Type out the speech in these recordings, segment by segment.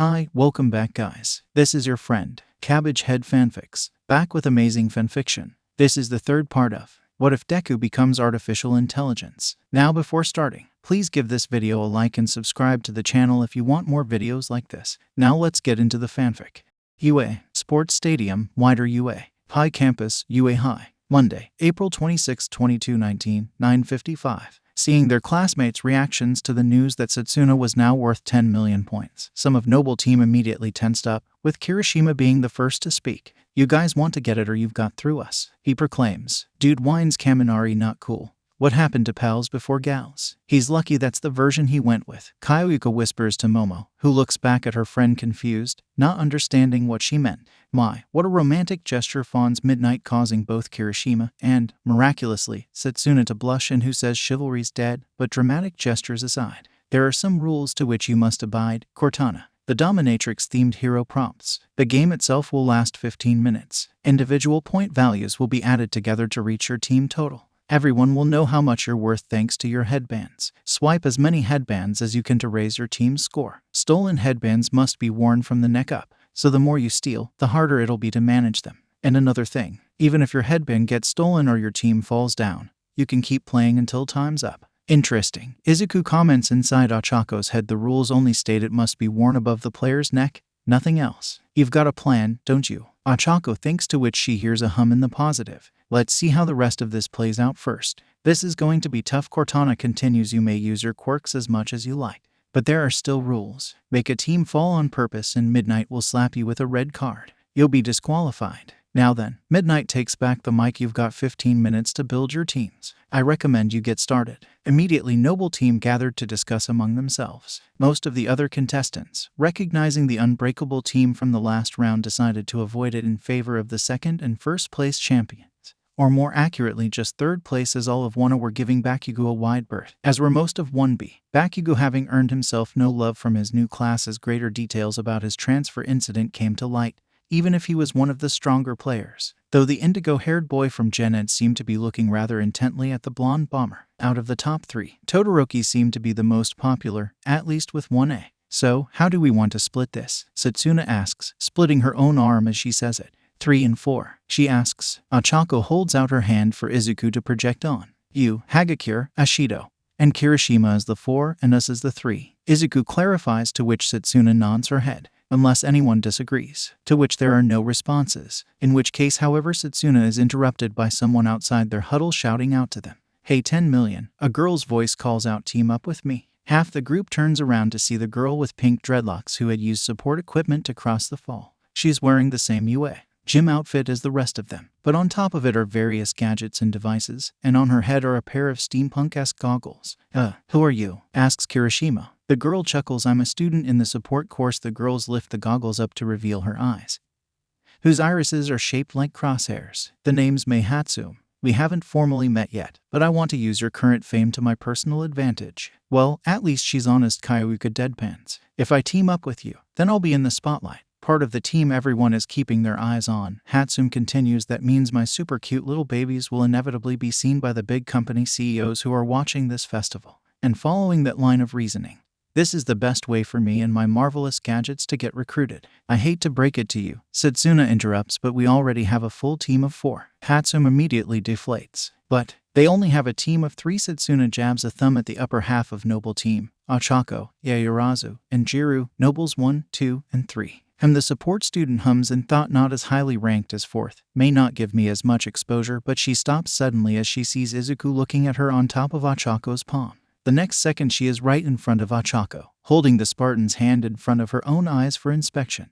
Hi, welcome back guys. This is your friend, Cabbage Head Fanfics, back with amazing fanfiction. This is the third part of What If Deku Becomes Artificial Intelligence. Now before starting, please give this video a like and subscribe to the channel if you want more videos like this. Now let's get into the fanfic. UA, Sports Stadium, Wider UA, High Campus, UA High, Monday, April 26, 2219, 9:55. Seeing their classmates' reactions to the news that Satsuna was now worth 10 million points. Some of Noble Team immediately tensed up, with Kirishima being the first to speak. You guys want to get it or you've got through us, he proclaims. Dude whines Kaminari not cool. What happened to pals before gals? He's lucky that's the version he went with. Kyoika whispers to Momo, who looks back at her friend confused, not understanding what she meant. My, what a romantic gesture, fawns Midnight, causing both Kirishima and, miraculously, Satsuna to blush, and who says chivalry's dead. But dramatic gestures aside, there are some rules to which you must abide. Cortana, the dominatrix-themed hero, prompts. The game itself will last 15 minutes. Individual point values will be added together to reach your team total. Everyone will know how much you're worth thanks to your headbands. Swipe as many headbands as you can to raise your team's score. Stolen headbands must be worn from the neck up, so the more you steal, the harder it'll be to manage them. And another thing, even if your headband gets stolen or your team falls down, you can keep playing until time's up. Interesting. Izuku comments inside Achako's head. The rules only state it must be worn above the player's neck, nothing else. You've got a plan, don't you? Achako thinks, to which she hears a hum in the positive. Let's see how the rest of this plays out first. This is going to be tough. Cortana continues. You may use your quirks as much as you like, but there are still rules. Make a team fall on purpose and Midnight will slap you with a red card. You'll be disqualified. Now then, Midnight takes back the mic. You've got 15 minutes to build your teams. I recommend you get started. Immediately, Noble Team gathered to discuss among themselves. Most of the other contestants, recognizing the unbreakable team from the last round, decided to avoid it in favor of the second and first place champions. Or more accurately, just third place, as all of 1A were giving Bakugo a wide berth, as were most of 1B. Bakugo, having earned himself no love from his new classes, greater details about his transfer incident came to light, even if he was one of the stronger players. Though the indigo-haired boy from Gen Ed seemed to be looking rather intently at the blonde bomber. Out of the top three, Todoroki seemed to be the most popular, at least with 1A. So, how do we want to split this? Satsuna asks, splitting her own arm as she says it. 3 and 4, she asks. Achako holds out her hand for Izuku to project on. You, Hagakure, Ashido, and Kirishima as the 4 and us as the 3. Izuku clarifies, to which Satsuna nods her head. Unless anyone disagrees, to which there are no responses. In which case, however, Satsuna is interrupted by someone outside their huddle shouting out to them. Hey 10 million, a girl's voice calls out, team up with me. Half the group turns around to see the girl with pink dreadlocks who had used support equipment to cross the fall. She's wearing the same UA gym outfit as the rest of them, but on top of it are various gadgets and devices, and on her head are a pair of steampunk-esque goggles. Who are you? Asks Kirishima. The girl chuckles. I'm a student in the support course. The girls lift the goggles up to reveal her eyes, whose irises are shaped like crosshairs. The name's Meihatsu. We haven't formally met yet, but I want to use your current fame to my personal advantage. Well, at least she's honest. Kyoika deadpans. If I team up with you, then I'll be in the spotlight. Part of the team everyone is keeping their eyes on. Hatsum continues. That means my super cute little babies will inevitably be seen by the big company CEOs who are watching this festival. And following that line of reasoning, this is the best way for me and my marvelous gadgets to get recruited. I hate to break it to you, Satsuna interrupts, but we already have a full team of 4. Hatsum immediately deflates. But they only have a team of 3. Satsuna jabs a thumb at the upper half of Noble Team. Achako, Yaoyorozu, and Jiro, Nobles 1, 2, and 3. And the support student hums in thought, not as highly ranked as 4th. May not give me as much exposure, but she stops suddenly as she sees Izuku looking at her on top of Achako's palm. The next second she is right in front of Achako, holding the Spartan's hand in front of her own eyes for inspection.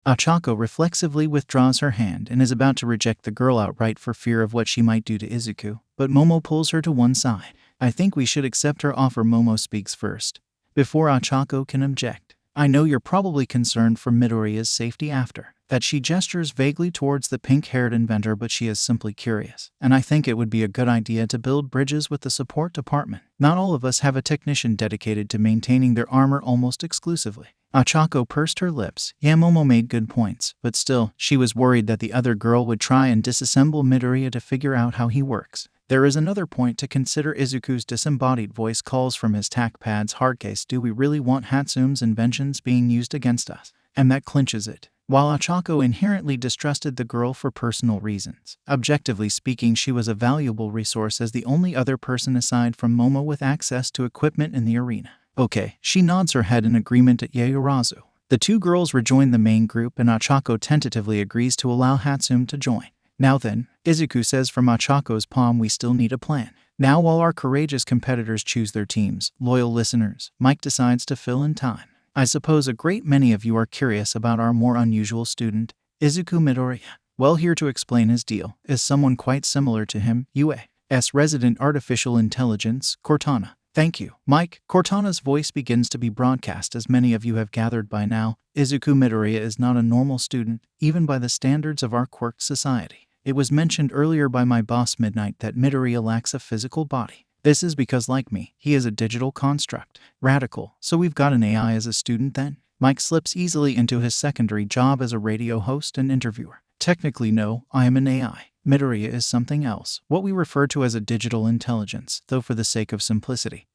Achako reflexively withdraws her hand and is about to reject the girl outright for fear of what she might do to Izuku, but Momo pulls her to one side. I think we should accept her offer. Momo speaks first, before Achako can object. I know you're probably concerned for Midoriya's safety after that. She gestures vaguely towards the pink-haired inventor, but she is simply curious, and I think it would be a good idea to build bridges with the support department. Not all of us have a technician dedicated to maintaining their armor almost exclusively. Achako pursed her lips. Yeah, Momo made good points, but still, she was worried that the other girl would try and disassemble Midoriya to figure out how he works. There is another point to consider. Izuku's disembodied voice calls from his TAC-pad's hardcase. Do we really want Hatsume's inventions being used against us? And that clinches it. While Achako inherently distrusted the girl for personal reasons, objectively speaking, she was a valuable resource as the only other person aside from Momo with access to equipment in the arena. Okay, she nods her head in agreement at Yaoyorozu. The two girls rejoin the main group and Achako tentatively agrees to allow Hatsume to join. Now then, Izuku says from Achako's palm, we still need a plan. Now while our courageous competitors choose their teams, loyal listeners, Mike decides to fill in time. I suppose a great many of you are curious about our more unusual student, Izuku Midoriya. Well, here to explain his deal is someone quite similar to him, UA's resident artificial intelligence, Cortana. Thank you, Mike. Cortana's voice begins to be broadcast. As many of you have gathered by now, Izuku Midoriya is not a normal student, even by the standards of our Quirks society. It was mentioned earlier by my boss Midnight that Midoriya lacks a physical body. This is because, like me, he is a digital construct. Radical. So we've got an AI as a student then? Mike slips easily into his secondary job as a radio host and interviewer. Technically no, I am an AI. Midoriya is something else, what we refer to as a digital intelligence, though for the sake of simplicity.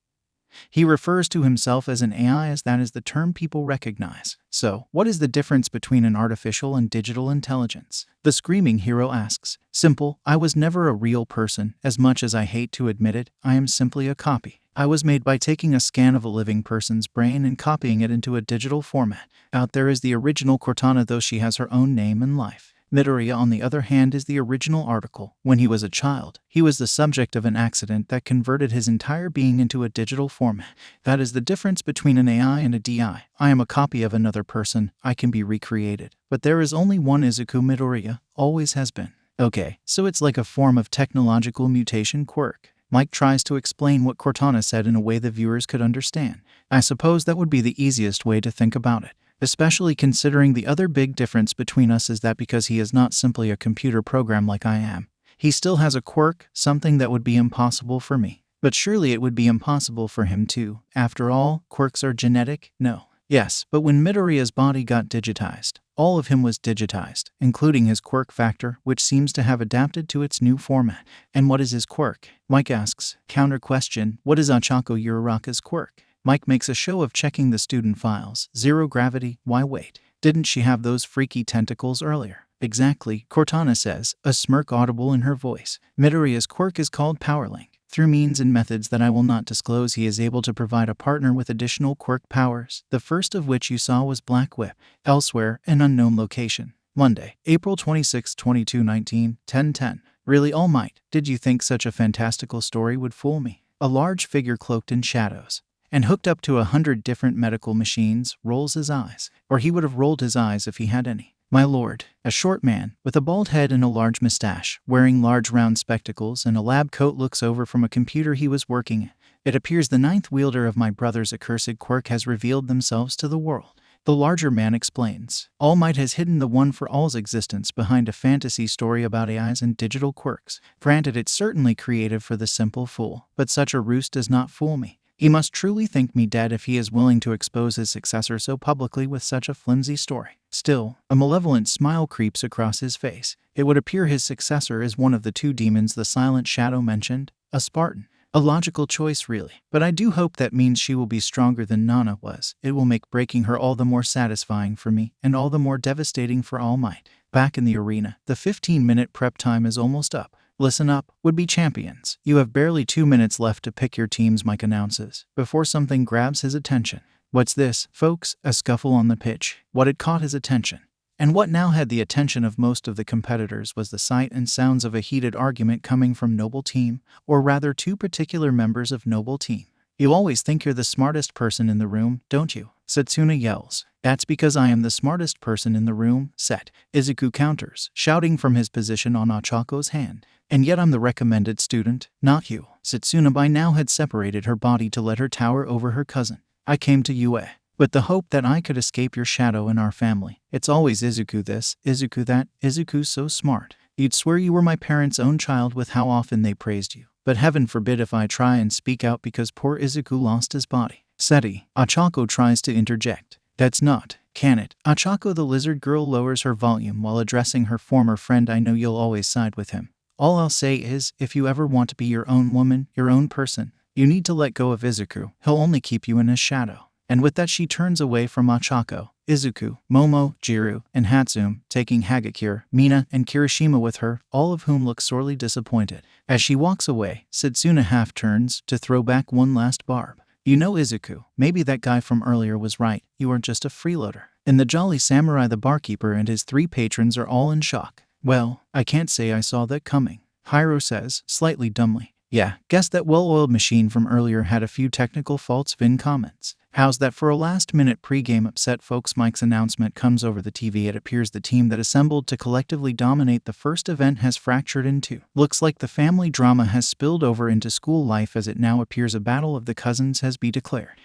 He refers to himself as an AI as that is the term people recognize. So, what is the difference between an artificial and digital intelligence? The screaming hero asks. Simple, I was never a real person. As much as I hate to admit it, I am simply a copy. I was made by taking a scan of a living person's brain and copying it into a digital format. Out there is the original Cortana, though she has her own name and life. Midoriya, on the other hand, is the original article. When he was a child, he was the subject of an accident that converted his entire being into a digital format. That is the difference between an AI and a DI. I am a copy of another person. I can be recreated. But there is only one Izuku Midoriya, always has been. Okay, so it's like a form of technological mutation quirk. Mike tries to explain what Cortana said in a way the viewers could understand. I suppose that would be the easiest way to think about it. Especially considering the other big difference between us is that because he is not simply a computer program like I am, he still has a quirk, something that would be impossible for me. But surely it would be impossible for him too. After all, quirks are genetic? No. Yes, but when Midoriya's body got digitized, all of him was digitized, including his quirk factor, which seems to have adapted to its new format. And what is his quirk? Mike asks. Counter question, what is Achako Uraraka's quirk? Mike makes a show of checking the student files. Zero gravity, why wait? Didn't she have those freaky tentacles earlier? Exactly, Cortana says, a smirk audible in her voice. Midoriya's quirk is called Powerlink. Through means and methods that I will not disclose, he is able to provide a partner with additional quirk powers, the first of which you saw was Black Whip. Elsewhere, an unknown location. Monday, April 26, 2219, 10:10. Really, All Might, did you think such a fantastical story would fool me? A large figure cloaked in shadows and hooked up to 100 different medical machines, rolls his eyes. Or he would have rolled his eyes if he had any. My lord, a short man, with a bald head and a large mustache, wearing large round spectacles and a lab coat, looks over from a computer he was working at. It appears the ninth wielder of my brother's accursed quirk has revealed themselves to the world. The larger man explains. All Might has hidden the one for all's existence behind a fantasy story about AIs and digital quirks. Granted, it's certainly creative for the simple fool, but such a ruse does not fool me. He must truly think me dead if he is willing to expose his successor so publicly with such a flimsy story. Still, a malevolent smile creeps across his face. It would appear his successor is one of the two demons the Silent Shadow mentioned, a Spartan. A logical choice, really. But I do hope that means she will be stronger than Nana was. It will make breaking her all the more satisfying for me, and all the more devastating for All Might. Back in the arena, the 15-minute prep time is almost up. Listen up, would-be champions. You have barely 2 minutes left to pick your teams, Mike announces, before something grabs his attention. What's this, folks? A scuffle on the pitch. What had caught his attention, and what now had the attention of most of the competitors, was the sight and sounds of a heated argument coming from Noble Team, or rather two particular members of Noble Team. You always think you're the smartest person in the room, don't you? Satsuna yells. That's because I am the smartest person in the room, Set. Izuku counters, shouting from his position on Achako's hand. And yet I'm the recommended student, not you. Satsuna by now had separated her body to let her tower over her cousin. I came to you with the hope that I could escape your shadow in our family. It's always Izuku this, Izuku that, Izuku's so smart. You'd swear you were my parents' own child with how often they praised you. But heaven forbid if I try and speak out because poor Izuku lost his body. Seti, Achako tries to interject. That's not, can it? Ochako the lizard girl lowers her volume while addressing her former friend. I know you'll always side with him. All I'll say is, if you ever want to be your own woman, your own person, you need to let go of Izuku. He'll only keep you in his shadow. And with that she turns away from Ochako, Izuku, Momo, Jiro, and Hatsume, taking Hagakure, Mina, and Kirishima with her, all of whom look sorely disappointed. As she walks away, Satsuna half turns to throw back one last barb. You know, Izuku, maybe that guy from earlier was right. You are just a freeloader. And the Jolly Samurai, the barkeeper, and his 3 patrons are all in shock. Well, I can't say I saw that coming, Hiro says, slightly dumbly. Yeah, guess that well-oiled machine from earlier had a few technical faults. Vin comments. How's that for a last-minute pre-game upset, folks? Mike's announcement comes over the TV. It appears the team that assembled to collectively dominate the first event has fractured in two. Looks like the family drama has spilled over into school life, as it now appears a battle of the cousins has been declared.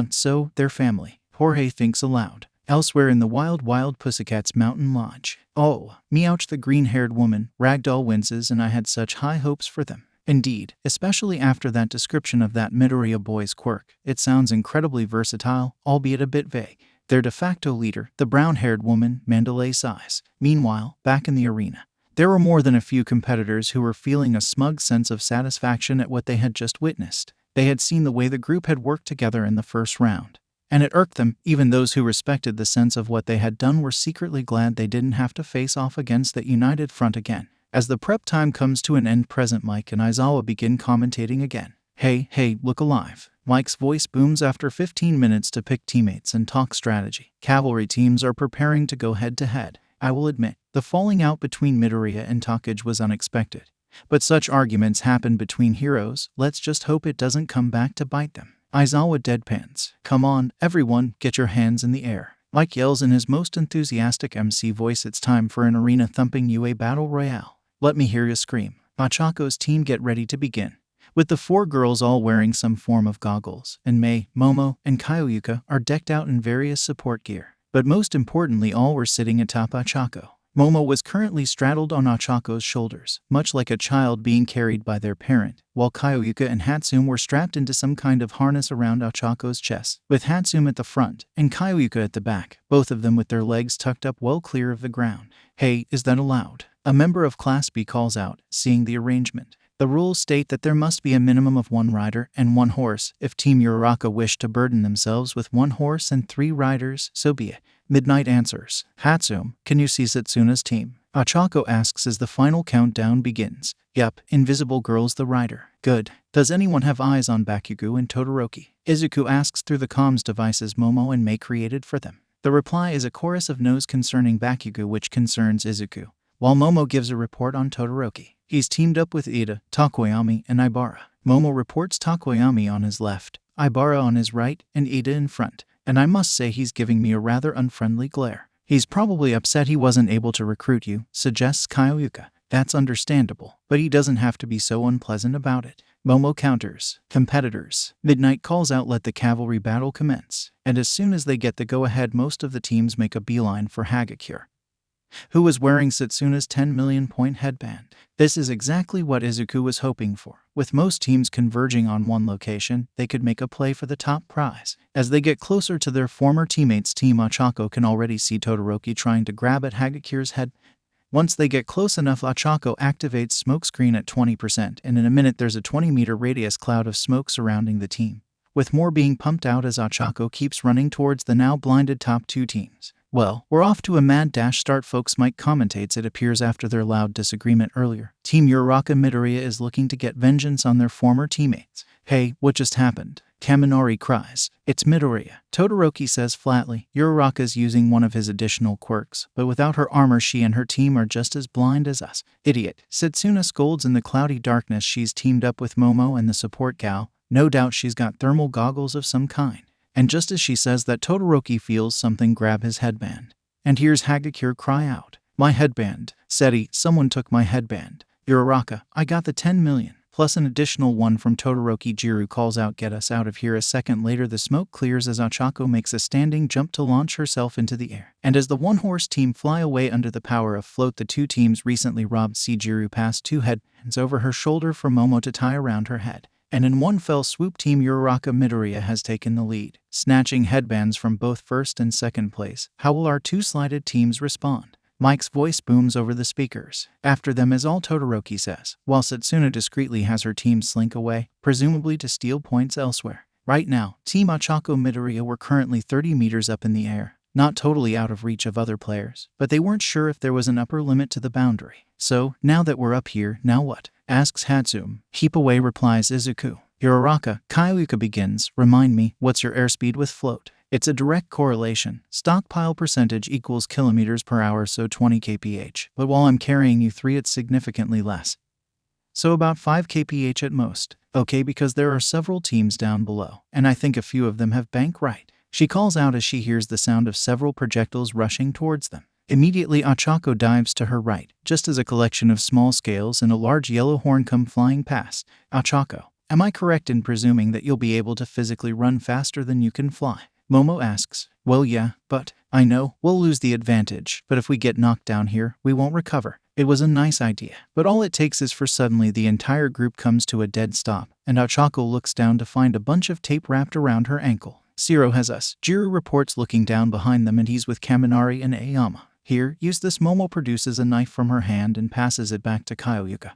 So, their family, Jorge thinks aloud. Elsewhere in the wild Pussycat's mountain lodge. Oh, meouch, the green-haired woman, Ragdoll winces, and I had such high hopes for them. Indeed, especially after that description of that Midoriya boy's quirk. It sounds incredibly versatile, albeit a bit vague. Their de facto leader, the brown-haired woman, Mandalay sighs. Meanwhile, back in the arena, there were more than a few competitors who were feeling a smug sense of satisfaction at what they had just witnessed. They had seen the way the group had worked together in the first round, and it irked them. Even those who respected the sense of what they had done were secretly glad they didn't have to face off against that united front again. As the prep time comes to an end, President Mike and Aizawa begin commentating again. Hey, look alive. Mike's voice booms after 15 minutes to pick teammates and talk strategy. Cavalry teams are preparing to go head-to-head. I will admit, the falling out between Midoriya and Takagi was unexpected. But such arguments happen between heroes. Let's just hope it doesn't come back to bite them. Aizawa deadpans. Come on, everyone, get your hands in the air. Mike yells in his most enthusiastic MC voice, it's time for an arena-thumping UA battle royale. Let me hear you scream. Ochako's team get ready to begin. With the 4 girls all wearing some form of goggles, and Mei, Momo, and Kyoyuka are decked out in various support gear. But most importantly, all were sitting atop Ochako. Momo was currently straddled on Ochako's shoulders, much like a child being carried by their parent, while Kyoyuka and Hatsume were strapped into some kind of harness around Ochako's chest, with Hatsume at the front and Kyoyuka at the back, both of them with their legs tucked up well clear of the ground. Hey, is that allowed? A member of Class B calls out, seeing the arrangement. The rules state that there must be a minimum of 1 rider and 1 horse. If Team Uraraka wish to burden themselves with 1 horse and 3 riders, so be it. Midnight answers. Hatsume, can you see Satsuna's team? Ochako asks as the final countdown begins. Yup, Invisible Girl's the rider. Good. Does anyone have eyes on Bakugo and Todoroki? Izuku asks through the comms devices Momo and Mei created for them. The reply is a chorus of no's concerning Bakugo, which concerns Izuku, while Momo gives a report on Todoroki. He's teamed up with Ida, Tokoyami, and Ibara. Momo reports Tokoyami on his left, Ibara on his right, and Ida in front. And I must say he's giving me a rather unfriendly glare. He's probably upset he wasn't able to recruit you, suggests Kyoyuka. That's understandable, but he doesn't have to be so unpleasant about it. Momo counters. Competitors. Midnight calls out, let the cavalry battle commence. And as soon as they get the go-ahead, most of the teams make a beeline for Hagakure, who was wearing Satsuna's 10 million point headband. This is exactly what Izuku was hoping for. With most teams converging on one location, they could make a play for the top prize. As they get closer to their former teammates, Team Ochako can already see Todoroki trying to grab at Hagakure's head. Once they get close enough, Ochako activates smokescreen at 20%, and in a minute there's a 20-meter radius cloud of smoke surrounding the team, with more being pumped out as Ochako keeps running towards the now blinded top 2 teams. Well, we're off to a mad dash start, folks. Mike commentates. It appears after their loud disagreement earlier, Team Uraraka Midoriya is looking to get vengeance on their former teammates. Hey, what just happened? Kaminari cries. It's Midoriya. Todoroki says flatly. Uraraka's using one of his additional quirks, but without her armor she and her team are just as blind as us. Idiot. Satsuna scolds in the cloudy darkness. She's teamed up with Momo and the support gal. No doubt she's got thermal goggles of some kind. And just as she says that, Todoroki feels something grab his headband, and hears Hagakure cry out, my headband. Seti, someone took my headband. Uraraka, I got the 10 million, plus an additional 1 from Todoroki. Jiro calls out, get us out of here. A second later the smoke clears as Ochako makes a standing jump to launch herself into the air. And as the 1-horse team fly away under the power of float, the 2 teams recently robbed see Jiro pass 2 headbands over her shoulder for Momo to tie around her head. And in one fell swoop, Team Uraraka Midoriya has taken the lead, snatching headbands from both first and second place. How will our two slighted teams respond? Mike's voice booms over the speakers. After them is all Todoroki says, while Satsuna discreetly has her team slink away, presumably to steal points elsewhere. Right now, Team Ochako Midoriya were currently 30 meters up in the air, not totally out of reach of other players, but they weren't sure if there was an upper limit to the boundary. So, now that we're up here, now what? Asks Hatsum. Heap away, replies Izuku. Uraraka, Kyoyuka begins. Remind me, what's your airspeed with float? It's a direct correlation. Stockpile percentage equals kilometers per hour, so 20 kph. But while I'm carrying you 3, it's significantly less. So about 5 kph at most. Okay, because there are several teams down below, and I think a few of them have bank right. She calls out as she hears the sound of several projectiles rushing towards them. Immediately, Ochako dives to her right, just as a collection of small scales and a large yellow horn come flying past. Ochako, am I correct in presuming that you'll be able to physically run faster than you can fly? Momo asks. Well, yeah, but I know we'll lose the advantage, but if we get knocked down here, we won't recover. It was a nice idea, but all it takes is for suddenly the entire group comes to a dead stop, and Ochako looks down to find a bunch of tape wrapped around her ankle. Zero has us. Jiro reports looking down behind them, and he's with Kaminari and Aoyama. Here, use this. Momo produces a knife from her hand and passes it back to Kyoyuka,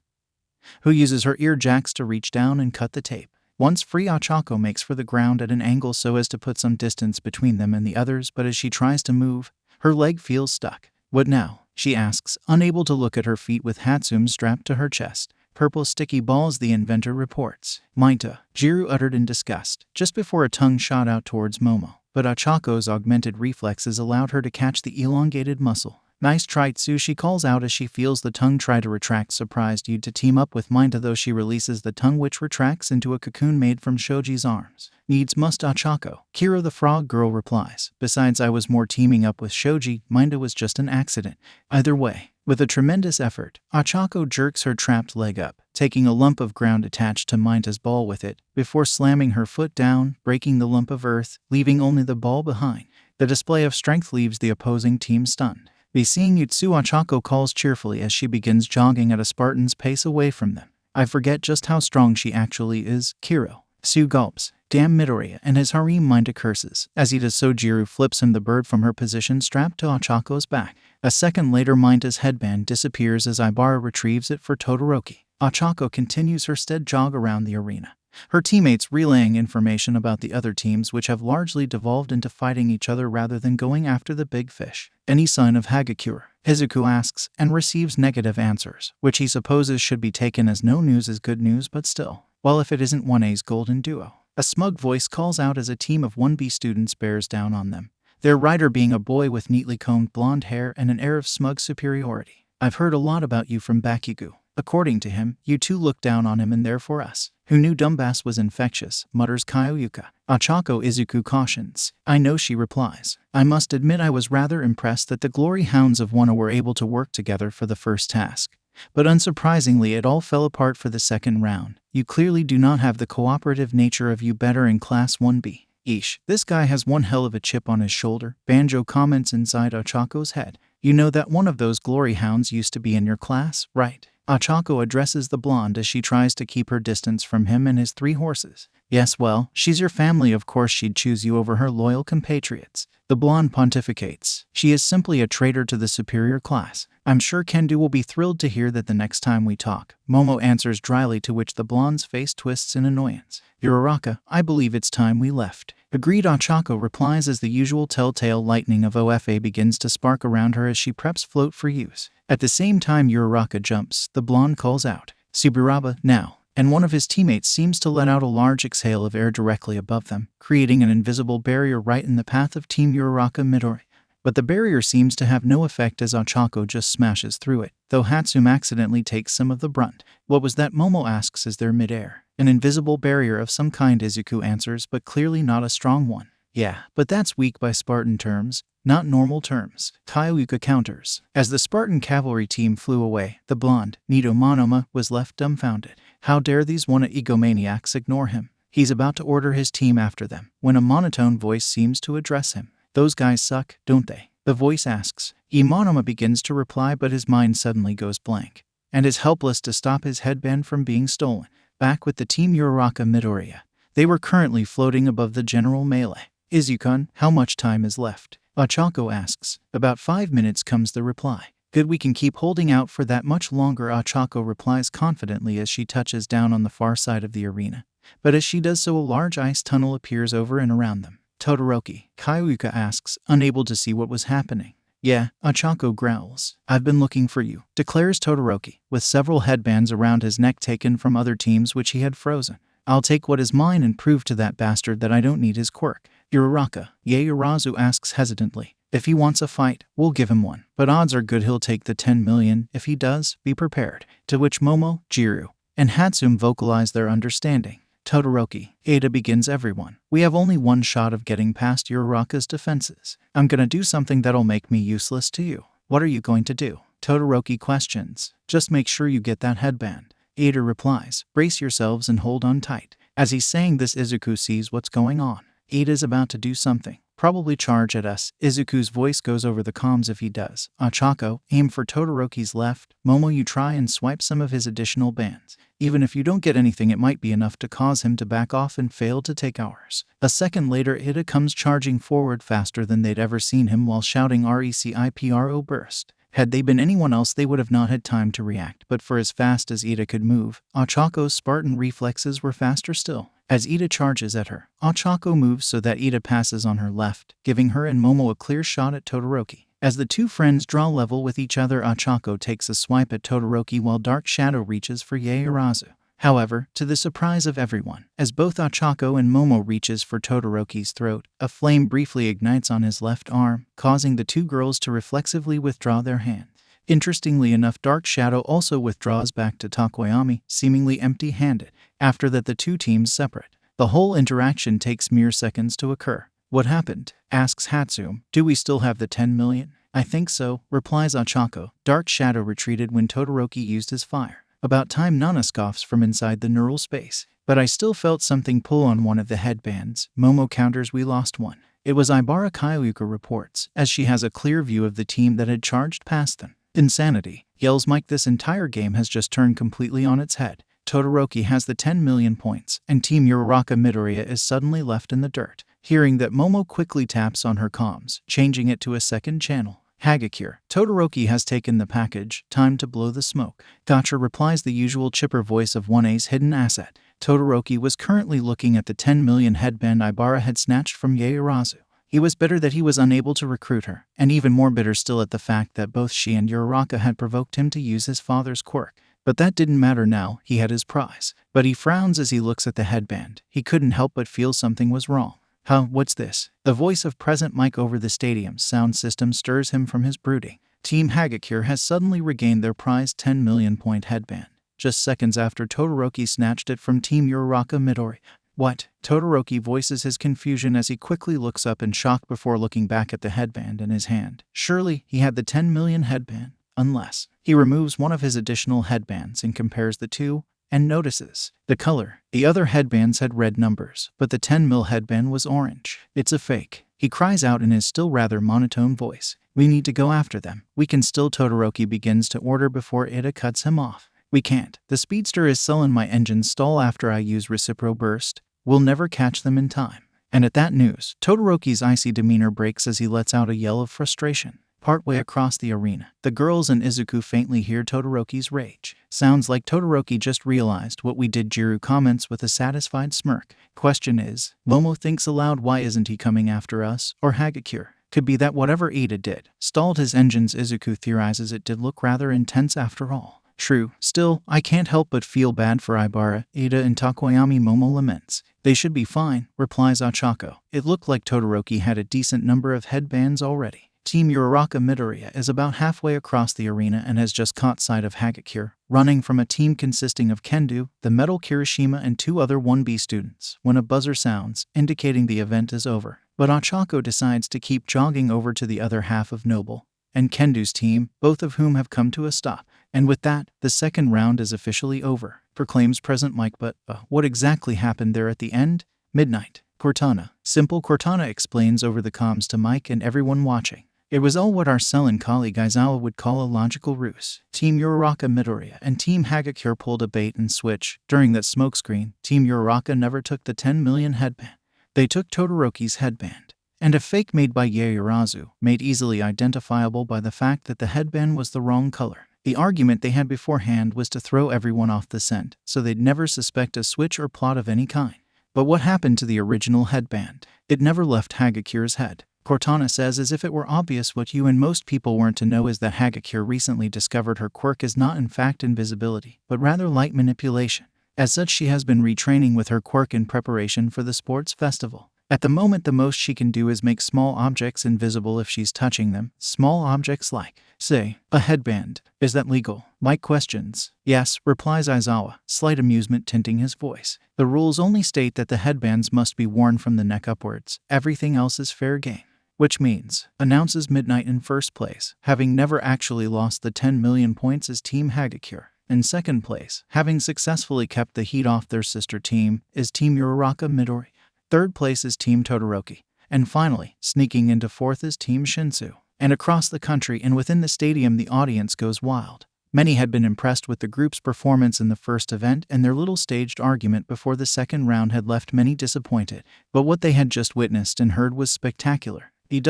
who uses her ear jacks to reach down and cut the tape. Once free, Ochako makes for the ground at an angle so as to put some distance between them and the others, but as she tries to move, her leg feels stuck. What now? She asks, unable to look at her feet with Hatsum strapped to her chest. Purple sticky balls, the inventor reports. Mainta, Jiro uttered in disgust, just before a tongue shot out towards Momo. But Ochako's augmented reflexes allowed her to catch the elongated muscle. Nice try, Tsu, she calls out as she feels the tongue try to retract, surprised you to team up with Mainta, though she releases the tongue, which retracts into a cocoon made from Shoji's arms. Needs must, Ochako. Kira the frog girl replies. Besides, I was more teaming up with Shoji. Mainta was just an accident. Either way, with a tremendous effort, Ochako jerks her trapped leg up, taking a lump of ground attached to Mainta's ball with it, before slamming her foot down, breaking the lump of earth, leaving only the ball behind. The display of strength leaves the opposing team stunned. Be seeing you, Tsu, Ochako calls cheerfully as she begins jogging at a Spartan's pace away from them. I forget just how strong she actually is, Kiro. Tsu gulps. Damn Midoriya, and his harem. Mainta curses. As he does so, Jiro flips him the bird from her position strapped to Ochako's back. A second later, Mainta's headband disappears as Ibara retrieves it for Todoroki. Ochako continues her steady jog around the arena, her teammates relaying information about the other teams, which have largely devolved into fighting each other rather than going after the big fish. Any sign of Hagakure? Izuku asks, and receives negative answers, which he supposes should be taken as no news is good news, but still. Well, if it isn't 1A's golden duo. A smug voice calls out as a team of 1B students bears down on them, their rider being a boy with neatly combed blonde hair and an air of smug superiority. I've heard a lot about you from Bakugo. According to him, you two look down on him and therefore us. Who knew Dumbass was infectious, mutters Kyoyuka. Ochako, Izuku cautions. I know, she replies. I must admit I was rather impressed that the glory hounds of Wano were able to work together for the first task. But unsurprisingly, it all fell apart for the second round. You clearly do not have the cooperative nature of you better in Class 1B. Eesh, this guy has one hell of a chip on his shoulder, Banjo comments inside Ochako's head. You know that one of those glory hounds used to be in your class, right? Ochako addresses the blonde as she tries to keep her distance from him and his 3 horses. Yes, well, she's your family, of course she'd choose you over her loyal compatriots. The blonde pontificates. She is simply a traitor to the superior class. I'm sure Kendu will be thrilled to hear that the next time we talk. Momo answers dryly, to which the blonde's face twists in annoyance. Uraraka, I believe it's time we left. Agreed, Ochako replies as the usual telltale lightning of OFA begins to spark around her as she preps float for use. At the same time Uraraka jumps, the blonde calls out, Suburaba, now. And one of his teammates seems to let out a large exhale of air directly above them, creating an invisible barrier right in the path of Team Uraraka Midori. But the barrier seems to have no effect as Ochako just smashes through it, though Hatsum accidentally takes some of the brunt. What was that? Momo asks as they're midair. An invisible barrier of some kind, Izuku answers, but clearly not a strong one. Yeah, but that's weak by Spartan terms, not normal terms, Kyoyuka counters. As the Spartan cavalry team flew away, the blonde, Nido Monoma, was left dumbfounded. How dare these Wana egomaniacs ignore him? He's about to order his team after them, when a monotone voice seems to address him. Those guys suck, don't they? The voice asks. Monoma begins to reply, but his mind suddenly goes blank, and is helpless to stop his headband from being stolen. back with the Team Uraraka Midoriya. They were currently floating above the general melee. Izukun, how much time is left? Ochako asks. About 5 minutes comes the reply. Good, we can keep holding out for that much longer, Ochako replies confidently as she touches down on the far side of the arena. But as she does so, a large ice tunnel appears over and around them. Todoroki, Kaiuka asks, unable to see what was happening. Yeah, Ochako growls. I've been looking for you, declares Todoroki, with several headbands around his neck taken from other teams which he had frozen. I'll take what is mine and prove to that bastard that I don't need his quirk. Uraraka, Yaoyorozu asks hesitantly. If he wants a fight, we'll give him one. But odds are good he'll take the 10 million. If he does, be prepared. To which Momo, Jiro, and Hatsum vocalize their understanding. Todoroki, Ada begins everyone. We have only one shot of getting past Uraraka's defenses. I'm gonna do something that'll make me useless to you. What are you going to do? Todoroki questions. Just make sure you get that headband. Ada replies, brace yourselves and hold on tight. As he's saying this, Izuku sees what's going on. Ada's about to do something. Probably charge at us. Izuku's voice goes over the comms if he does. Ochako, aim for Todoroki's left. Momo, you try and swipe some of his additional bands. Even if you don't get anything, it might be enough to cause him to back off and fail to take ours. A second later, Ida comes charging forward faster than they'd ever seen him while shouting RECIPRO burst. Had they been anyone else, they would have not had time to react, but for as fast as Ida could move, Ochako's Spartan reflexes were faster still. As Ida charges at her, Ochako moves so that Ida passes on her left, giving her and Momo a clear shot at Todoroki. As the two friends draw level with each other, Ochako takes a swipe at Todoroki while Dark Shadow reaches for Yaoyorozu. However, to the surprise of everyone, as both Ochako and Momo reaches for Todoroki's throat, a flame briefly ignites on his left arm, causing the two girls to reflexively withdraw their hands. Interestingly enough, Dark Shadow also withdraws back to Tokoyami, seemingly empty-handed. After that, the two teams separate. The whole interaction takes mere seconds to occur. What happened? Asks Hatsum. Do we still have the 10 million? I think so, replies Ochako. Dark Shadow retreated when Todoroki used his fire. About time, Nana scoffs from inside the neural space. But I still felt something pull on one of the headbands. Momo counters, we lost one. It was Ibara, Kaiuka reports, as she has a clear view of the team that had charged past them. Insanity, yells Mike. This entire game has just turned completely on its head. Todoroki has the 10 million points, and Team Uraraka Midoriya is suddenly left in the dirt. Hearing that, Momo quickly taps on her comms, changing it to a second channel. Hagakure, Todoroki has taken the package, time to blow the smoke. Gotcha, replies the usual chipper voice of 1A's hidden asset. Todoroki was currently looking at the 10 million headband Ibara had snatched from Yaoyorozu. He was bitter that he was unable to recruit her, and even more bitter still at the fact that both she and Uraraka had provoked him to use his father's quirk. But that didn't matter now, he had his prize. But he frowns as he looks at the headband. He couldn't help but feel something was wrong. Huh, what's this? The voice of Present Mike over the stadium's sound system stirs him from his brooding. Team Hagakure has suddenly regained their prized 10 million point headband, just seconds after Todoroki snatched it from Team Uraraka Midoriya. What? Todoroki voices his confusion as he quickly looks up in shock before looking back at the headband in his hand. Surely, he had the 10 million headband. Unless. He removes one of his additional headbands and compares the two, and notices the color. The other headbands had red numbers, but the 10 mil headband was orange. It's a fake. He cries out in his still rather monotone voice. We need to go after them. We can still. Todoroki begins to order before Ida cuts him off. We can't. The speedster is sullen. My engines stall after I use recipro burst. We'll never catch them in time. And at that news, Todoroki's icy demeanor breaks as he lets out a yell of frustration. Partway across the arena, the girls and Izuku faintly hear Todoroki's rage. Sounds like Todoroki just realized what we did. Jiro comments with a satisfied smirk. Question is, Momo thinks aloud, why isn't he coming after us, or Hagakure? Could be that whatever Ida did stalled his engines. Izuku theorizes it did look rather intense after all. True. Still, I can't help but feel bad for Ibara, Ida, and Tokoyami. Momo laments. They should be fine, replies Ochako. It looked like Todoroki had a decent number of headbands already. Team Uraraka Midoriya is about halfway across the arena and has just caught sight of Hagakure, running from a team consisting of Kendu, the metal Kirishima, and 2 other 1B students, when a buzzer sounds, indicating the event is over. But Ochako decides to keep jogging over to the other half of Noble and Kendu's team, both of whom have come to a stop. And with that, the second round is officially over, proclaims Present Mike. But what exactly happened there at the end? Midnight. Cortana. Simple. Cortana explains over the comms to Mike and everyone watching. It was all what our sullen colleague Aizawa would call a logical ruse. Team Uraraka Midoriya and Team Hagakure pulled a bait and switch. During that smokescreen, Team Uraraka never took the 10 million headband. They took Todoroki's headband. And a fake made by Yaoyorozu, made easily identifiable by the fact that the headband was the wrong color. The argument they had beforehand was to throw everyone off the scent, so they'd never suspect a switch or plot of any kind. But what happened to the original headband? It never left Hagakure's head. Cortana says as if it were obvious what you and most people weren't to know is that Hagakure recently discovered her quirk is not in fact invisibility, but rather light manipulation. As such, she has been retraining with her quirk in preparation for the sports festival. At the moment, the most she can do is make small objects invisible if she's touching them. Small objects like, say, a headband. Is that legal? Mike questions. Yes, replies Aizawa, slight amusement tinting his voice. The rules only state that the headbands must be worn from the neck upwards. Everything else is fair game. Which means, announces Midnight in first place, having never actually lost the 10 million points as Team Hagakure. In second place, having successfully kept the heat off their sister team, is Team Uraraka Midori. Third place is Team Todoroki. And finally, sneaking into fourth is Team Shinso. And across the country and within the stadium, the audience goes wild. Many had been impressed with the group's performance in the first event, and their little staged argument before the second round had left many disappointed. But what they had just witnessed and heard was spectacular. The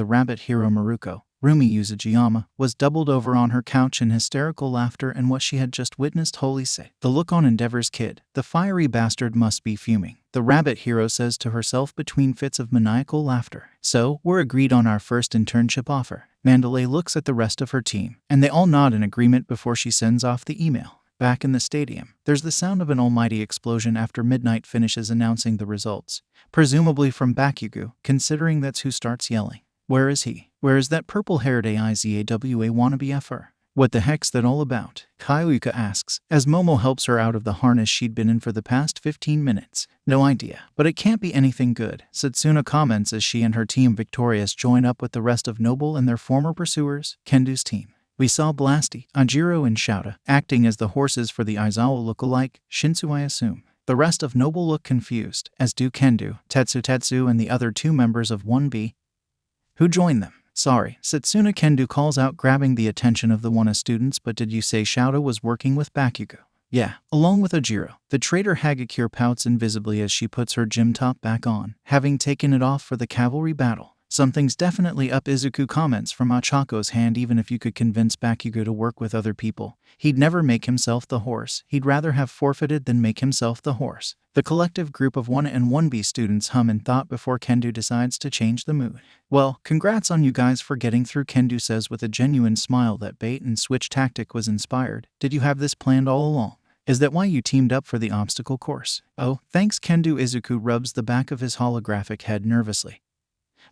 rabbit hero Maruko, Rumi Yuzujiyama, was doubled over on her couch in hysterical laughter, and what she had just witnessed, holy say. The look on Endeavor's kid, the fiery bastard must be fuming. The rabbit hero says to herself between fits of maniacal laughter. So, we're agreed on our first internship offer. Mandalay looks at the rest of her team, and they all nod in agreement before she sends off the email. Back in the stadium, there's the sound of an almighty explosion after Midnight finishes announcing the results. Presumably from Bakugo, considering that's who starts yelling. Where is he? Where is that purple-haired AIZAWA wannabe FR? What the heck's that all about? Kayuka asks, as Momo helps her out of the harness she'd been in for the past 15 minutes. No idea, but it can't be anything good, Satsuna comments as she and her team victorious join up with the rest of Noble and their former pursuers, Kendu's team. We saw Blasty, Jiro and Shouta acting as the horses for the Aizawa look-alike, Shinso I assume. The rest of Noble look confused, as do Kendu, Tetsutetsu and the other two members of 1B. Who joined them? Sorry, Satsuna. Kendu calls out, grabbing the attention of the Wana students. But did you say Shouta was working with Bakugo? Yeah, along with Jiro. The traitor Hagakure pouts invisibly as she puts her gym top back on, having taken it off for the cavalry battle. Something's definitely up, Izuku comments from Achako's hand. Even if you could convince Bakugo to work with other people, he'd never make himself the horse. He'd rather have forfeited than make himself the horse. The collective group of 1 and 1B students hum in thought before Kendu decides to change the mood. Well, congrats on you guys for getting through, Kendu says with a genuine smile. That bait and switch tactic was inspired. Did you have this planned all along? Is that why you teamed up for the obstacle course? Oh, thanks, Kendu. Izuku rubs the back of his holographic head nervously.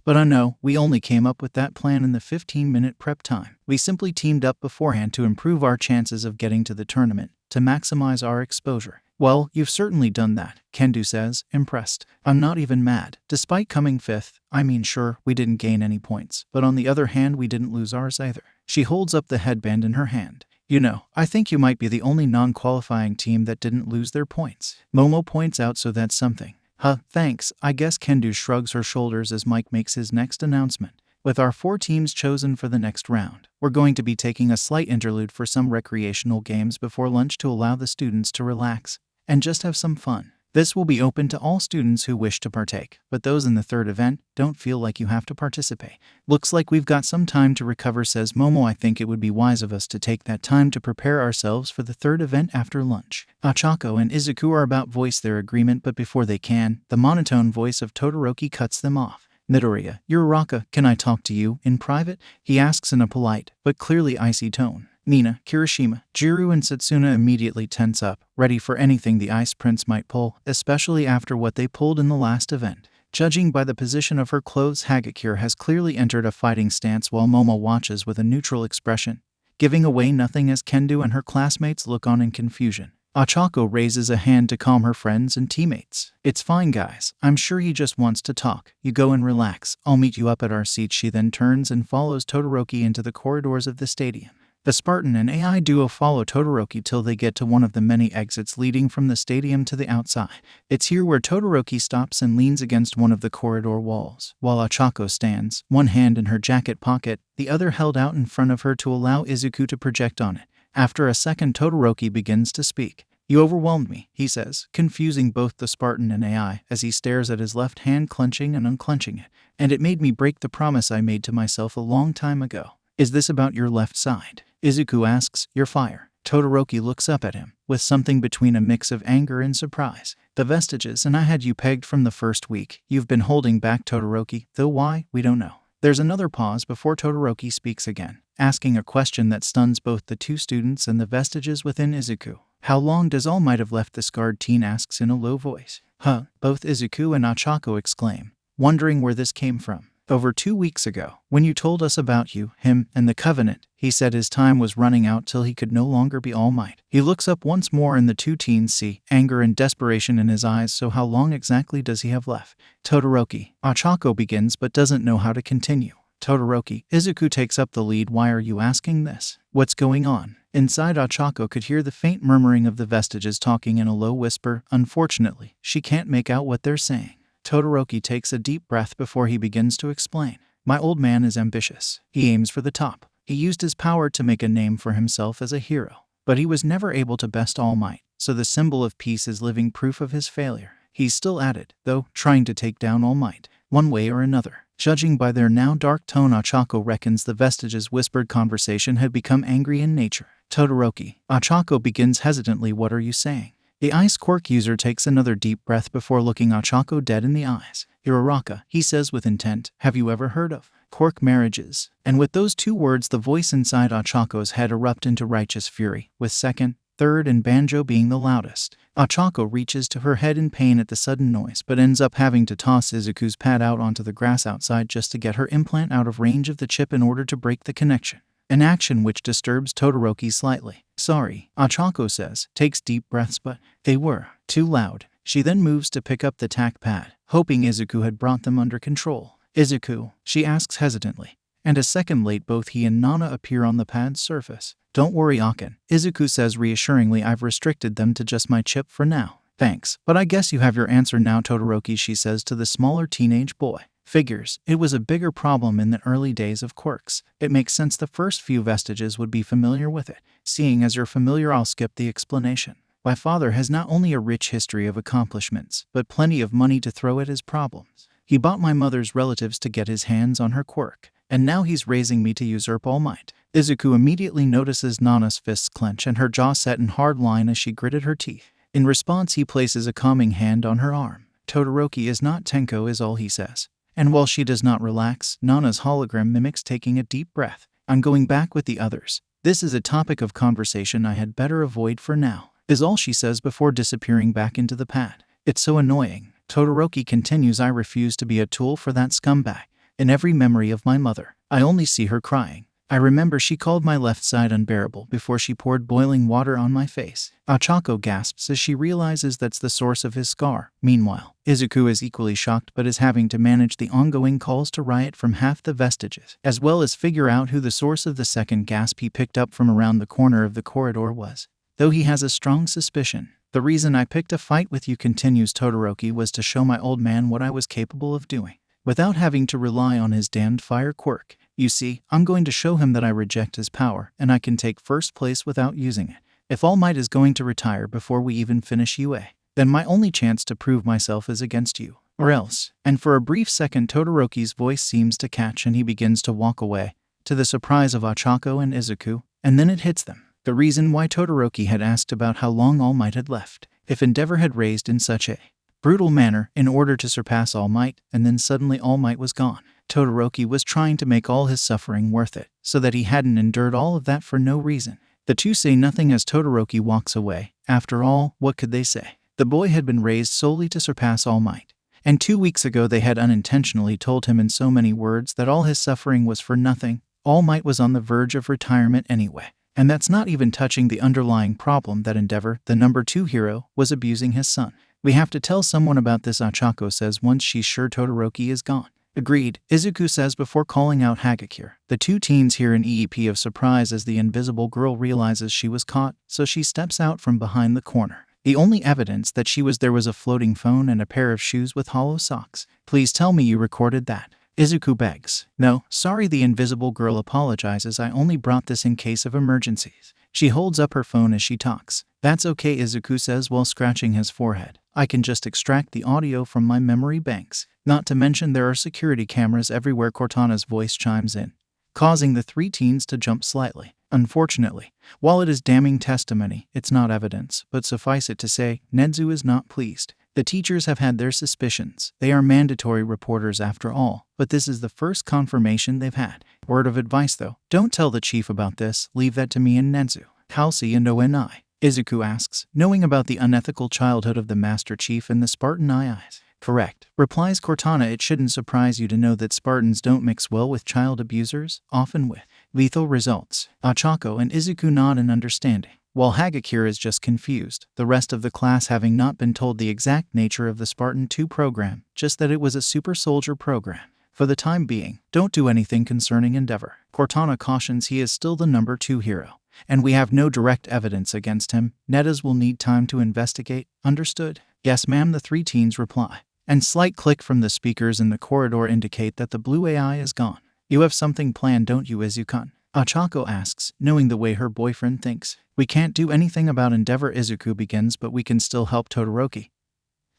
But no, we only came up with that plan in the 15-minute prep time. We simply teamed up beforehand to improve our chances of getting to the tournament, to maximize our exposure. Well, you've certainly done that, Kendu says, impressed. I'm not even mad. Despite coming 5th, sure, we didn't gain any points, but on the other hand, we didn't lose ours either. She holds up the headband in her hand. You know, I think you might be the only non-qualifying team that didn't lose their points. Momo points out, so that's something. Huh, thanks, I guess. Kendu shrugs her shoulders as Mike makes his next announcement. With our 4 teams chosen for the next round, we're going to be taking a slight interlude for some recreational games before lunch to allow the students to relax and just have some fun. This will be open to all students who wish to partake, but those in the third event don't feel like you have to participate. Looks like we've got some time to recover, says Momo. I think it would be wise of us to take that time to prepare ourselves for the third event after lunch. Achako and Izuku are about voice their agreement, but before they can, the monotone voice of Todoroki cuts them off. Midoriya, Uraraka, can I talk to you in private? He asks in a polite, but clearly icy tone. Mina, Kirishima, Jiro and Satsuna immediately tense up, ready for anything the Ice Prince might pull, especially after what they pulled in the last event. Judging by the position of her clothes, Hagakure has clearly entered a fighting stance while Momo watches with a neutral expression, giving away nothing as Kendu and her classmates look on in confusion. Achako raises a hand to calm her friends and teammates. It's fine, guys. I'm sure he just wants to talk. You go and relax. I'll meet you up at our seats. She then turns and follows Todoroki into the corridors of the stadium. The Spartan and AI duo follow Todoroki till they get to one of the many exits leading from the stadium to the outside. It's here where Todoroki stops and leans against one of the corridor walls, while Ochako stands, one hand in her jacket pocket, the other held out in front of her to allow Izuku to project on it. After a second, Todoroki begins to speak. "You overwhelmed me," he says, confusing both the Spartan and AI as he stares at his left hand clenching and unclenching it. "And it made me break the promise I made to myself a long time ago." "Is this about your left side?" Izuku asks. "Your fire." Todoroki looks up at him, with something between a mix of anger and surprise. "The vestiges, and I had you pegged from the first week. You've been holding back, Todoroki, though why, we don't know." There's another pause before Todoroki speaks again, asking a question that stuns both the two students and the vestiges within Izuku. "How long does All Might have left?" the scarred teen asks in a low voice. "Huh?" both Izuku and Ochako exclaim, wondering where this came from. "Over 2 weeks ago, when you told us about you, him, and the Covenant, he said his time was running out till he could no longer be All Might." He looks up once more and the two teens see anger and desperation in his eyes. "So how long exactly does he have left?" "Todoroki," Ochako begins but doesn't know how to continue. "Todoroki," Izuku takes up the lead. "Why are you asking this? What's going on?" Inside, Ochako could hear the faint murmuring of the vestiges talking in a low whisper. Unfortunately, she can't make out what they're saying. Todoroki takes a deep breath before he begins to explain. "My old man is ambitious. He aims for the top. He used his power to make a name for himself as a hero. But he was never able to best All Might, so the symbol of peace is living proof of his failure. He's still at it, though, trying to take down All Might, one way or another." Judging by their now dark tone, Ochako reckons the vestiges' whispered conversation had become angry in nature. "Todoroki," Ochako begins hesitantly, "what are you saying?" The ice quirk user takes another deep breath before looking Ochako dead in the eyes. "Uraraka," he says with intent, "have you ever heard of quirk marriages?" And with those two words, the voice inside Ochako's head erupts into righteous fury, with second, third, and banjo being the loudest. Ochako reaches to her head in pain at the sudden noise, but ends up having to toss Izuku's pad out onto the grass outside just to get her implant out of range of the chip in order to break the connection. An action which disturbs Todoroki slightly. "Sorry," Ochako says, takes deep breaths, but they were too loud. She then moves to pick up the tack pad, hoping Izuku had brought them under control. "Izuku?" she asks hesitantly. And a second late, both he and Nana appear on the pad's surface. "Don't worry, Aken," Izuku says reassuringly. "I've restricted them to just my chip for now." "Thanks, but I guess you have your answer now, Todoroki," she says to the smaller teenage boy. "Figures. It was a bigger problem in the early days of Quirks. It makes sense the first few vestiges would be familiar with it. Seeing as you're familiar, I'll skip the explanation. My father has not only a rich history of accomplishments, but plenty of money to throw at his problems. He bought my mother's relatives to get his hands on her quirk, and now he's raising me to usurp All Might." Izuku immediately notices Nana's fists clench and her jaw set in hard line as she gritted her teeth. In response, he places a calming hand on her arm. "Todoroki is not Tenko," is all he says. And while she does not relax, Nana's hologram mimics taking a deep breath. "I'm going back with the others. This is a topic of conversation I had better avoid for now," is all she says before disappearing back into the pad. "It's so annoying." Todoroki continues, "I refuse to be a tool for that scumbag. In every memory of my mother, I only see her crying. I remember she called my left side unbearable before she poured boiling water on my face." Ochako gasps as she realizes that's the source of his scar. Meanwhile, Izuku is equally shocked but is having to manage the ongoing calls to riot from half the vestiges, as well as figure out who the source of the second gasp he picked up from around the corner of the corridor was. Though he has a strong suspicion. "The reason I picked a fight with you," continues Todoroki, "was to show my old man what I was capable of doing, without having to rely on his damned fire quirk. You see, I'm going to show him that I reject his power, and I can take first place without using it. If All Might is going to retire before we even finish UA, then my only chance to prove myself is against you. Or else." And for a brief second, Todoroki's voice seems to catch and he begins to walk away, to the surprise of Ochako and Izuku, and then it hits them. The reason why Todoroki had asked about how long All Might had left, if Endeavor had raised in such a brutal manner in order to surpass All Might, and then suddenly All Might was gone. Todoroki was trying to make all his suffering worth it, so that he hadn't endured all of that for no reason. The two say nothing as Todoroki walks away. After all, what could they say? The boy had been raised solely to surpass All Might. And 2 weeks ago they had unintentionally told him in so many words that all his suffering was for nothing. All Might was on the verge of retirement anyway. And that's not even touching the underlying problem that Endeavor, the number 2 hero, was abusing his son. "We have to tell someone about this," Ochako says once she's sure Todoroki is gone. Agreed, Izuku says before calling out Hagakure. The two teens hear an EEP of surprise as the invisible girl realizes she was caught, so she steps out from behind the corner. The only evidence that she was there was a floating phone and a pair of shoes with hollow socks. Please tell me you recorded that. Izuku begs. No, sorry, the invisible girl apologizes. I only brought this in case of emergencies. She holds up her phone as she talks. That's okay, Izuku says while scratching his forehead. I can just extract the audio from my memory banks. Not to mention there are security cameras everywhere. Cortana's voice chimes in, causing the three teens to jump slightly. Unfortunately, while it is damning testimony, it's not evidence, but suffice it to say, Nezu is not pleased. The teachers have had their suspicions. They are mandatory reporters after all, but this is the first confirmation they've had. Word of advice though, don't tell the chief about this, leave that to me and Nezu. Halsey and Oni. Izuku asks, knowing about the unethical childhood of the Master Chief and the Spartan eyes. Correct, replies Cortana. It shouldn't surprise you to know that Spartans don't mix well with child abusers, often with lethal results. Ochako and Izuku nod in understanding, while Hagakure is just confused, the rest of the class having not been told the exact nature of the Spartan 2 program, just that it was a super soldier program. For the time being, don't do anything concerning Endeavor. Cortana cautions he is still the number 2 hero, and we have no direct evidence against him. Nedas will need time to investigate. Understood? Yes, ma'am, the three teens reply. And slight click from the speakers in the corridor indicate that the blue AI is gone. You have something planned, don't you, Izuku? Ochako asks, knowing the way her boyfriend thinks. We can't do anything about Endeavor, Izuku begins, but we can still help Todoroki.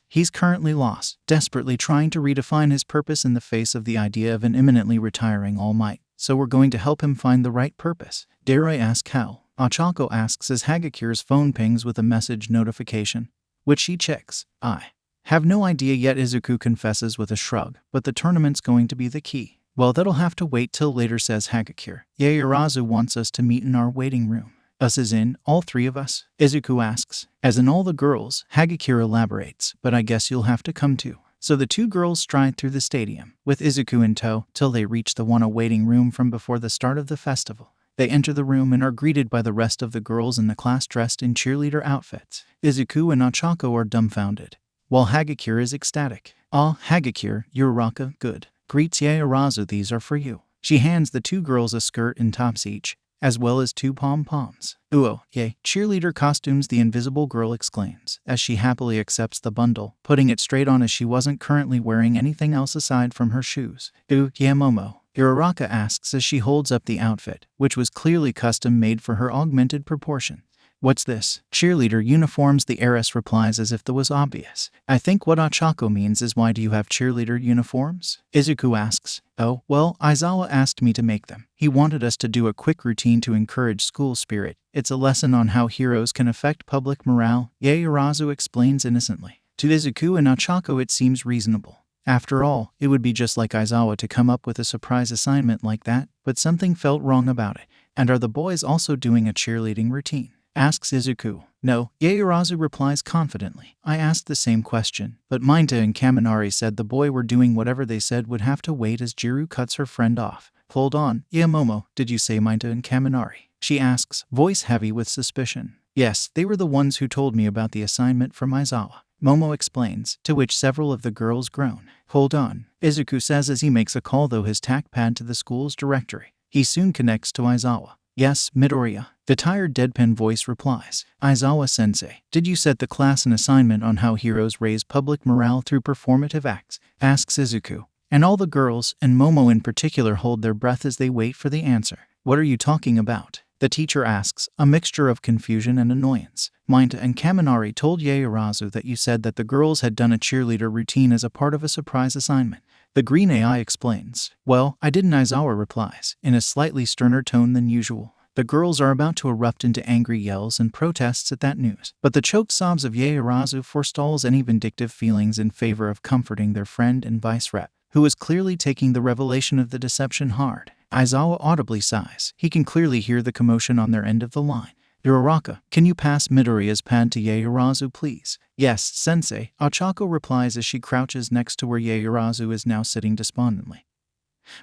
He's currently lost, desperately trying to redefine his purpose in the face of the idea of an imminently retiring All Might. So we're going to help him find the right purpose. Dare I ask how? Ochako asks as Hagakure's phone pings with a message notification, which she checks. I have no idea yet, Izuku confesses with a shrug, but the tournament's going to be the key. Well, that'll have to wait till later, says Hagakure. Yaoyorozu wants us to meet in our waiting room. Us as in, all three of us? Izuku asks. As in all the girls, Hagakure elaborates, but I guess you'll have to come too. So the two girls stride through the stadium, with Izuku in tow, till they reach the waiting room from before the start of the festival. They enter the room and are greeted by the rest of the girls in the class dressed in cheerleader outfits. Izuku and Ochako are dumbfounded, while Hagakure is ecstatic. Ah, Hagakure, Uraraka, good. Greets Yaoyorozu, these are for you. She hands the two girls a skirt and tops each, as well as 2 pom-poms. Ooh, yay, cheerleader costumes, the invisible girl exclaims, as she happily accepts the bundle, putting it straight on as she wasn't currently wearing anything else aside from her shoes. Ooh, yeah, Momo, Uraraka asks as she holds up the outfit, which was clearly custom made for her augmented proportion. What's this? Cheerleader uniforms, the heiress replies as if that was obvious. I think what Ochako means is, why do you have cheerleader uniforms? Izuku asks. Oh, well, Aizawa asked me to make them. He wanted us to do a quick routine to encourage school spirit. It's a lesson on how heroes can affect public morale, Yaoyorozu explains innocently. To Izuku and Ochako it seems reasonable. After all, it would be just like Aizawa to come up with a surprise assignment like that, but something felt wrong about it. And are the boys also doing a cheerleading routine? Asks Izuku. No, Yaoyorozu replies confidently. I asked the same question, but Minta and Kaminari said the boy were doing whatever they said would have to wait as Jiro cuts her friend off. Hold on, Momo, did you say Minta and Kaminari? She asks, voice heavy with suspicion. Yes, they were the ones who told me about the assignment from Aizawa. Momo explains, to which several of the girls groan. Hold on, Izuku says as he makes a call through his TAC-pad to the school's directory. He soon connects to Aizawa. Yes, Midoriya. The tired deadpan voice replies. Aizawa-sensei, did you set the class an assignment on how heroes raise public morale through performative acts? Asks Izuku. And all the girls, and Momo in particular, hold their breath as they wait for the answer. What are you talking about? The teacher asks, a mixture of confusion and annoyance. Minta and Kaminari told Yaoyorozu that you said that the girls had done a cheerleader routine as a part of a surprise assignment. The green AI explains. Well, I didn't, Aizawa replies, in a slightly sterner tone than usual. The girls are about to erupt into angry yells and protests at that news, but the choked sobs of Yaoyorozu forestalls any vindictive feelings in favor of comforting their friend and vice rep, who is clearly taking the revelation of the deception hard. Aizawa audibly sighs. He can clearly hear the commotion on their end of the line. Uraraka, can you pass Midoriya's pad to Yaoyorozu, please? Yes, sensei, Ochako replies as she crouches next to where Yaoyorozu is now sitting despondently,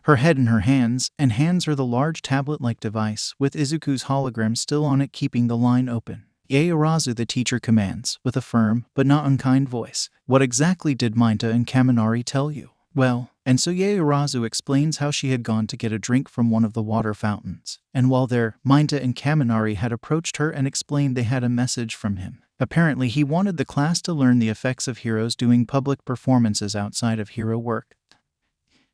her head in her hands, and hands her the large tablet-like device with Izuku's hologram still on it, keeping the line open. Yaoyorozu, the teacher commands, with a firm but not unkind voice. What exactly did Minta and Kaminari tell you? Well, And so Yaoyorozu explains how she had gone to get a drink from one of the water fountains. And while there, Minta and Kaminari had approached her and explained they had a message from him. Apparently he wanted the class to learn the effects of heroes doing public performances outside of hero work,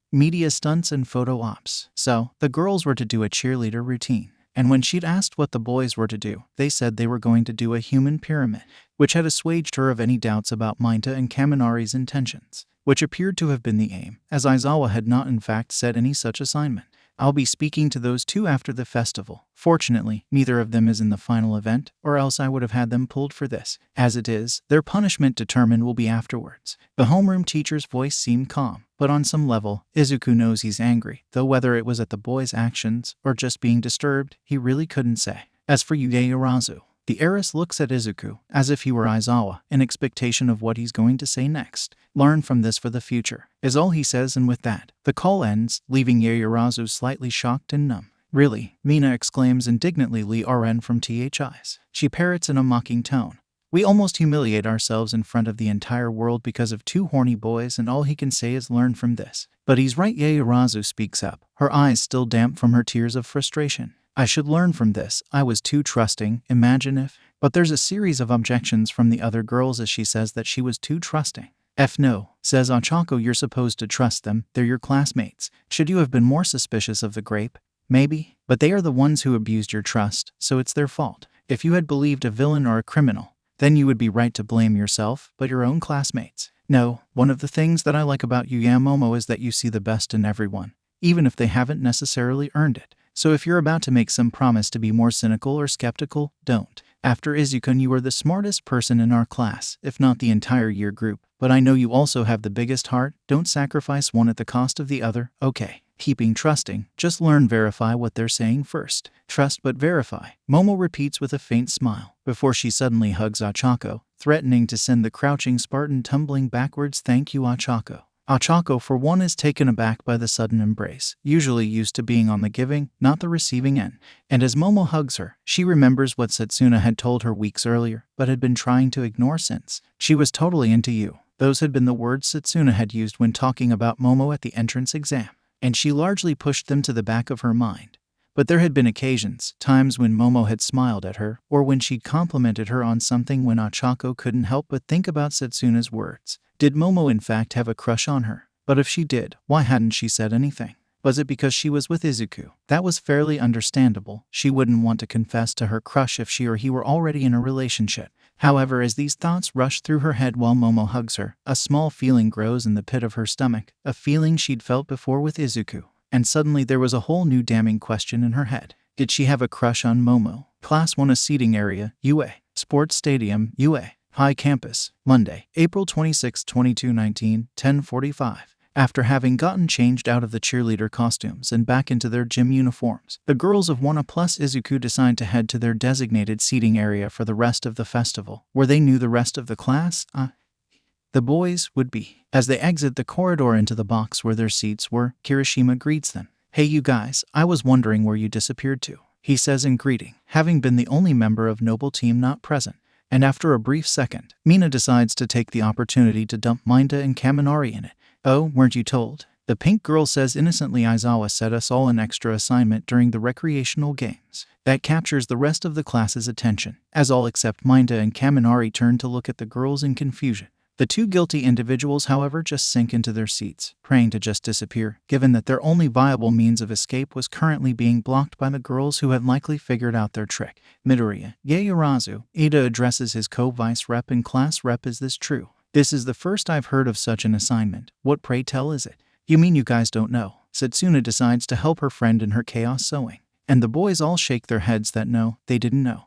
media stunts and photo ops. So, the girls were to do a cheerleader routine. And when she'd asked what the boys were to do, they said they were going to do a human pyramid, which had assuaged her of any doubts about Minta and Kaminari's intentions, which appeared to have been the aim, as Aizawa had not in fact said any such assignment. I'll be speaking to those two after the festival. Fortunately, neither of them is in the final event, or else I would have had them pulled for this. As it is, their punishment determined will be afterwards. The homeroom teacher's voice seemed calm, but on some level, Izuku knows he's angry, though whether it was at the boy's actions or just being disturbed, he really couldn't say. As for Yaoyorozu, the heiress looks at Izuku as if he were Aizawa, in expectation of what he's going to say next. Learn from this for the future, is all he says, and with that, the call ends, leaving Yaoyorozu slightly shocked and numb. Really? Mina exclaims indignantly. Li RN from THIs. She parrots in a mocking tone. We almost humiliate ourselves in front of the entire world because of two horny boys, and all he can say is learn from this. But he's right. Yaoyorozu speaks up, her eyes still damp from her tears of frustration. I should learn from this. I was too trusting. Imagine if. But there's a series of objections from the other girls as she says that she was too trusting. F no, says Ochako, you're supposed to trust them, they're your classmates. Should you have been more suspicious of the grape? Maybe, but they are the ones who abused your trust, so it's their fault. If you had believed a villain or a criminal, then you would be right to blame yourself, but your own classmates. No, one of the things that I like about you, Momo, is that you see the best in everyone, even if they haven't necessarily earned it. So if you're about to make some promise to be more cynical or skeptical, don't. After Izuku, you are the smartest person in our class, if not the entire year group. But I know you also have the biggest heart. Don't sacrifice one at the cost of the other, okay? Keeping trusting, just learn verify what they're saying first. Trust but verify, Momo repeats with a faint smile, before she suddenly hugs Ochako, threatening to send the crouching Spartan tumbling backwards. Thank you, Ochako. Ochako, for one, is taken aback by the sudden embrace, usually used to being on the giving, not the receiving end. And as Momo hugs her, she remembers what Satsuna had told her weeks earlier, but had been trying to ignore since. She was totally into you. Those had been the words Satsuna had used when talking about Momo at the entrance exam, and she largely pushed them to the back of her mind. But there had been occasions, times when Momo had smiled at her, or when she'd complimented her on something, when Ochako couldn't help but think about Satsuna's words. Did Momo in fact have a crush on her? But if she did, why hadn't she said anything? Was it because she was with Izuku? That was fairly understandable. She wouldn't want to confess to her crush if she or he were already in a relationship. However, as these thoughts rush through her head while Momo hugs her, a small feeling grows in the pit of her stomach, a feeling she'd felt before with Izuku. And suddenly there was a whole new damning question in her head. Did she have a crush on Momo? Class 1, a seating area, UA. Sports Stadium, UA. High Campus, Monday, April 26, 2219, 10:45. After having gotten changed out of the cheerleader costumes and back into their gym uniforms, the girls of 1A plus Izuku decide to head to their designated seating area for the rest of the festival, where they knew the rest of the class, the boys, would be. As they exit the corridor into the box where their seats were, Kirishima greets them. Hey you guys, I was wondering where you disappeared to, he says in greeting, having been the only member of Noble Team not present. And after a brief second, Mina decides to take the opportunity to dump Minta and Kaminari in it. Oh, weren't you told? The pink girl says innocently. Aizawa set us all an extra assignment during the recreational games. That captures the rest of the class's attention, as all except Minta and Kaminari turn to look at the girls in confusion. The two guilty individuals, however, just sink into their seats, praying to just disappear, given that their only viable means of escape was currently being blocked by the girls who had likely figured out their trick. Midoriya, Yaoyorozu, Ida addresses his co-vice rep and class rep. Is this true? This is the first I've heard of such an assignment. What, pray tell, is it? You mean you guys don't know? Satsuna decides to help her friend in her chaos sewing. And the boys all shake their heads that no, they didn't know.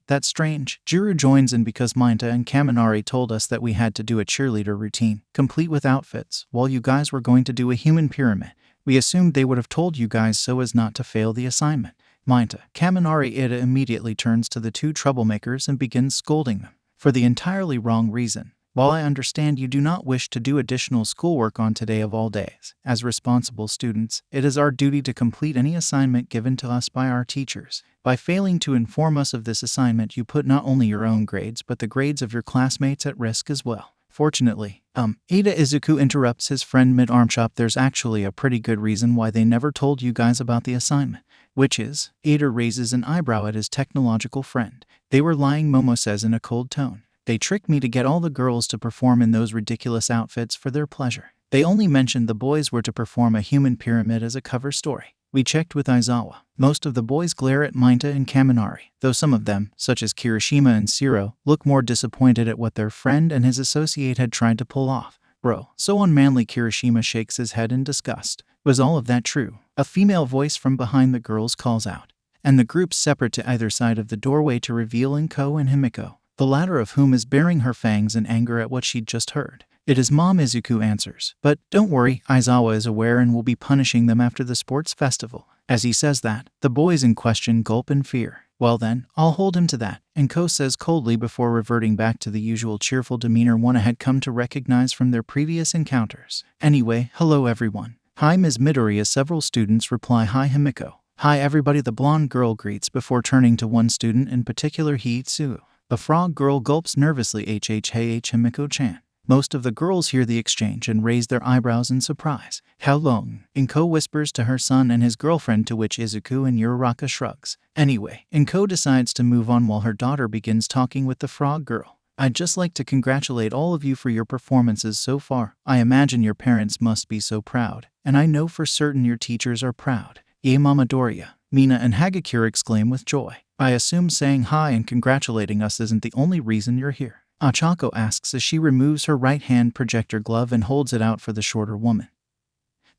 That's strange. Jiro joins in because Minta and Kaminari told us that we had to do a cheerleader routine, complete with outfits, while you guys were going to do a human pyramid. We assumed they would have told you guys so as not to fail the assignment. Minta, Kaminari, Ida immediately turns to the two troublemakers and begins scolding them. For the entirely wrong reason. While I understand you do not wish to do additional schoolwork on today of all days, as responsible students, it is our duty to complete any assignment given to us by our teachers. By failing to inform us of this assignment, you put not only your own grades but the grades of your classmates at risk as well. Fortunately, Ada Izuku interrupts his friend mid-arm chop. There's actually a pretty good reason why they never told you guys about the assignment. Which is, Ada raises an eyebrow at his technological friend. They were lying, Momo says in a cold tone. They tricked me to get all the girls to perform in those ridiculous outfits for their pleasure. They only mentioned the boys were to perform a human pyramid as a cover story. We checked with Aizawa. Most of the boys glare at Minta and Kaminari, though some of them, such as Kirishima and Shiro, look more disappointed at what their friend and his associate had tried to pull off. Bro, so unmanly. Kirishima shakes his head in disgust. Was all of that true? A female voice from behind the girls calls out, and the groups separate to either side of the doorway to reveal Inko and Himiko, the latter of whom is baring her fangs in anger at what she'd just heard. It is Mom, Izuku answers. But don't worry, Aizawa is aware and will be punishing them after the sports festival. As he says that, the boys in question gulp in fear. Well then, I'll hold him to that, Inko says coldly before reverting back to the usual cheerful demeanor one had come to recognize from their previous encounters. Anyway, hello everyone. Hi Ms. Midori, as several students reply. Hi Himiko. Hi everybody, the blonde girl greets before turning to one student in particular, Hiitsu. The frog girl gulps nervously. Hey Himiko-chan. Most of the girls hear the exchange and raise their eyebrows in surprise. How long? Inko whispers to her son and his girlfriend, to which Izuku and Uraraka shrugs. Anyway, Inko decides to move on while her daughter begins talking with the frog girl. I'd just like to congratulate all of you for your performances so far. I imagine your parents must be so proud, and I know for certain your teachers are proud. Yay Mama Doria, Mina and Hagakure exclaim with joy. I assume saying hi and congratulating us isn't the only reason you're here. Achako asks as she removes her right-hand projector glove and holds it out for the shorter woman,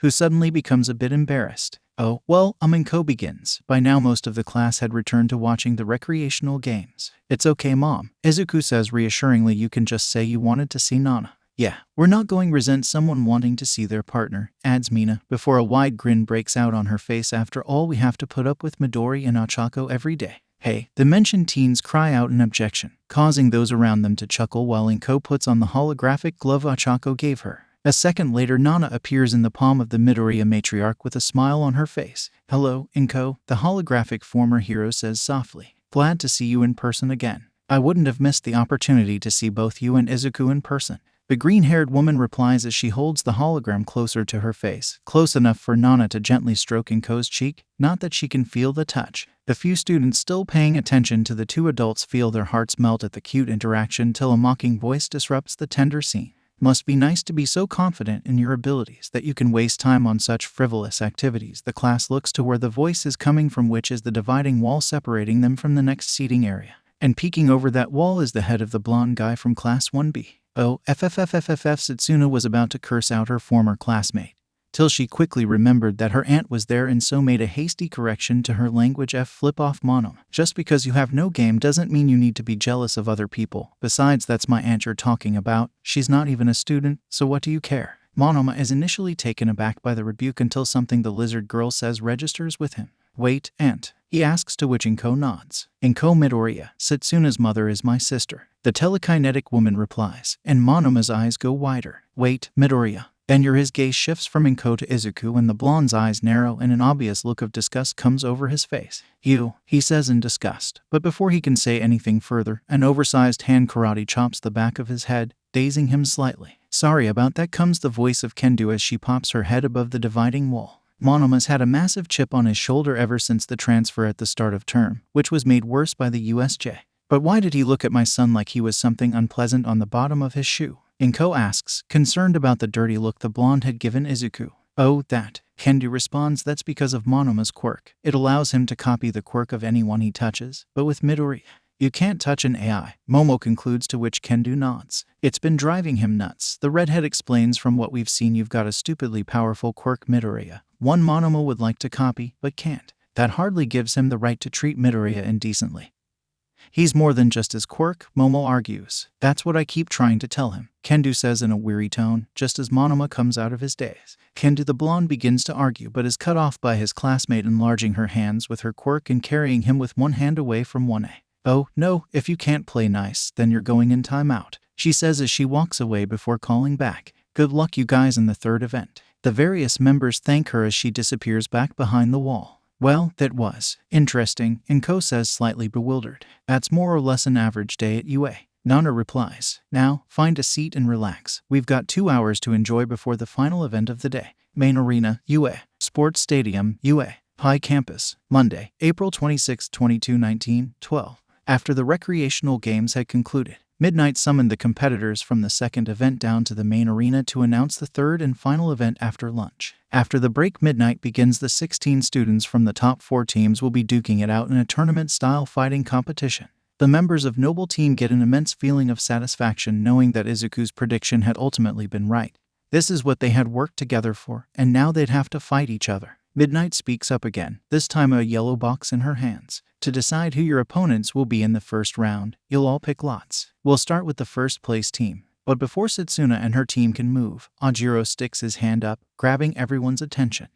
who suddenly becomes a bit embarrassed. Oh, well, Inko begins. By now most of the class had returned to watching the recreational games. It's okay Mom, Izuku says reassuringly. You can just say you wanted to see Nana. Yeah, we're not going to resent someone wanting to see their partner, adds Mina, before a wide grin breaks out on her face. After all, we have to put up with Midori and Achako every day. Hey, the mentioned teens cry out in objection, causing those around them to chuckle while Inko puts on the holographic glove Achako gave her. A second later, Nana appears in the palm of the Midoriya matriarch with a smile on her face. Hello, Inko, the holographic former hero says softly. Glad to see you in person again. I wouldn't have missed the opportunity to see both you and Izuku in person. The green-haired woman replies as she holds the hologram closer to her face, close enough for Nana to gently stroke Inko's cheek, not that she can feel the touch. The few students still paying attention to the two adults feel their hearts melt at the cute interaction till a mocking voice disrupts the tender scene. Must be nice to be so confident in your abilities that you can waste time on such frivolous activities. The class looks to where the voice is coming from, which is the dividing wall separating them from the next seating area. And peeking over that wall is the head of the blonde guy from Class 1B. Oh, Satsuna was about to curse out her former classmate, till she quickly remembered that her aunt was there and so made a hasty correction to her language. Flip off Mono. Just because you have no game doesn't mean you need to be jealous of other people. Besides, that's my aunt you're talking about. She's not even a student, so what do you care? Monoma is initially taken aback by the rebuke until something the lizard girl says registers with him. Wait, aunt? He asks, to which Inko nods. Inko Midoriya, Satsuna's mother, is my sister. The telekinetic woman replies, and Monoma's eyes go wider. Wait, Midoriya. Then his gaze shifts from Inko to Izuku and the blonde's eyes narrow and an obvious look of disgust comes over his face. You, he says in disgust. But before he can say anything further, an oversized hand karate chops the back of his head, dazing him slightly. Sorry about that, comes the voice of Kendu as she pops her head above the dividing wall. Monoma's had a massive chip on his shoulder ever since the transfer at the start of term, which was made worse by the USJ. But why did he look at my son like he was something unpleasant on the bottom of his shoe? Inko asks, concerned about the dirty look the blonde had given Izuku. Oh, that. Kendu responds, that's because of Monoma's quirk. It allows him to copy the quirk of anyone he touches, but with Midori, you can't touch an AI, Momo concludes, to which Kendu nods. It's been driving him nuts. The redhead explains, from what we've seen you've got a stupidly powerful quirk, Midoriya. One Monomo would like to copy, but can't. That hardly gives him the right to treat Midoriya indecently. He's more than just his quirk, Momo argues. That's what I keep trying to tell him, Kendu says in a weary tone, just as Monoma comes out of his daze. Kendu the blonde begins to argue but is cut off by his classmate enlarging her hands with her quirk and carrying him with one hand away from 1A. Oh, no, if you can't play nice, then you're going in timeout, she says as she walks away before calling back. Good luck you guys in the third event. The various members thank her as she disappears back behind the wall. Well, that was interesting, Inko says, slightly bewildered. That's more or less an average day at UA. Nana replies, "Now, find a seat and relax. We've got 2 hours to enjoy before the final event of the day. Main Arena, UA. Sports Stadium, UA. High Campus, Monday, April 26, 2219, 12. After the recreational games had concluded, Midnight summoned the competitors from the second event down to the main arena to announce the third and final event after lunch. After the break, Midnight begins. The 16 students from the top 4 teams will be duking it out in a tournament-style fighting competition. The members of Noble Team get an immense feeling of satisfaction knowing that Izuku's prediction had ultimately been right. This is what they had worked together for, and now they'd have to fight each other. Midnight speaks up again, this time a yellow box in her hands. To decide who your opponents will be in the first round, you'll all pick lots. We'll start with the first place team. But before Satsuna and her team can move, Jiro sticks his hand up, grabbing everyone's attention.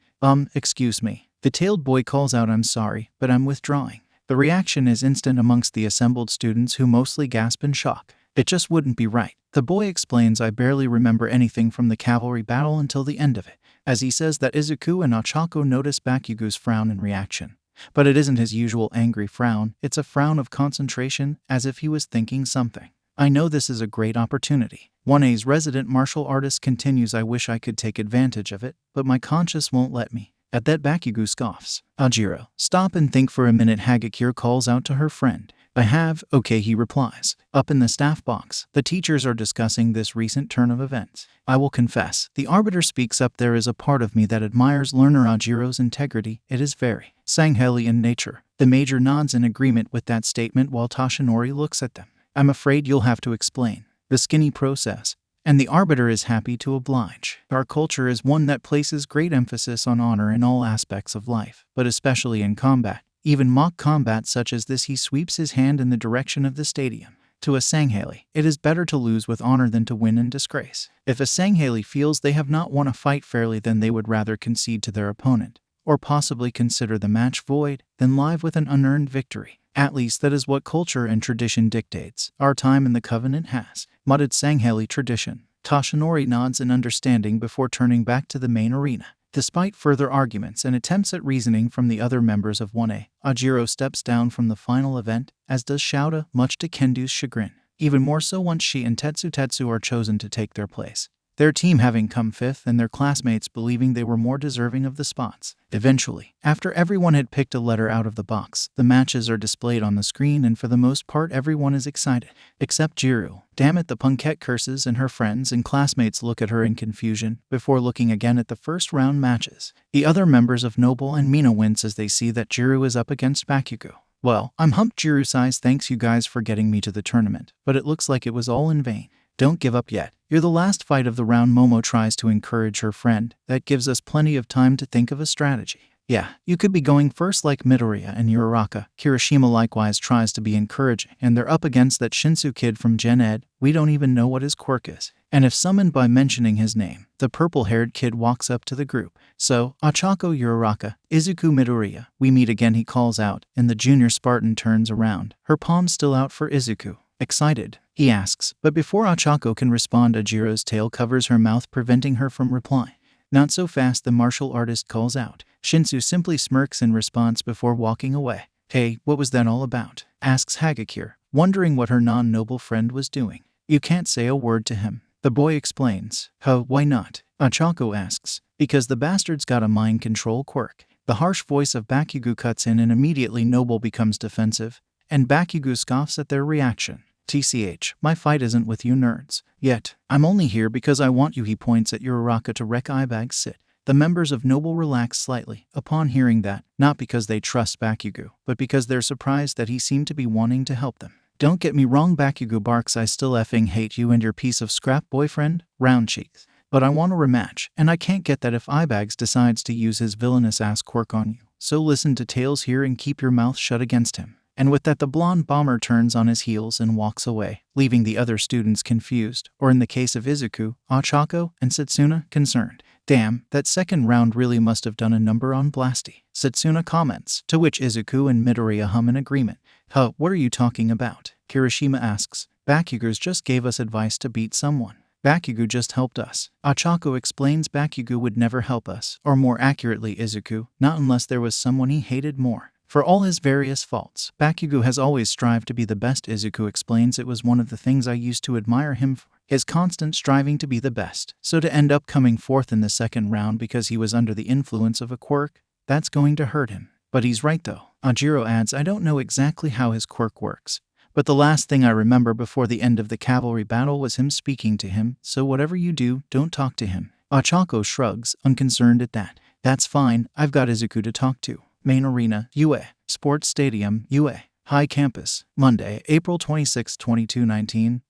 Excuse me. The tailed boy calls out, "I'm sorry, but I'm withdrawing." The reaction is instant amongst the assembled students who mostly gasp in shock. It just wouldn't be right. The boy explains, "I barely remember anything from the cavalry battle until the end of it." As he says that, Izuku and Ochako notice Bakugo's frown in reaction. But it isn't his usual angry frown, it's a frown of concentration, as if he was thinking something. "I know this is a great opportunity." 1A's resident martial artist continues, "I wish I could take advantage of it, but my conscience won't let me." At that, Bakugo scoffs. Jiro, "Stop and think for a minute," Hagakure calls out to her friend. "I have." "Okay," he replies. Up in the staff box, the teachers are discussing this recent turn of events. "I will confess," the arbiter speaks up, "there is a part of me that admires learner Ajiro's integrity. It is very Sangheli in nature." The major nods in agreement with that statement while Toshinori looks at them. "I'm afraid you'll have to explain." The skinny pro says. And the arbiter is happy to oblige. "Our culture is one that places great emphasis on honor in all aspects of life, but especially in combat. Even mock combat such as this." He sweeps his hand in the direction of the stadium. "To a Sangheli, it is better to lose with honor than to win in disgrace. If a Sangheli feels they have not won a fight fairly, then they would rather concede to their opponent, or possibly consider the match void, than live with an unearned victory. At least that is what culture and tradition dictates. Our time in the Covenant has mudded Sangheli tradition." Toshinori nods in understanding before turning back to the main arena. Despite further arguments and attempts at reasoning from the other members of 1A, Jiro steps down from the final event, as does Shouta, much to Kendu's chagrin. Even more so once she and Tetsutetsu are chosen to take their place. Their team having come 5th and their classmates believing they were more deserving of the spots. Eventually, after everyone had picked a letter out of the box, the matches are displayed on the screen and for the most part everyone is excited. Except Jiro. "Damn it," the punkette curses, and her friends and classmates look at her in confusion, before looking again at the first round matches. The other members of Noble and Mina wince as they see that Jiro is up against Bakugo. "Well, I'm humped." Jiro sighs, "Thanks you guys for getting me to the tournament, but it looks like it was all in vain. Don't give up yet. You're the last fight of the round." Momo tries to encourage her friend. "That gives us plenty of time to think of a strategy." "Yeah, you could be going first like Midoriya and Uraraka." Kirishima likewise tries to be encouraging, and they're up against that Shinso kid from Gen Ed. "We don't even know what his quirk is." And if summoned by mentioning his name, the purple-haired kid walks up to the group. "So, Ochako, Uraraka, Izuku, Midoriya, we meet again," he calls out, and the junior Spartan turns around, her palms still out for Izuku. "Excited?" he asks, but before Ochako can respond, Ajiro's tail covers her mouth, preventing her from replying. "Not so fast," the martial artist calls out. Shinso simply smirks in response before walking away. "Hey, what was that all about?" asks Hagakure, wondering what her non-noble friend was doing. "You can't say a word to him," the boy explains. "Huh, why not?" Ochako asks. "Because the bastard's got a mind control quirk." The harsh voice of Bakugo cuts in and immediately Noble becomes defensive, and Bakugo scoffs at their reaction. "TCH, my fight isn't with you nerds. Yet, I'm only here because I want you." He points at Uraraka to wreck Ibag's sit. The members of Noble relax slightly upon hearing that, not because they trust Bakugo, but because they're surprised that he seemed to be wanting to help them. "Don't get me wrong," Bakugo barks, "I still effing hate you and your piece of scrap boyfriend, Round Cheeks. But I want a rematch, and I can't get that if Ibags decides to use his villainous ass quirk on you. So listen to Tails here and keep your mouth shut against him." And with that, the blonde bomber turns on his heels and walks away, leaving the other students confused, or in the case of Izuku, Ochako, and Satsuna, concerned. "Damn, that second round really must have done a number on Blasty," Satsuna comments, to which Izuku and Midoriya hum in agreement. "Huh, what are you talking about?" Kirishima asks. "Bakugo's just gave us advice to beat someone." "Bakugo just helped us." Ochako explains. "Bakugo would never help us, or more accurately Izuku, not unless there was someone he hated more." For all his various faults, Bakugo has always strived to be the best. Izuku explains it was one of the things I used to admire him for, his constant striving to be the best. So to end up coming fourth in the second round because he was under the influence of a quirk, that's going to hurt him. But he's right though. Jiro adds, I don't know exactly how his quirk works, but the last thing I remember before the end of the cavalry battle was him speaking to him, so whatever you do, don't talk to him. Ochako shrugs, unconcerned at that. That's fine, I've got Izuku to talk to. Main Arena, UA. Sports Stadium, UA. High Campus. Monday, April 26, 2219.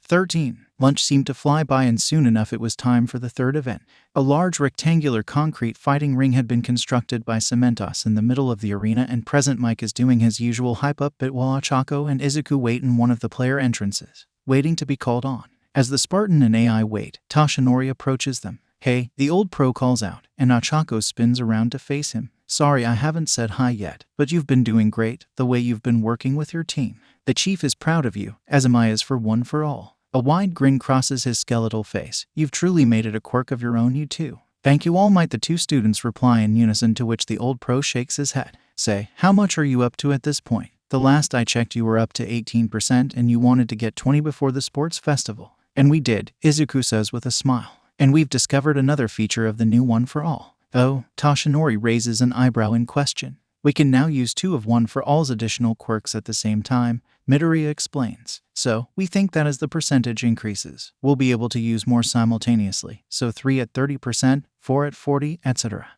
13. Lunch seemed to fly by and soon enough it was time for the third event. A large rectangular concrete fighting ring had been constructed by Cementos in the middle of the arena and present Mike is doing his usual hype-up bit while Ochako and Izuku wait in one of the player entrances, waiting to be called on. As the Spartan and AI wait, Toshinori approaches them. Hey, the old pro calls out, and Ochako spins around to face him. Sorry I haven't said hi yet, but you've been doing great, the way you've been working with your team. The chief is proud of you, as am I is for one for all. A wide grin crosses his skeletal face. You've truly made it a quirk of your own, you too. Thank you all might the two students reply in unison, to which the old pro shakes his head. Say, how much are you up to at this point? The last I checked you were up to 18% and you wanted to get 20 before the sports festival. And we did, Izuku says with a smile. And we've discovered another feature of the new one for all. Oh, Toshinori raises an eyebrow in question. We can now use 2 of One for All's additional quirks at the same time, Midoriya explains. So, we think that as the percentage increases, we'll be able to use more simultaneously. So 3 at 30%, 4 at 40, etc.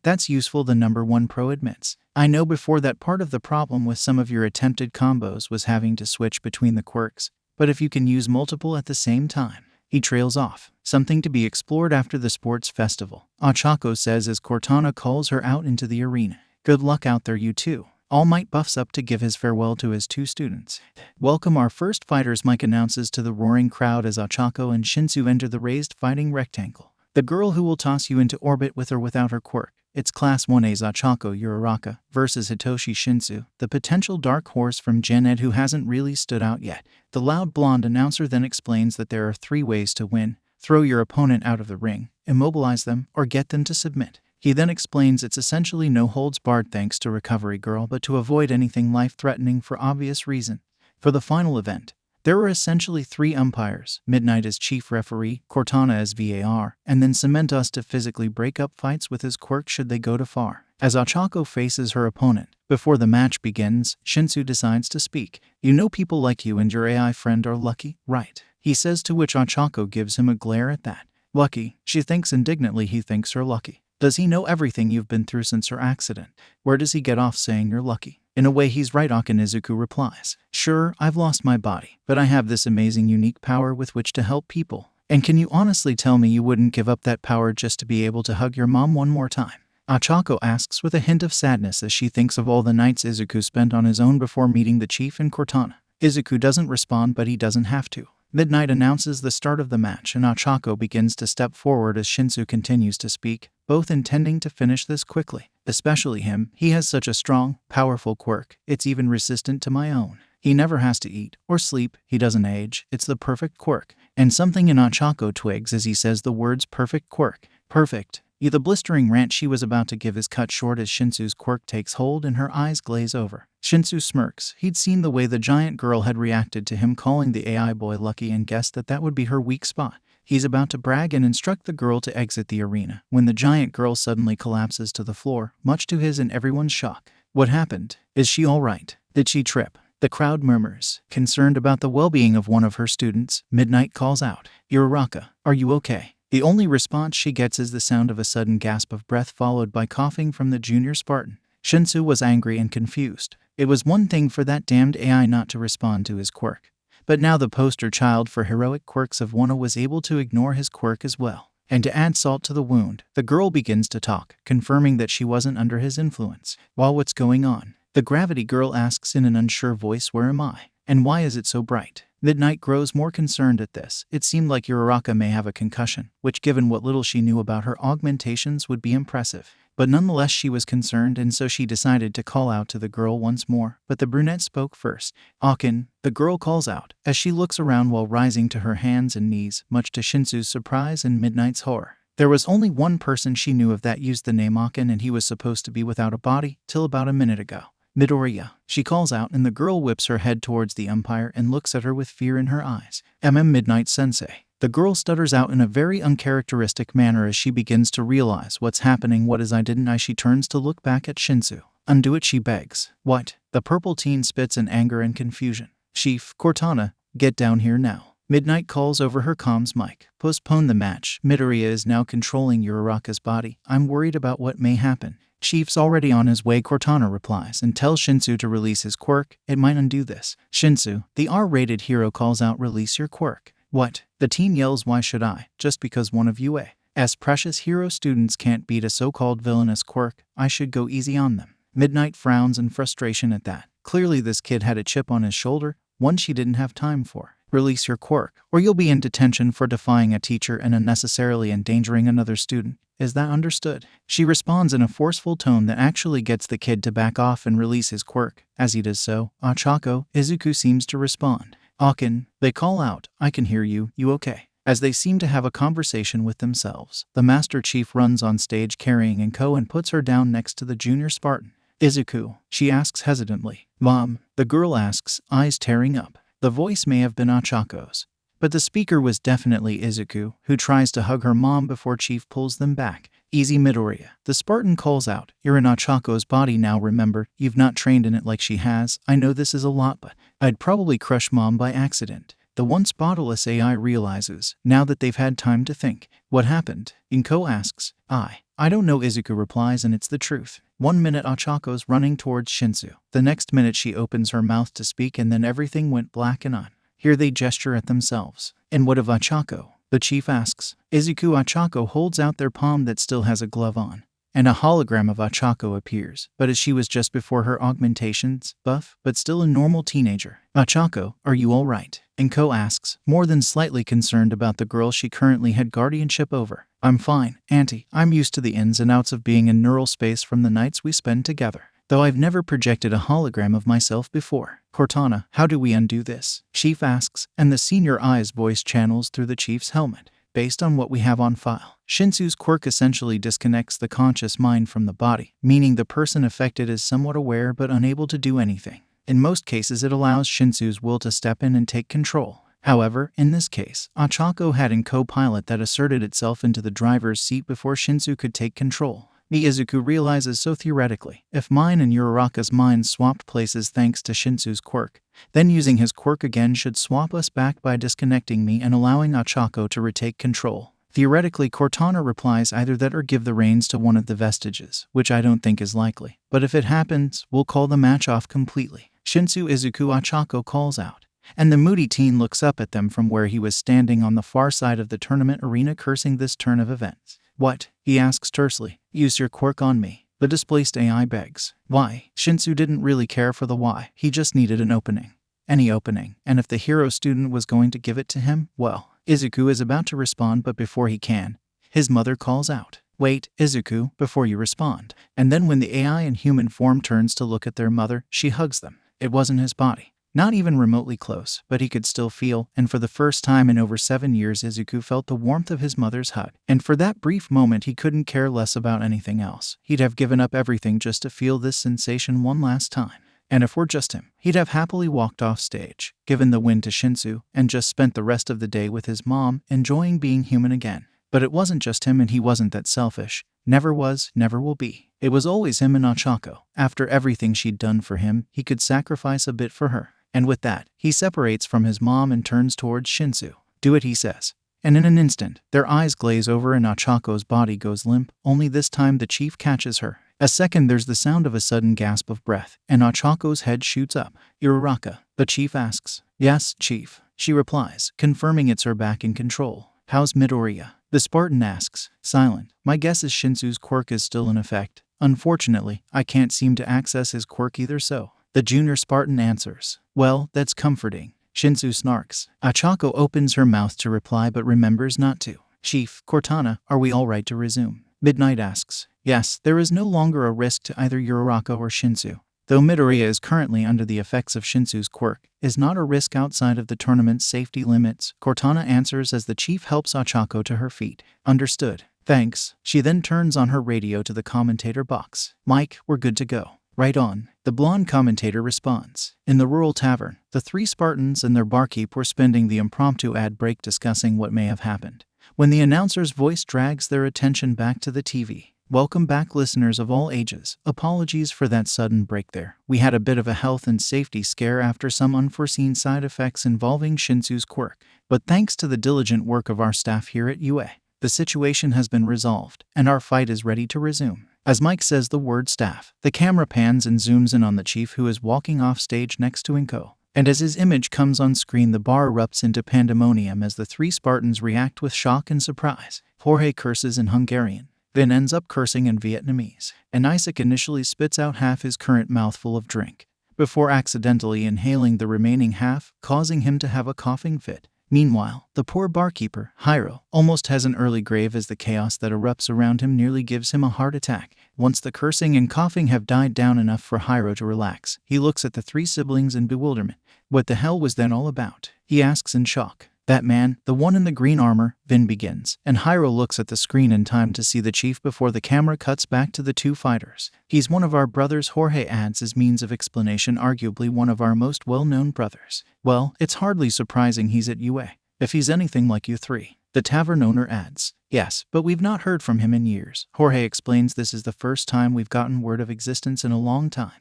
That's useful, the number 1 pro admits. I know before that part of the problem with some of your attempted combos was having to switch between the quirks, but if you can use multiple at the same time. He trails off. Something to be explored after the sports festival, Ochako says as Cortana calls her out into the arena. Good luck out there, you two. All Might buffs up to give his farewell to his 2 students. Welcome our first fighters, Mike announces to the roaring crowd as Ochako and Shinso enter the raised fighting rectangle. The girl who will toss you into orbit with or without her quirk. It's Class 1A's Ochako Uraraka versus Hitoshi Shinso, the potential dark horse from Gen Ed who hasn't really stood out yet. The loud blonde announcer then explains that there are 3 ways to win. Throw your opponent out of the ring, immobilize them, or get them to submit. He then explains it's essentially no holds barred thanks to Recovery Girl, but to avoid anything life-threatening for obvious reason. For the final event, there were essentially 3 umpires, Midnight as chief referee, Cortana as VAR, and then Cementos to physically break up fights with his quirk should they go too far. As Ochako faces her opponent, before the match begins, Shinso decides to speak. You know people like you and your AI friend are lucky, right? He says, to which Ochako gives him a glare at that. Lucky, she thinks indignantly he thinks her lucky. Does he know everything you've been through since her accident? Where does he get off saying you're lucky? In a way he's right, Izuku replies. Sure, I've lost my body, but I have this amazing unique power with which to help people. And can you honestly tell me you wouldn't give up that power just to be able to hug your mom one more time? Ochako asks with a hint of sadness as she thinks of all the nights Izuku spent on his own before meeting the chief and Cortana. Izuku doesn't respond, but he doesn't have to. Midnight announces the start of the match and Ochako begins to step forward as Shinso continues to speak, both intending to finish this quickly. Especially him, he has such a strong, powerful quirk, it's even resistant to my own. He never has to eat or sleep, he doesn't age, it's the perfect quirk. And something in Ochako twigs as he says the words perfect quirk. Perfect. The blistering rant she was about to give is cut short as Shinso's quirk takes hold and her eyes glaze over. Shinso smirks. He'd seen the way the giant girl had reacted to him calling the AI boy lucky and guessed that would be her weak spot. He's about to brag and instruct the girl to exit the arena when the giant girl suddenly collapses to the floor, much to his and everyone's shock. What happened? Is she all right? Did she trip? The crowd murmurs. Concerned about the well-being of one of her students, Midnight calls out, Uraraka, are you okay? The only response she gets is the sound of a sudden gasp of breath followed by coughing from the junior Spartan. Shinso was angry and confused. It was one thing for that damned AI not to respond to his quirk, but now the poster child for heroic quirks of Wano was able to ignore his quirk as well. And to add salt to the wound, the girl begins to talk, confirming that she wasn't under his influence. While what's going on? The gravity girl asks in an unsure voice, where am I? And why is it so bright? Midnight grows more concerned at this. It seemed like Uraraka may have a concussion, which given what little she knew about her augmentations would be impressive. But nonetheless she was concerned and so she decided to call out to the girl once more, but the brunette spoke first. Akin, the girl calls out, as she looks around while rising to her hands and knees, much to Shinso's surprise and Midnight's horror. There was only one person she knew of that used the name Akin, and he was supposed to be without a body till about a minute ago. Midoriya, she calls out, and the girl whips her head towards the Empire and looks at her with fear in her eyes. Midnight Sensei. The girl stutters out in a very uncharacteristic manner as she begins to realize what's happening. What is I didn't I? She turns to look back at Shinso. Undo it, she begs. What? The purple teen spits in anger and confusion. Chief, Cortana, get down here now. Midnight calls over her comms mic. Postpone the match. Midoriya is now controlling Uraraka's body. I'm worried about what may happen. Chief's already on his way, Cortana replies, and tells Shinso to release his quirk. It might undo this. Shinso, the R-rated hero, calls out, release your quirk. What? The teen yells, why should I? Just because one of UA's precious hero students can't beat a so-called villainous quirk, I should go easy on them. Midnight frowns in frustration at that. Clearly this kid had a chip on his shoulder, one she didn't have time for. Release your quirk, or you'll be in detention for defying a teacher and unnecessarily endangering another student. Is that understood? She responds in a forceful tone that actually gets the kid to back off and release his quirk. As he does so, Ochako, Izuku seems to respond. Akin, they call out, I can hear you okay? As they seem to have a conversation with themselves, the Master Chief runs on stage carrying Inko and puts her down next to the junior Spartan. Izuku, she asks hesitantly. Mom, the girl asks, eyes tearing up. The voice may have been Ochako's, but the speaker was definitely Izuku, who tries to hug her mom before Chief pulls them back. Easy, Midoriya. The Spartan calls out, you're in Ochako's body now, remember, you've not trained in it like she has. I know this is a lot, but I'd probably crush mom by accident. The once bodiless AI realizes, now that they've had time to think. What happened? Inko asks. I don't know, Izuku replies, and it's the truth. 1 minute Ochako's running towards Shinso. The next minute she opens her mouth to speak, and then everything went black and on. Here they gesture at themselves. And what of Ochako? The chief asks. Izuku, Ochako holds out their palm that still has a glove on, and a hologram of Ochako appears, but as she was just before her augmentations, buff, but still a normal teenager. Ochako, are you all right? Inko asks, more than slightly concerned about the girl she currently had guardianship over. I'm fine, Auntie. I'm used to the ins and outs of being in neural space from the nights we spend together, though I've never projected a hologram of myself before. Cortana, how do we undo this? Chief asks, and the senior eye's voice channels through the chief's helmet. Based on what we have on file, Shinsu's quirk essentially disconnects the conscious mind from the body, meaning the person affected is somewhat aware but unable to do anything. In most cases, it allows Shinsu's will to step in and take control. However, in this case, Ochako had an co-pilot that asserted itself into the driver's seat before Shinso could take control. Izuku realizes, so theoretically, if mine and Uraraka's minds swapped places thanks to Shinsu's quirk, then using his quirk again should swap us back by disconnecting me and allowing Ochako to retake control. Theoretically, Cortana replies either that or give the reins to one of the vestiges, which I don't think is likely. But if it happens, we'll call the match off completely. Shinso, Izuku, Ochako calls out, and the moody teen looks up at them from where he was standing on the far side of the tournament arena, cursing this turn of events. What? He asks tersely. Use your quirk on me. The displaced AI begs. Why? Shinso didn't really care for the why. He just needed an opening. Any opening. And if the hero student was going to give it to him, well. Izuku is about to respond, but before he can, his mother calls out. Wait, Izuku, before you respond. And then when the AI in human form turns to look at their mother, she hugs them. It wasn't his body. Not even remotely close, but he could still feel, and for the first time in over 7 years, Izuku felt the warmth of his mother's hug. And for that brief moment, he couldn't care less about anything else. He'd have given up everything just to feel this sensation one last time. And if we're just him, he'd have happily walked off stage, given the win to Shinso, and just spent the rest of the day with his mom, enjoying being human again. But it wasn't just him, and he wasn't that selfish. Never was, never will be. It was always him and Ochako. After everything she'd done for him, he could sacrifice a bit for her. And with that, he separates from his mom and turns towards Shinso. Do it, he says. And in an instant, their eyes glaze over and Ochako's body goes limp, only this time the chief catches her. A second, there's the sound of a sudden gasp of breath, and Ochako's head shoots up. Uraraka, the chief asks. Yes, chief, she replies, confirming it's her back in control. How's Midoriya? The Spartan asks. Silent. My guess is Shinsu's quirk is still in effect. Unfortunately, I can't seem to access his quirk either, so. The junior Spartan answers. Well, that's comforting. Shinso snarks. Ochako opens her mouth to reply but remembers not to. Chief, Cortana, are we all right to resume? Midnight asks. Yes, there is no longer a risk to either Uraraka or Shinso. Though Midoriya is currently under the effects of Shinsu's quirk, is not a risk outside of the tournament's safety limits, Cortana answers as the chief helps Ochako to her feet. Understood. Thanks. She then turns on her radio to the commentator box. Mike, we're good to go. Right on. The blonde commentator responds. In the rural tavern, the 3 Spartans and their barkeep were spending the impromptu ad break discussing what may have happened, when the announcer's voice drags their attention back to the TV. Welcome back, listeners of all ages. Apologies for that sudden break there. We had a bit of a health and safety scare after some unforeseen side effects involving Shinso's quirk, but thanks to the diligent work of our staff here at UA, the situation has been resolved, and our fight is ready to resume. As Mike says the word staff, the camera pans and zooms in on the chief, who is walking off stage next to Inko. And as his image comes on screen, the bar erupts into pandemonium as the 3 Spartans react with shock and surprise. Jorge curses in Hungarian, then ends up cursing in Vietnamese, and Isaac initially spits out half his current mouthful of drink, before accidentally inhaling the remaining half, causing him to have a coughing fit. Meanwhile, the poor barkeeper, Jiro, almost has an early grave as the chaos that erupts around him nearly gives him a heart attack. Once the cursing and coughing have died down enough for Jiro to relax, he looks at the 3 siblings in bewilderment. What the hell was that all about? He asks in shock. That man, the one in the green armor, Vin begins, and Jiro looks at the screen in time to see the chief before the camera cuts back to the 2 fighters. He's one of our brothers, Jorge adds as means of explanation, arguably one of our most well-known brothers. Well, it's hardly surprising he's at UA, if he's anything like you 3. The tavern owner adds. Yes, but we've not heard from him in years. Jorge explains this is the first time we've gotten word of existence in a long time.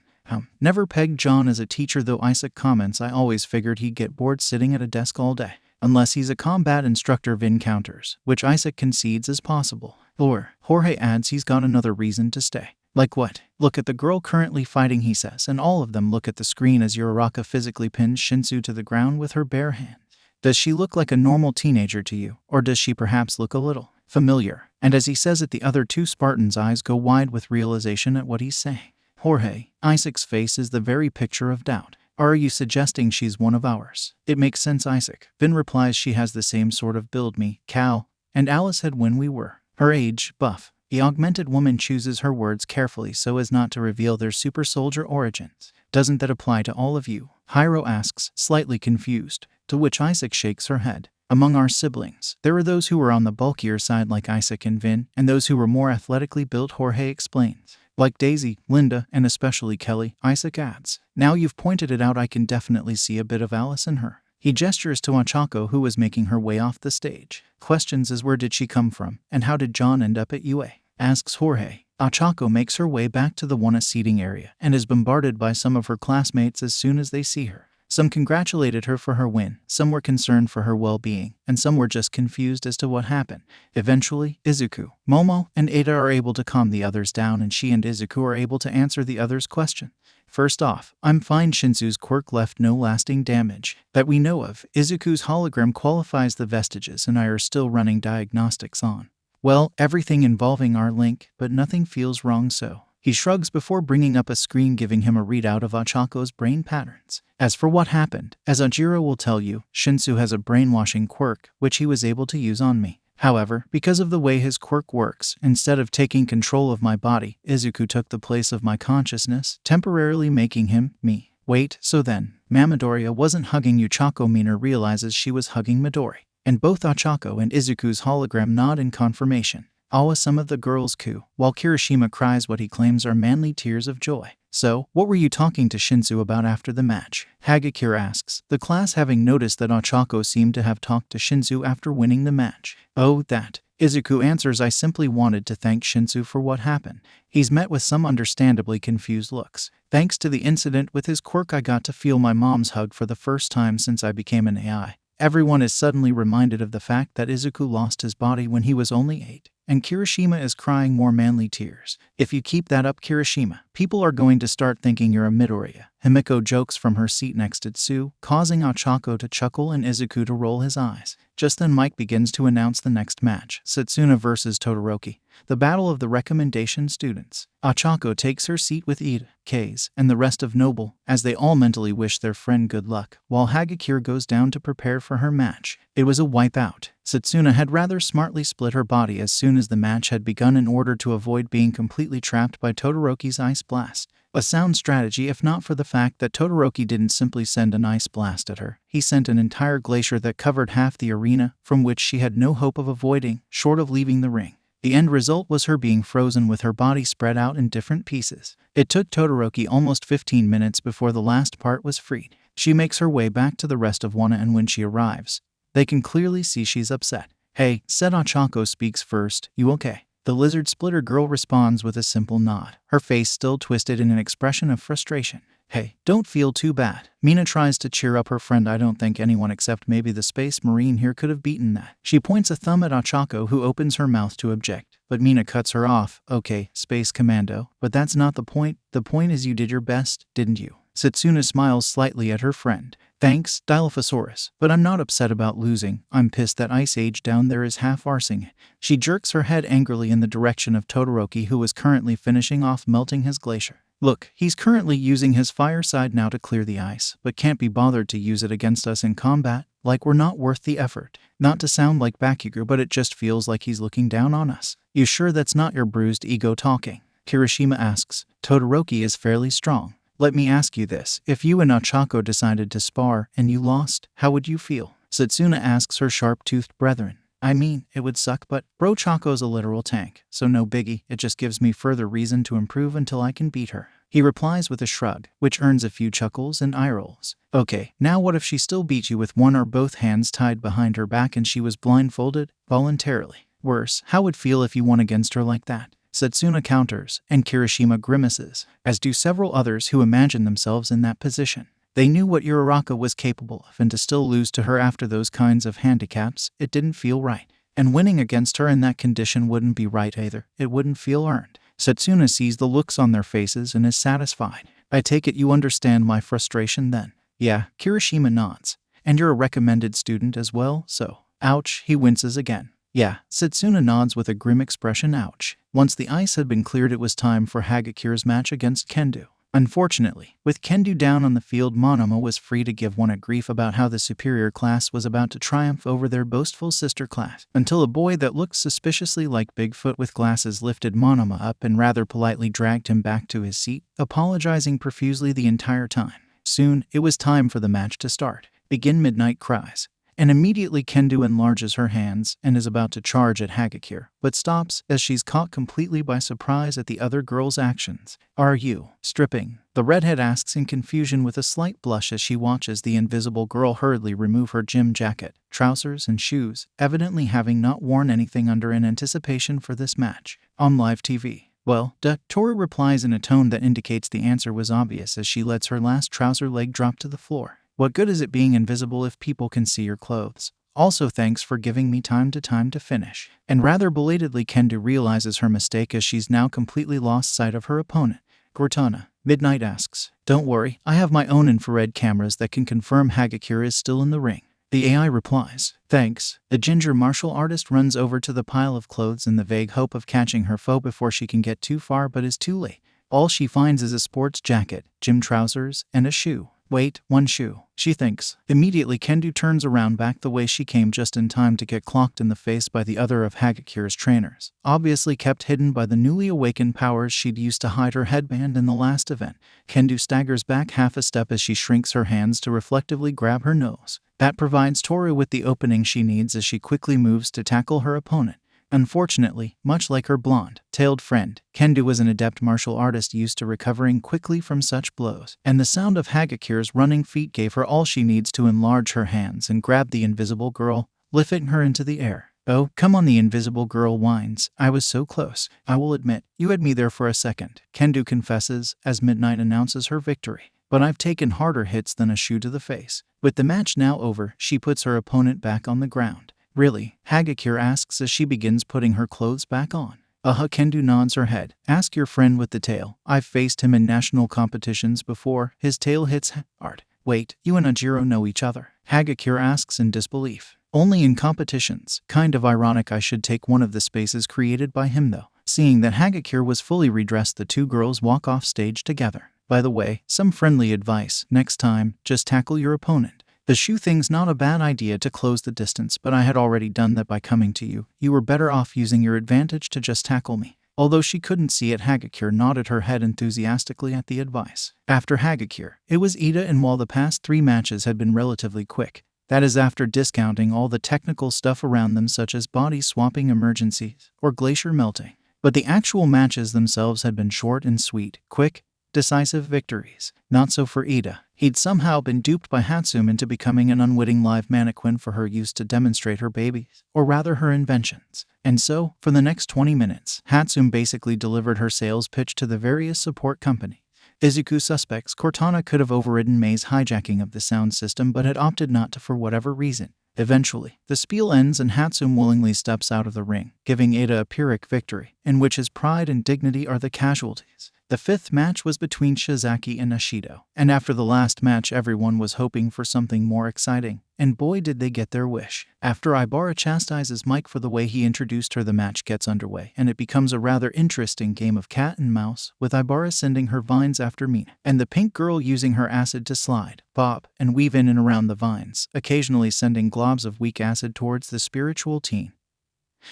Never pegged John as a teacher though, Isaac comments. I always figured he'd get bored sitting at a desk all day. Unless he's a combat instructor, Vin counters, which Isaac concedes is possible. Or, Jorge adds he's got another reason to stay. Like what? Look at the girl currently fighting, he says, and all of them look at the screen as Uraraka physically pins Shinso to the ground with her bare hands. Does she look like a normal teenager to you, or does she perhaps look a little familiar? And as he says it, the other 2 Spartans' eyes go wide with realization at what he's saying. Jorge, Isaac's face is the very picture of doubt. Are you suggesting she's one of ours? It makes sense, Isaac. Vin replies she has the same sort of build me, Cal, and Alice had when we were her age, buff. The augmented woman chooses her words carefully so as not to reveal their super soldier origins. Doesn't that apply to all of you? Jiro asks, slightly confused, to which Isaac shakes her head. Among our siblings, there are those who were on the bulkier side like Isaac and Vin, and those who were more athletically built, Jorge explains. Like Daisy, Linda, and especially Kelly, Isaac adds. Now you've pointed it out, I can definitely see a bit of Alice in her. He gestures to Achako, who was making her way off the stage. Questions as where did she come from, and how did John end up at UA? Asks Jorge. Achako makes her way back to the Wana seating area, and is bombarded by some of her classmates as soon as they see her. Some congratulated her for her win, some were concerned for her well-being, and some were just confused as to what happened. Eventually, Izuku, Momo, and Ada are able to calm the others down, and she and Izuku are able to answer the others' question. First off, I'm fine. Shinso's quirk left no lasting damage that we know of. Izuku's hologram qualifies the vestiges, and I are still running diagnostics on, well, everything involving our link, but nothing feels wrong, so. He shrugs before bringing up a screen giving him a readout of Achako's brain patterns. As for what happened, as Jiro will tell you, Shinso has a brainwashing quirk, which he was able to use on me. However, because of the way his quirk works, instead of taking control of my body, Izuku took the place of my consciousness, temporarily making him, me. Wait, so then, Midoriya wasn't hugging you. Mina realizes she was hugging Midori, and both Achako and Izuku's hologram nod in confirmation. Awa some of the girls coo, while Kirishima cries what he claims are manly tears of joy. So, what were you talking to Shinso about after the match? Hagakure asks, the class having noticed that Achako seemed to have talked to Shinso after winning the match. Oh, that. Izuku answers, I simply wanted to thank Shinso for what happened. He's met with some understandably confused looks. Thanks to the incident with his quirk, I got to feel my mom's hug for the first time since I became an AI. Everyone is suddenly reminded of the fact that Izuku lost his body when he was only 8. And Kirishima is crying more manly tears. If you keep that up, Kirishima, people are going to start thinking you're a Midoriya. Himiko jokes from her seat next to Tsu, causing Achako to chuckle and Izuku to roll his eyes. Just then Mike begins to announce the next match, Satsuna vs Todoroki, the battle of the recommendation students. Achako takes her seat with Ida, Kaze, and the rest of Noble, as they all mentally wish their friend good luck, while Hagakure goes down to prepare for her match. It was a wipeout. Satsuna had rather smartly split her body as soon as the match had begun in order to avoid being completely trapped by Todoroki's ice blast. A sound strategy if not for the fact that Todoroki didn't simply send an ice blast at her. He sent an entire glacier that covered half the arena, from which she had no hope of avoiding, short of leaving the ring. The end result was her being frozen with her body spread out in different pieces. It took Todoroki almost 15 minutes before the last part was freed. She makes her way back to the rest of Wana, and when she arrives, they can clearly see she's upset. "Hey," said Ochako speaks first, "you okay?" The lizard splitter girl responds with a simple nod, her face still twisted in an expression of frustration. "Hey, don't feel too bad." Mina tries to cheer up her friend. "I don't think anyone except maybe the space marine here could have beaten that." She points a thumb at Ochako, who opens her mouth to object, but Mina cuts her off. "Okay, Space Commando, but that's not the point. The point is you did your best, didn't you?" Satsuna smiles slightly at her friend. "Thanks, Dilophosaurus, but I'm not upset about losing. I'm pissed that Ice Age down there is half-arsing it." She jerks her head angrily in the direction of Todoroki, who is currently finishing off melting his glacier. "Look, he's currently using his fireside now to clear the ice, but can't be bothered to use it against us in combat, like we're not worth the effort. Not to sound like Bakugo, but it just feels like he's looking down on us." "You sure that's not your bruised ego talking?" Kirishima asks. "Todoroki is fairly strong. Let me ask you this, if you and Ochako decided to spar and you lost, how would you feel?" Satsuna asks her sharp-toothed brethren. "I mean, it would suck, but bro Chaco's a literal tank, so no biggie, it just gives me further reason to improve until I can beat her." He replies with a shrug, which earns a few chuckles and eye rolls. "Okay, now what if she still beat you with one or both hands tied behind her back and she was blindfolded, voluntarily? Worse, how would it feel if you won against her like that?" Satsuna counters, and Kirishima grimaces, as do several others who imagine themselves in that position. They knew what Uraraka was capable of, and to still lose to her after those kinds of handicaps, it didn't feel right. And winning against her in that condition wouldn't be right either. It wouldn't feel earned. Satsuna sees the looks on their faces and is satisfied. "I take it you understand my frustration then?" "Yeah," Kirishima nods. "And you're a recommended student as well, so..." "Ouch," he winces again. "Yeah," Satsuna nods with a grim expression. Ouch. Once the ice had been cleared, it was time for Hagakure's match against Kendu. Unfortunately, with Kendu down on the field, Momo was free to give one a grief about how the superior class was about to triumph over their boastful sister class, until a boy that looked suspiciously like Bigfoot with glasses lifted Momo up and rather politely dragged him back to his seat, apologizing profusely the entire time. Soon, it was time for the match to start. "Begin!" Midnight cries. And immediately Kendu enlarges her hands and is about to charge at Hagakure, but stops as she's caught completely by surprise at the other girl's actions. "Are you stripping?" the redhead asks in confusion with a slight blush as she watches the invisible girl hurriedly remove her gym jacket, trousers, and shoes, evidently having not worn anything under in anticipation for this match. On live TV. "Well, duh," Tori replies in a tone that indicates the answer was obvious as she lets her last trouser leg drop to the floor. "What good is it being invisible if people can see your clothes? Also, thanks for giving me time to finish." And rather belatedly, Kendu realizes her mistake as she's now completely lost sight of her opponent. "Cortana," Midnight asks. "Don't worry, I have my own infrared cameras that can confirm Hagakure is still in the ring." The AI replies, "Thanks." The ginger martial artist runs over to the pile of clothes in the vague hope of catching her foe before she can get too far, but is too late. All she finds is a sports jacket, gym trousers, and a shoe. "Wait, one shoe," she thinks. Immediately, Kendu turns around back the way she came just in time to get clocked in the face by the other of Hagakure's trainers, obviously kept hidden by the newly awakened powers she'd used to hide her headband in the last event. Kendu staggers back half a step as she shrinks her hands to reflectively grab her nose. That provides Toru with the opening she needs as she quickly moves to tackle her opponent. Unfortunately, much like her blonde-tailed friend, Kendu was an adept martial artist used to recovering quickly from such blows, and the sound of Hagakure's running feet gave her all she needs to enlarge her hands and grab the invisible girl, lifting her into the air. "Oh, come on," the invisible girl whines. "I was so close. I will admit, you had me there for a second," Kendu confesses as Midnight announces her victory. "But I've taken harder hits than a shoe to the face." With the match now over, she puts her opponent back on the ground. "Really?" Hagakure asks as she begins putting her clothes back on. Kendu nods her head. "Ask your friend with the tail. I've faced him in national competitions before. His tail hits hard." "Wait, you and Jiro know each other?" Hagakure asks in disbelief. "Only in competitions. Kind of ironic I should take one of the spaces created by him though." Seeing that Hagakure was fully redressed, the two girls walk off stage together. "By the way, some friendly advice. Next time, just tackle your opponent. The shoe thing's not a bad idea to close the distance, but I had already done that by coming to you. You were better off using your advantage to just tackle me." Although she couldn't see it, Hagakure nodded her head enthusiastically at the advice. After Hagakure, it was Ida, and while the past 3 matches had been relatively quick, That is after discounting all the technical stuff around them such as body swapping emergencies or glacier melting. But the actual matches themselves had been short and sweet, quick, decisive victories. Not so for Ida. He'd somehow been duped by Hatsum into becoming an unwitting live mannequin for her use to demonstrate her babies, or rather her inventions. And so, for the next 20 minutes, Hatsum basically delivered her sales pitch to the various support companies. Izuku suspects Cortana could have overridden Mei's hijacking of the sound system but had opted not to for whatever reason. Eventually, the spiel ends and Hatsum willingly steps out of the ring, giving Ida a Pyrrhic victory, in which his pride and dignity are the casualties. The fifth match was between Shizaki and Ashido, and after the last match everyone was hoping for something more exciting, and boy did they get their wish. After Ibara chastises Mike for the way he introduced her, the match gets underway, and it becomes a rather interesting game of cat and mouse, with Ibara sending her vines after Mina, and the pink girl using her acid to slide, bob, and weave in and around the vines, occasionally sending globs of weak acid towards the spiritual teen,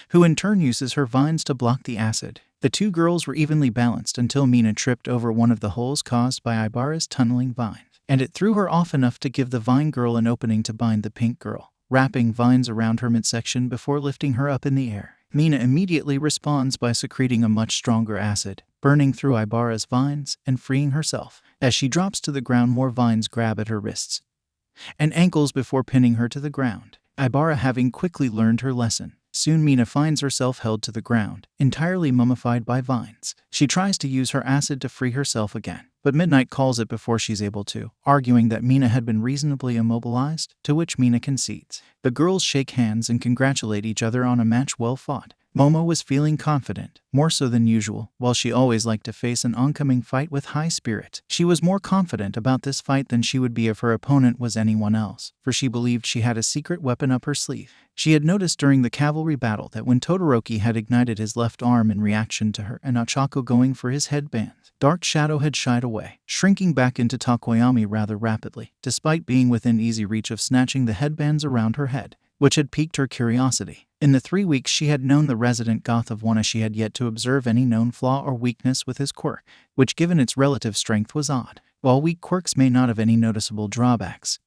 who in turn uses her vines to block the acid. The two girls were evenly balanced until Mina tripped over one of the holes caused by Ibara's tunneling vine, and it threw her off enough to give the vine girl an opening to bind the pink girl, wrapping vines around her midsection before lifting her up in the air. Mina immediately responds by secreting a much stronger acid, burning through Ibara's vines and freeing herself. As she drops to the ground, more vines grab at her wrists and ankles before pinning her to the ground. Ibara having quickly learned her lesson, soon Mina finds herself held to the ground, entirely mummified by vines. She tries to use her acid to free herself again, but Midnight calls it before she's able to, arguing that Mina had been reasonably immobilized, to which Mina concedes. The girls shake hands and congratulate each other on a match well fought. Momo was feeling confident, more so than usual. While she always liked to face an oncoming fight with high spirit, she was more confident about this fight than she would be if her opponent was anyone else, for she believed she had a secret weapon up her sleeve. She had noticed during the cavalry battle that when Todoroki had ignited his left arm in reaction to her and Ochako going for his headband, Dark Shadow had shied away, shrinking back into Tokoyami rather rapidly, despite being within easy reach of snatching the headbands around her head, which had piqued her curiosity. In the 3 weeks she had known the resident goth of Wana, she had yet to observe any known flaw or weakness with his quirk, which given its relative strength was odd. While weak quirks may not have any noticeable drawbacks,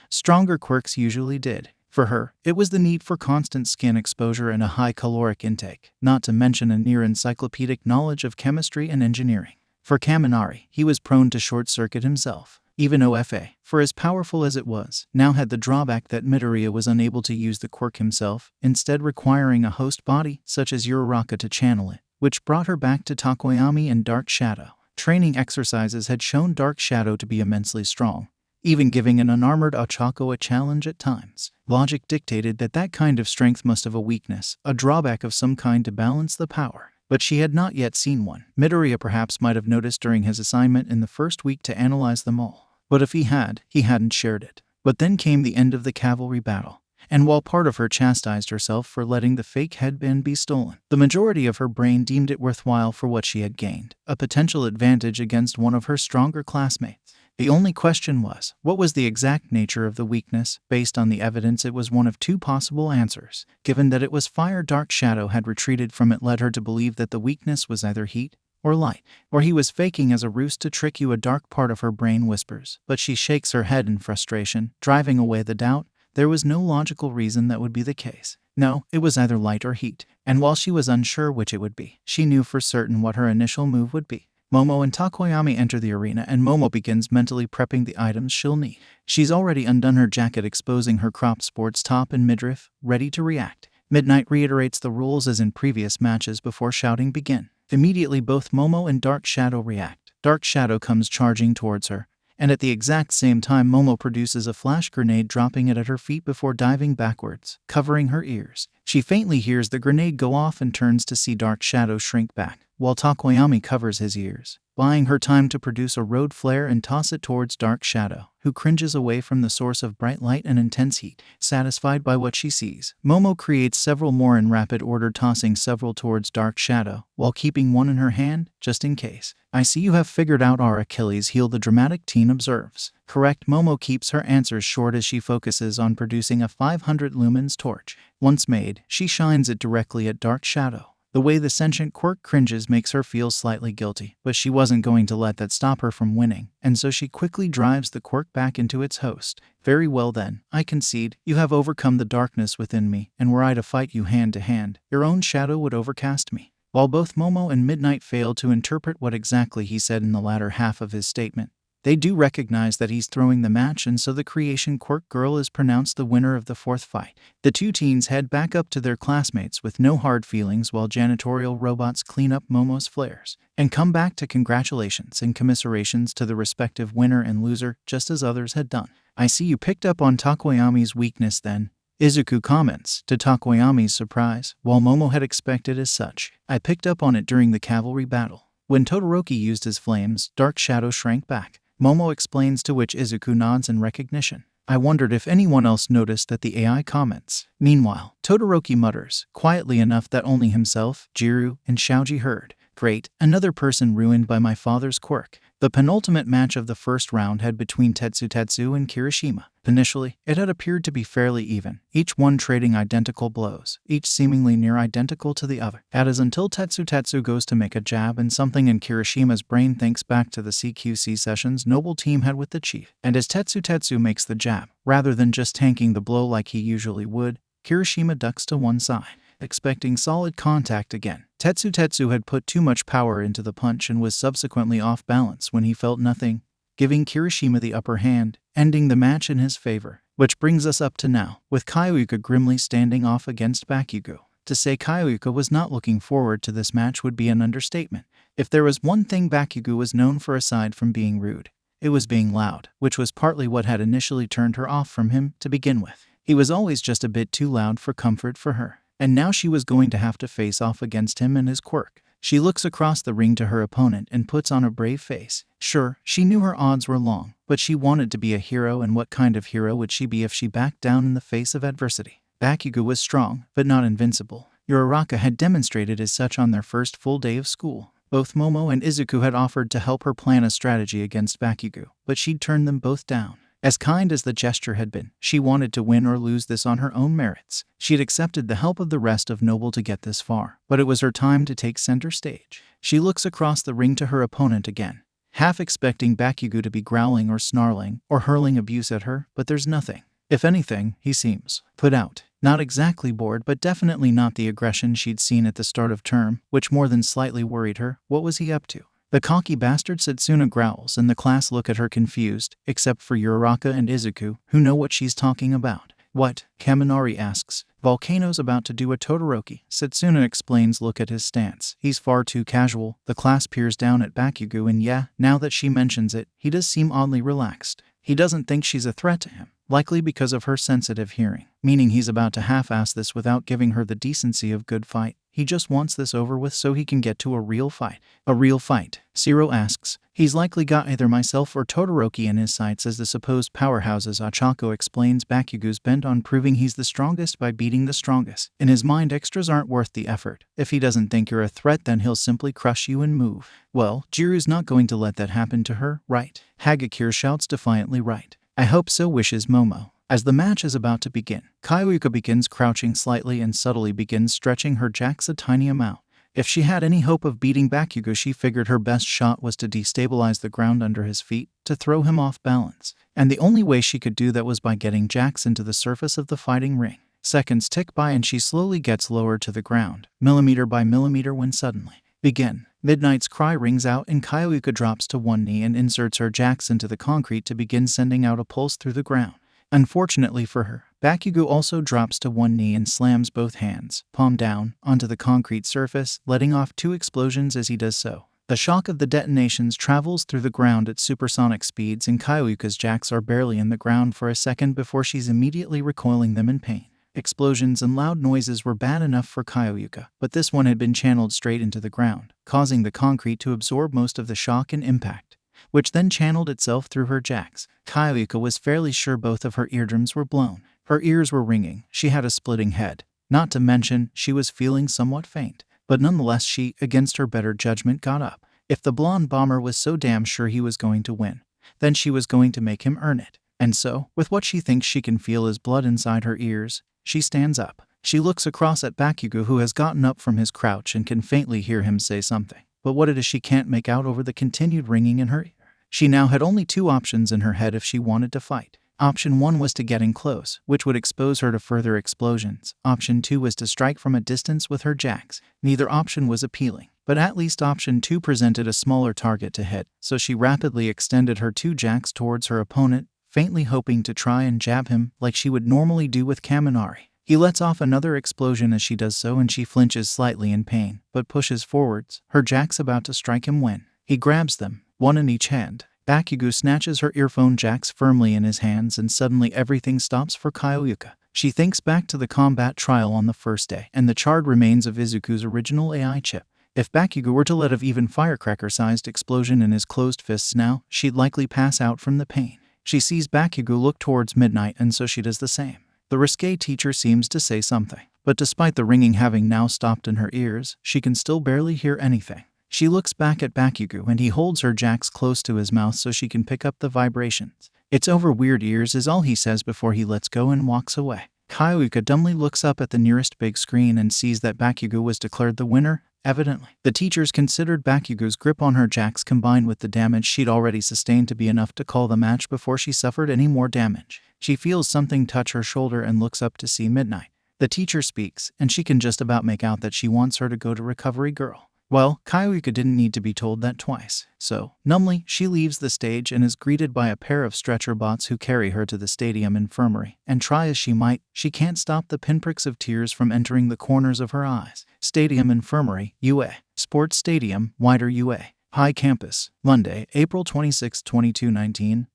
stronger quirks usually did. For her, it was the need for constant skin exposure and a high caloric intake, not to mention a near encyclopedic knowledge of chemistry and engineering. For Kaminari, he was prone to short-circuit himself. Even OFA, for as powerful as it was, now had the drawback that Midoriya was unable to use the quirk himself, instead requiring a host body, such as Uraraka, to channel it, which brought her back to Tokoyami and Dark Shadow. Training exercises had shown Dark Shadow to be immensely strong, even giving an unarmored Ochako a challenge at times. Logic dictated that that kind of strength must have a weakness, a drawback of some kind to balance the power. But she had not yet seen one. Midoriya perhaps might have noticed during his assignment in the first week to analyze them all. But if he hadn't shared it. But then came the end of the cavalry battle, and while part of her chastised herself for letting the fake headband be stolen, the majority of her brain deemed it worthwhile for what she had gained, a potential advantage against one of her stronger classmates. The only question was, what was the exact nature of the weakness? Based on the evidence, it was one of two possible answers. Given that it was fire, Dark Shadow had retreated from it, led her to believe that the weakness was either heat or light, or he was faking as a ruse to trick you. A dark part of her brain whispers, but she shakes her head in frustration, driving away the doubt. There was no logical reason that would be the case. No, it was either light or heat, and while she was unsure which it would be, she knew for certain what her initial move would be. Momo and Tokoyami enter the arena, and Momo begins mentally prepping the items she'll need. She's already undone her jacket, exposing her cropped sports top and midriff, ready to react. Midnight reiterates the rules as in previous matches before shouting begin. Immediately both Momo and Dark Shadow react. Dark Shadow comes charging towards her, and at the exact same time Momo produces a flash grenade, dropping it at her feet before diving backwards, covering her ears. She faintly hears the grenade go off and turns to see Dark Shadow shrink back, while Tokoyami covers his ears, buying her time to produce a road flare and toss it towards Dark Shadow, who cringes away from the source of bright light and intense heat, satisfied by what she sees. Momo creates several more in rapid order, tossing several towards Dark Shadow, while keeping one in her hand, just in case. I see you have figured out our Achilles heel, the dramatic teen observes. Correct. Momo keeps her answers short as she focuses on producing a 500 lumens torch. Once made, she shines it directly at Dark Shadow, The way the sentient quirk cringes makes her feel slightly guilty, but she wasn't going to let that stop her from winning, and so she quickly drives the quirk back into its host. Very well then, I concede, you have overcome the darkness within me, and were I to fight you hand to hand, your own shadow would overcast me. While both Momo and Midnight fail to interpret what exactly he said in the latter half of his statement, they do recognize that he's throwing the match, and so the creation quirk girl is pronounced the winner of the fourth fight. The two teens head back up to their classmates with no hard feelings while janitorial robots clean up Momo's flares, and come back to congratulations and commiserations to the respective winner and loser, just as others had done. I see you picked up on Tokoyami's weakness then, Izuku comments, to Tokoyami's surprise, while Momo had expected as such. I picked up on it during the cavalry battle. When Todoroki used his flames, Dark Shadow shrank back. Momo explains, to which Izuku nods in recognition. I wondered if anyone else noticed that the AI comments. Meanwhile, Todoroki mutters, quietly enough that only himself, Jiro, and Shoji heard. Great, another person ruined by my father's quirk. The penultimate match of the first round had between Tetsutetsu and Kirishima. Initially, it had appeared to be fairly even, each one trading identical blows, each seemingly near identical to the other. That is until Tetsutetsu goes to make a jab and something in Kirishima's brain thinks back to the CQC sessions Noble team had with the chief. And as Tetsutetsu makes the jab, rather than just tanking the blow like he usually would, Kirishima ducks to one side, expecting solid contact again. Tetsutetsu had put too much power into the punch and was subsequently off balance when he felt nothing, giving Kirishima the upper hand, ending the match in his favor. Which brings us up to now, with Kyoyuka grimly standing off against Bakugo. To say Kyoyuka was not looking forward to this match would be an understatement. If there was one thing Bakugo was known for aside from being rude, it was being loud, which was partly what had initially turned her off from him to begin with. He was always just a bit too loud for comfort for her. And now she was going to have to face off against him and his quirk. She looks across the ring to her opponent and puts on a brave face. Sure, she knew her odds were long, but she wanted to be a hero, and what kind of hero would she be if she backed down in the face of adversity? Bakugo was strong, but not invincible. Uraraka had demonstrated as such on their first full day of school. Both Momo and Izuku had offered to help her plan a strategy against Bakugo, but she'd turned them both down. As kind as the gesture had been, she wanted to win or lose this on her own merits. She had accepted the help of the rest of Noble to get this far, but it was her time to take center stage. She looks across the ring to her opponent again, half expecting Bakugo to be growling or snarling or hurling abuse at her, but there's nothing. If anything, he seems put out. Not exactly bored, but definitely not the aggression she'd seen at the start of term, which more than slightly worried her. What was he up to? The cocky bastard Satsuna growls and the class look at her confused, except for Uraraka and Izuku, who know what she's talking about. What? Kaminari asks. Volcano's about to do a Todoroki. Satsuna explains, look at his stance. He's far too casual. The class peers down at Bakugo, and yeah, now that she mentions it, he does seem oddly relaxed. He doesn't think she's a threat to him, likely because of her sensitive hearing, meaning he's about to half-ass this without giving her the decency of good fight. He just wants this over with so he can get to a real fight. A real fight? Zero asks. He's likely got either myself or Todoroki in his sights as the supposed powerhouses. Ochako explains Bakugo's bent on proving he's the strongest by beating the strongest. In his mind, extras aren't worth the effort. If he doesn't think you're a threat, then he'll simply crush you and move. Well, Jiro's not going to let that happen to her, right? Hagakure shouts defiantly, right. I hope so, wishes Momo. As the match is about to begin, Kyoyuka begins crouching slightly and subtly begins stretching her jacks a tiny amount. If she had any hope of beating Bakugo, she figured her best shot was to destabilize the ground under his feet, to throw him off balance. And the only way she could do that was by getting jacks into the surface of the fighting ring. Seconds tick by and she slowly gets lower to the ground, millimeter by millimeter, when suddenly, begin. Midnight's cry rings out and Kyoyuka drops to one knee and inserts her jacks into the concrete to begin sending out a pulse through the ground. Unfortunately for her, Bakugo also drops to one knee and slams both hands, palm down, onto the concrete surface, letting off 2 explosions as he does so. The shock of the detonations travels through the ground at supersonic speeds, and Kyoyuka's jacks are barely in the ground for a second before she's immediately recoiling them in pain. Explosions and loud noises were bad enough for Kyoyuka, but this one had been channeled straight into the ground, causing the concrete to absorb most of the shock and impact, which then channeled itself through her jacks. Kyoyuka was fairly sure both of her eardrums were blown. Her ears were ringing, she had a splitting head. Not to mention, she was feeling somewhat faint. But nonetheless she, against her better judgment, got up. If the blonde bomber was so damn sure he was going to win, then she was going to make him earn it. And so, with what she thinks she can feel as blood inside her ears, she stands up. She looks across at Bakugo, who has gotten up from his crouch and can faintly hear him say something. But what it is she can't make out over the continued ringing in her ear. She now had only two options in her head if she wanted to fight. Option 1 was to get in close, which would expose her to further explosions. Option 2 was to strike from a distance with her jacks. Neither option was appealing, but at least option 2 presented a smaller target to hit, so she rapidly extended her two jacks towards her opponent, faintly hoping to try and jab him like she would normally do with Kaminari. He lets off another explosion as she does so, and she flinches slightly in pain, but pushes forwards, her jacks about to strike him when he grabs them, one in each hand. Bakugo snatches her earphone jacks firmly in his hands, and suddenly everything stops for Kyoyuka. She thinks back to the combat trial on the first day and the charred remains of Izuku's original AI chip. If Bakugo were to let off even firecracker-sized explosion in his closed fists now, she'd likely pass out from the pain. She sees Bakugo look towards midnight, and so she does the same. The risque teacher seems to say something, but despite the ringing having now stopped in her ears, she can still barely hear anything. She looks back at Bakugo, and he holds her jacks close to his mouth so she can pick up the vibrations. "It's over, weird ears," is all he says before he lets go and walks away. Kyoyuka dumbly looks up at the nearest big screen and sees that Bakugo was declared the winner. Evidently, the teachers considered Bakugo's grip on her jacks combined with the damage she'd already sustained to be enough to call the match before she suffered any more damage. She feels something touch her shoulder and looks up to see Midnight. The teacher speaks, and she can just about make out that she wants her to go to Recovery Girl. Well, Kyoyuka didn't need to be told that twice, so, numbly, she leaves the stage and is greeted by a pair of stretcher bots who carry her to the stadium infirmary, and try as she might, she can't stop the pinpricks of tears from entering the corners of her eyes. Stadium Infirmary, UA. Sports Stadium, Wider UA. High Campus, Monday, April 26, 2219.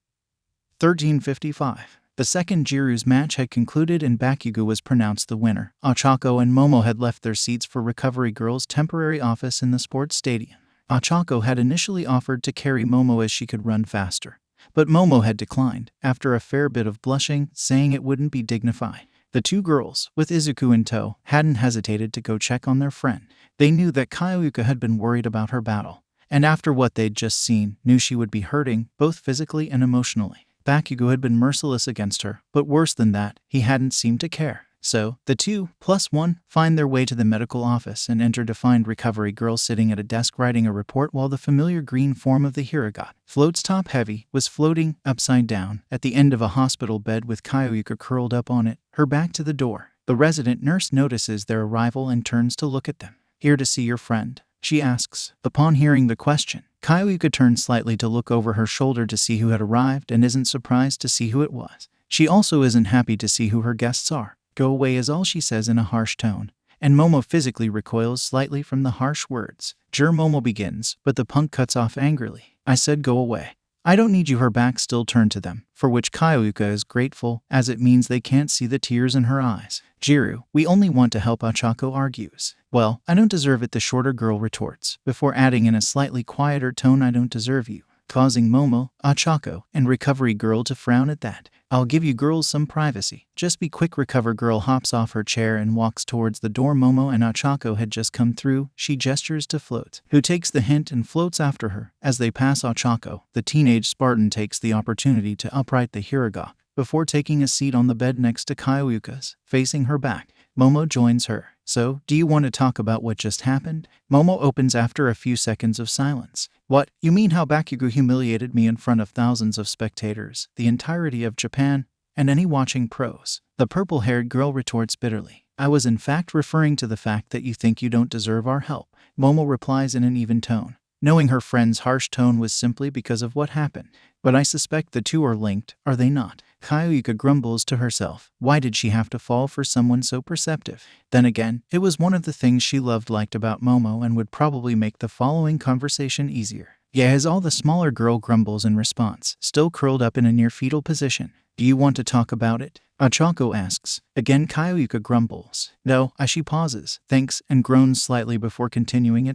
13:55. The second Jiru's match had concluded and Bakugo was pronounced the winner. Ochako and Momo had left their seats for Recovery Girl's temporary office in the sports stadium. Ochako had initially offered to carry Momo as she could run faster, but Momo had declined, after a fair bit of blushing, saying it wouldn't be dignified. The two girls, with Izuku in tow, hadn't hesitated to go check on their friend. They knew that Kyoyuka had been worried about her battle, and after what they'd just seen, knew she would be hurting, both physically and emotionally. Bakugo had been merciless against her, but worse than that, he hadn't seemed to care. So, the 2+1 find their way to the medical office and enter to find Recovery Girl sitting at a desk writing a report while the familiar green form of the Hiragat floats top-heavy was floating, upside down, at the end of a hospital bed with Kyoyuka curled up on it, her back to the door. The resident nurse notices their arrival and turns to look at them. "Here to see your friend?" she asks. Upon hearing the question, Kyoyuka turns slightly to look over her shoulder to see who had arrived and isn't surprised to see who it was. She also isn't happy to see who her guests are. "Go away" is all she says in a harsh tone, and Momo physically recoils slightly from the harsh words. Momo begins, but the punk cuts off angrily. "I said go away. I don't need you." Her back still turned to them, for which Kyoyuka is grateful, as it means they can't see the tears in her eyes. "Jiro, we only want to help," Ochako argues. "Well, I don't deserve it," the shorter girl retorts, before adding in a slightly quieter tone, "I don't deserve you," causing Momo, Ochako, and Recovery Girl to frown at that. "I'll give you girls some privacy. Just be quick." Recover Girl hops off her chair and walks towards the door. Momo and Ochako had just come through. She gestures to Float, who takes the hint and floats after her. As they pass Ochako, the teenage Spartan takes the opportunity to upright the Hiraga, before taking a seat on the bed next to Kyoyuka's, facing her back. Momo joins her. "So, do you want to talk about what just happened?" Momo opens after a few seconds of silence. "What? You mean how Bakugo humiliated me in front of thousands of spectators, the entirety of Japan, and any watching pros?" The purple-haired girl retorts bitterly. "I was in fact referring to the fact that you think you don't deserve our help." Momo replies in an even tone, knowing her friend's harsh tone was simply because of what happened. "But I suspect the two are linked, are they not?" Kyoyuka grumbles to herself. Why did she have to fall for someone so perceptive? Then again, it was one of the things she liked about Momo and would probably make the following conversation easier. "Yeah," as all the smaller girl grumbles in response, still curled up in a near-fetal position. "Do you want to talk about it?" Ochako asks. Again Kyoyuka grumbles. "No," she pauses, thinks, and groans slightly before continuing.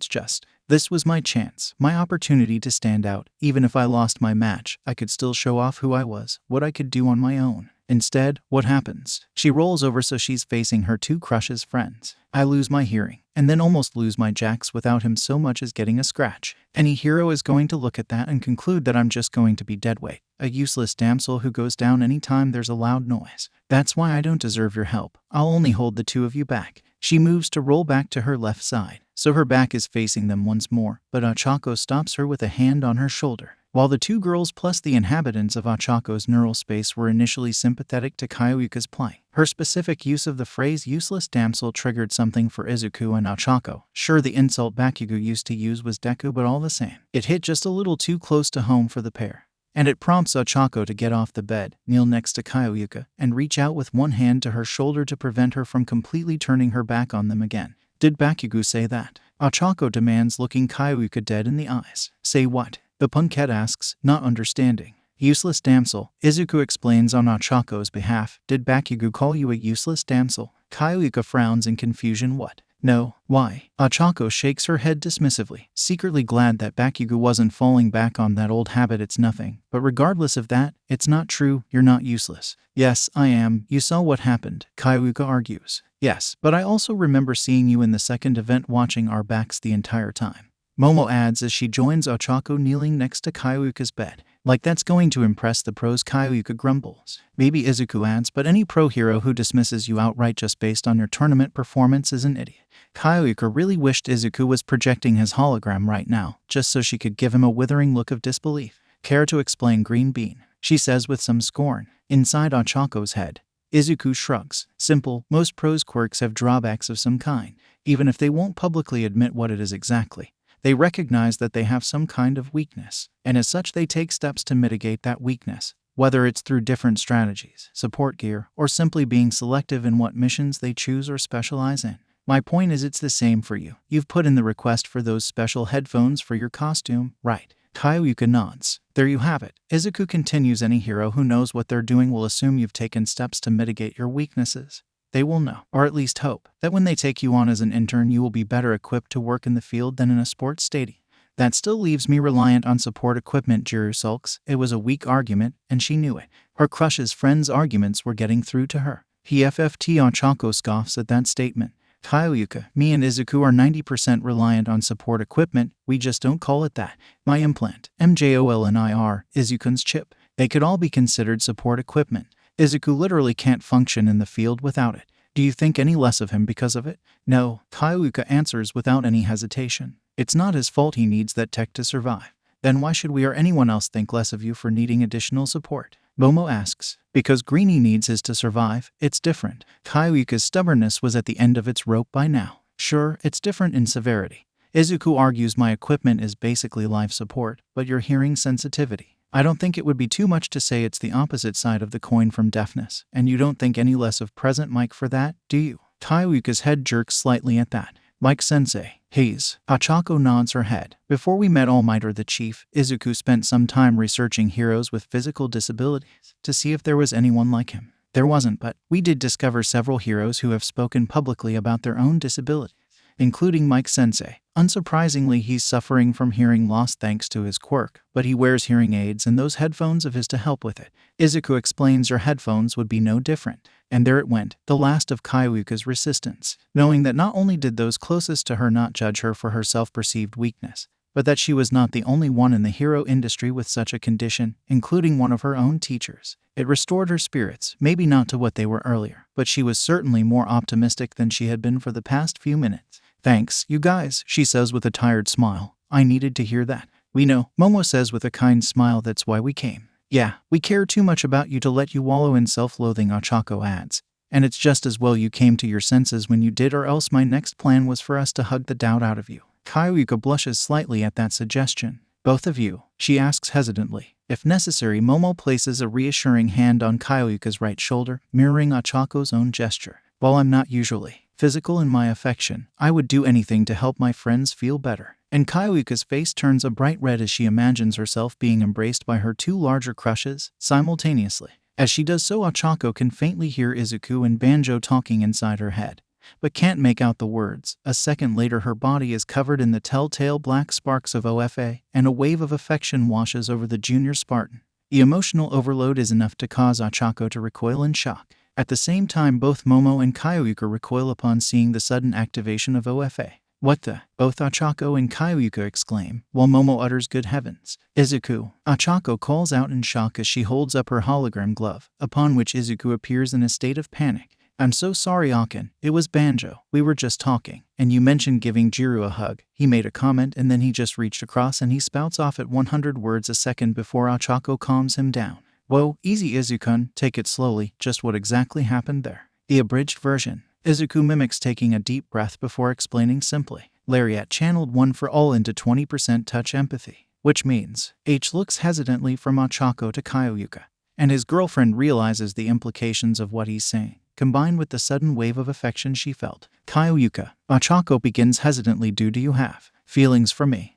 This was my chance, my opportunity to stand out. Even if I lost my match, I could still show off who I was, what I could do on my own." Instead, what happens? She rolls over so she's facing her two crush's friends. I lose my hearing, and then almost lose my jacks without him so much as getting a scratch. Any hero is going to look at that and conclude that I'm just going to be deadweight, a useless damsel who goes down any time there's a loud noise. That's why I don't deserve your help. I'll only hold the two of you back. She moves to roll back to her left side, so her back is facing them once more, but Ochako stops her with a hand on her shoulder. While the two girls plus the inhabitants of Ochako's neural space were initially sympathetic to Kayuka's plight, her specific use of the phrase useless damsel triggered something for Izuku and Ochako. Sure, the insult Bakugo used to use was Deku, but all the same, it hit just a little too close to home for the pair. And it prompts Ochako to get off the bed, kneel next to Kayuka, and reach out with one hand to her shoulder to prevent her from completely turning her back on them again. Did Bakugo say that? Ochako demands, looking Kayuka dead in the eyes. Say what? The punkette asks, not understanding. Useless damsel. Izuku explains on Ochako's behalf. Did Bakugo call you a useless damsel? Kayuka frowns in confusion. What? No. Why? Ochako shakes her head dismissively, secretly glad that Bakugo wasn't falling back on that old habit. It's nothing. But regardless of that, it's not true. You're not useless. Yes, I am. You saw what happened, Kayuka argues. Yes, but I also remember seeing you in the second event watching our backs the entire time. Momo adds as she joins Ochako kneeling next to Kayuka's bed. Like that's going to impress the pros, Kayuka grumbles. Maybe Izuku adds, but any pro hero who dismisses you outright just based on your tournament performance is an idiot. Kayuka really wished Izuku was projecting his hologram right now, just so she could give him a withering look of disbelief. Care to explain, Green Bean? She says with some scorn. Inside Ochako's head, Izuku shrugs. Simple, most pros' quirks have drawbacks of some kind, even if they won't publicly admit what it is exactly. They recognize that they have some kind of weakness, and as such they take steps to mitigate that weakness, whether it's through different strategies, support gear, or simply being selective in what missions they choose or specialize in. My point is it's the same for you. You've put in the request for those special headphones for your costume, right? Kayuka nods. There you have it. Izuku continues, any hero who knows what they're doing will assume you've taken steps to mitigate your weaknesses. They will know, or at least hope, that when they take you on as an intern you will be better equipped to work in the field than in a sports stadium. That still leaves me reliant on support equipment, Jiro sulks. It was a weak argument, and she knew it. Her crush's friends' arguments were getting through to her. PFFT Ochako scoffs at that statement. Kayuka, me and Izuku are 90% reliant on support equipment, we just don't call it that. My implant, MJOLNIR, Izukun's chip. They could all be considered support equipment. Izuku literally can't function in the field without it. Do you think any less of him because of it? No, Kayuka answers without any hesitation. It's not his fault he needs that tech to survive. Then why should we or anyone else think less of you for needing additional support? Momo asks. Because Greenie needs his to survive, it's different. Kayuka's stubbornness was at the end of its rope by now. Sure, it's different in severity. Izuku argues my equipment is basically life support, but your hearing sensitivity. I don't think it would be too much to say it's the opposite side of the coin from deafness, and you don't think any less of present Mike for that, do you? Kayuka's head jerks slightly at that. Mike-sensei, he's. Ochako nods her head. Before we met All Might or the Chief, Izuku spent some time researching heroes with physical disabilities to see if there was anyone like him. There wasn't, but we did discover several heroes who have spoken publicly about their own disabilities, including Mike-sensei. Unsurprisingly, he's suffering from hearing loss thanks to his quirk, but he wears hearing aids and those headphones of his to help with it. Izuku explains your headphones would be no different. And there it went, the last of Kayuka's resistance, knowing that not only did those closest to her not judge her for her self-perceived weakness, but that she was not the only one in the hero industry with such a condition, including one of her own teachers. It restored her spirits, maybe not to what they were earlier, but she was certainly more optimistic than she had been for the past few minutes. Thanks, you guys, she says with a tired smile. I needed to hear that. We know, Momo says with a kind smile, that's why we came. Yeah, we care too much about you to let you wallow in self-loathing, Ochako adds. And it's just as well you came to your senses when you did, or else my next plan was for us to hug the doubt out of you. Kayuka blushes slightly at that suggestion. Both of you, she asks hesitantly. If necessary, Momo places a reassuring hand on Kayuka's right shoulder, mirroring Ochako's own gesture. While I'm not usually physical in my affection, I would do anything to help my friends feel better. And Kayuka's face turns a bright red as she imagines herself being embraced by her two larger crushes simultaneously. As she does so, Ochako can faintly hear Izuku and Banjo talking inside her head, but can't make out the words. A second later, her body is covered in the telltale black sparks of OFA, and a wave of affection washes over the junior Spartan. The emotional overload is enough to cause Ochako to recoil in shock. At the same time, both Momo and Kyoyuka recoil upon seeing the sudden activation of OFA. What the? Both Ochako and Kyoyuka exclaim, while Momo utters good heavens. Izuku. Ochako calls out in shock as she holds up her hologram glove, upon which Izuku appears in a state of panic. I'm so sorry, Akin. It was Banjo. We were just talking, and you mentioned giving Jiro a hug. He made a comment and then he just reached across and he spouts off at 100 words a second before Ochako calms him down. Whoa, easy Izuku, take it slowly. Just what exactly happened there? The abridged version. Izuku mimics taking a deep breath before explaining simply. Lariat channeled one for all into 20% touch empathy, which means H looks hesitantly from Ochako to Kyoyuka, and his girlfriend realizes the implications of what he's saying, combined with the sudden wave of affection she felt. Kyoyuka. Ochako begins hesitantly. Do you have feelings for me?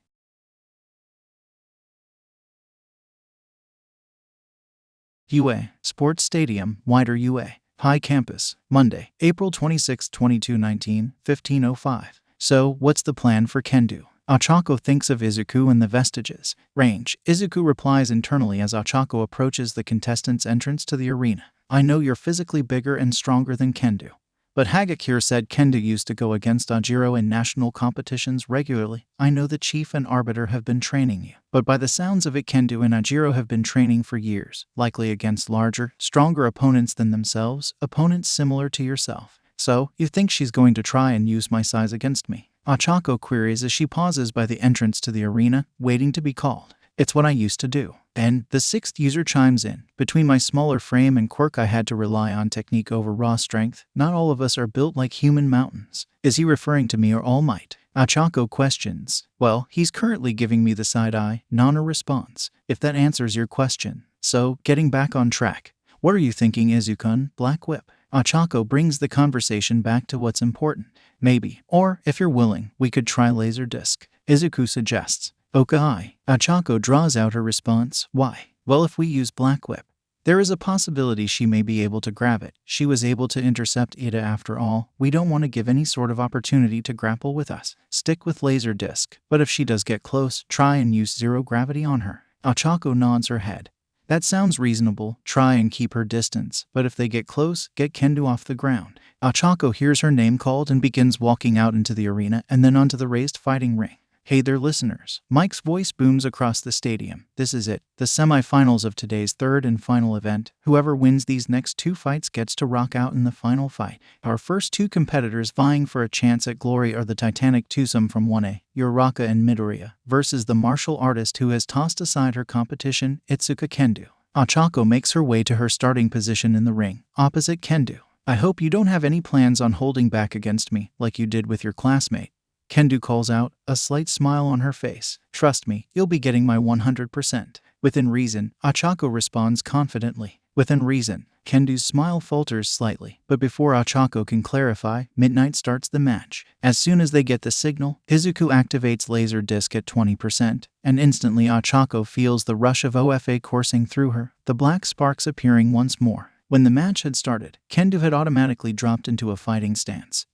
UA. Sports Stadium, Wider UA. High Campus, Monday, April 26, 2219, 1505. So, what's the plan for Kendu? Ochako thinks of Izuku and the vestiges. Range. Izuku replies internally as Ochako approaches the contestants' entrance to the arena. I know you're physically bigger and stronger than Kendu, but Hagakure said Kendu used to go against Jiro in national competitions regularly. I know the chief and arbiter have been training you, but by the sounds of it, Kendu and Jiro have been training for years, likely against larger, stronger opponents than themselves, opponents similar to yourself. So, you think she's going to try and use my size against me? Ochako queries as she pauses by the entrance to the arena, waiting to be called. It's what I used to do. And the sixth user chimes in. Between my smaller frame and quirk, I had to rely on technique over raw strength. Not all of us are built like human mountains. Is he referring to me or All Might? Ochako questions. Well, he's currently giving me the side eye, non response, if that answers your question. So, getting back on track. What are you thinking, Izuku? Black Whip. Ochako brings the conversation back to what's important. Maybe, or, if you're willing, we could try laser disc. Izuku suggests. Okay. Ochako draws out her response. Why? Well, if we use Black Whip, there is a possibility she may be able to grab it. She was able to intercept Ida after all. We don't want to give any sort of opportunity to grapple with us. Stick with laser disc. But if she does get close, try and use zero gravity on her. Ochako nods her head. That sounds reasonable. Try and keep her distance. But if they get close, get Kendu off the ground. Ochako hears her name called and begins walking out into the arena and then onto the raised fighting ring. Hey there, listeners. Mike's voice booms across the stadium. This is it, the semi-finals of today's third and final event. Whoever wins these next two fights gets to rock out in the final fight. Our first two competitors vying for a chance at glory are the Titanic twosome from 1A, Uraraka and Midoriya, versus the martial artist who has tossed aside her competition, Itsuka Kendu. Ochako makes her way to her starting position in the ring, opposite Kendu. I hope you don't have any plans on holding back against me, like you did with your classmate. Kendu calls out, a slight smile on her face. Trust me, you'll be getting my 100%. Within reason, Ochako responds confidently. Within reason. Kendu's smile falters slightly, but before Ochako can clarify, Midnight starts the match. As soon as they get the signal, Izuku activates laser disc at 20%, and instantly Ochako feels the rush of OFA coursing through her, the black sparks appearing once more. When the match had started, Kendu had automatically dropped into a fighting stance.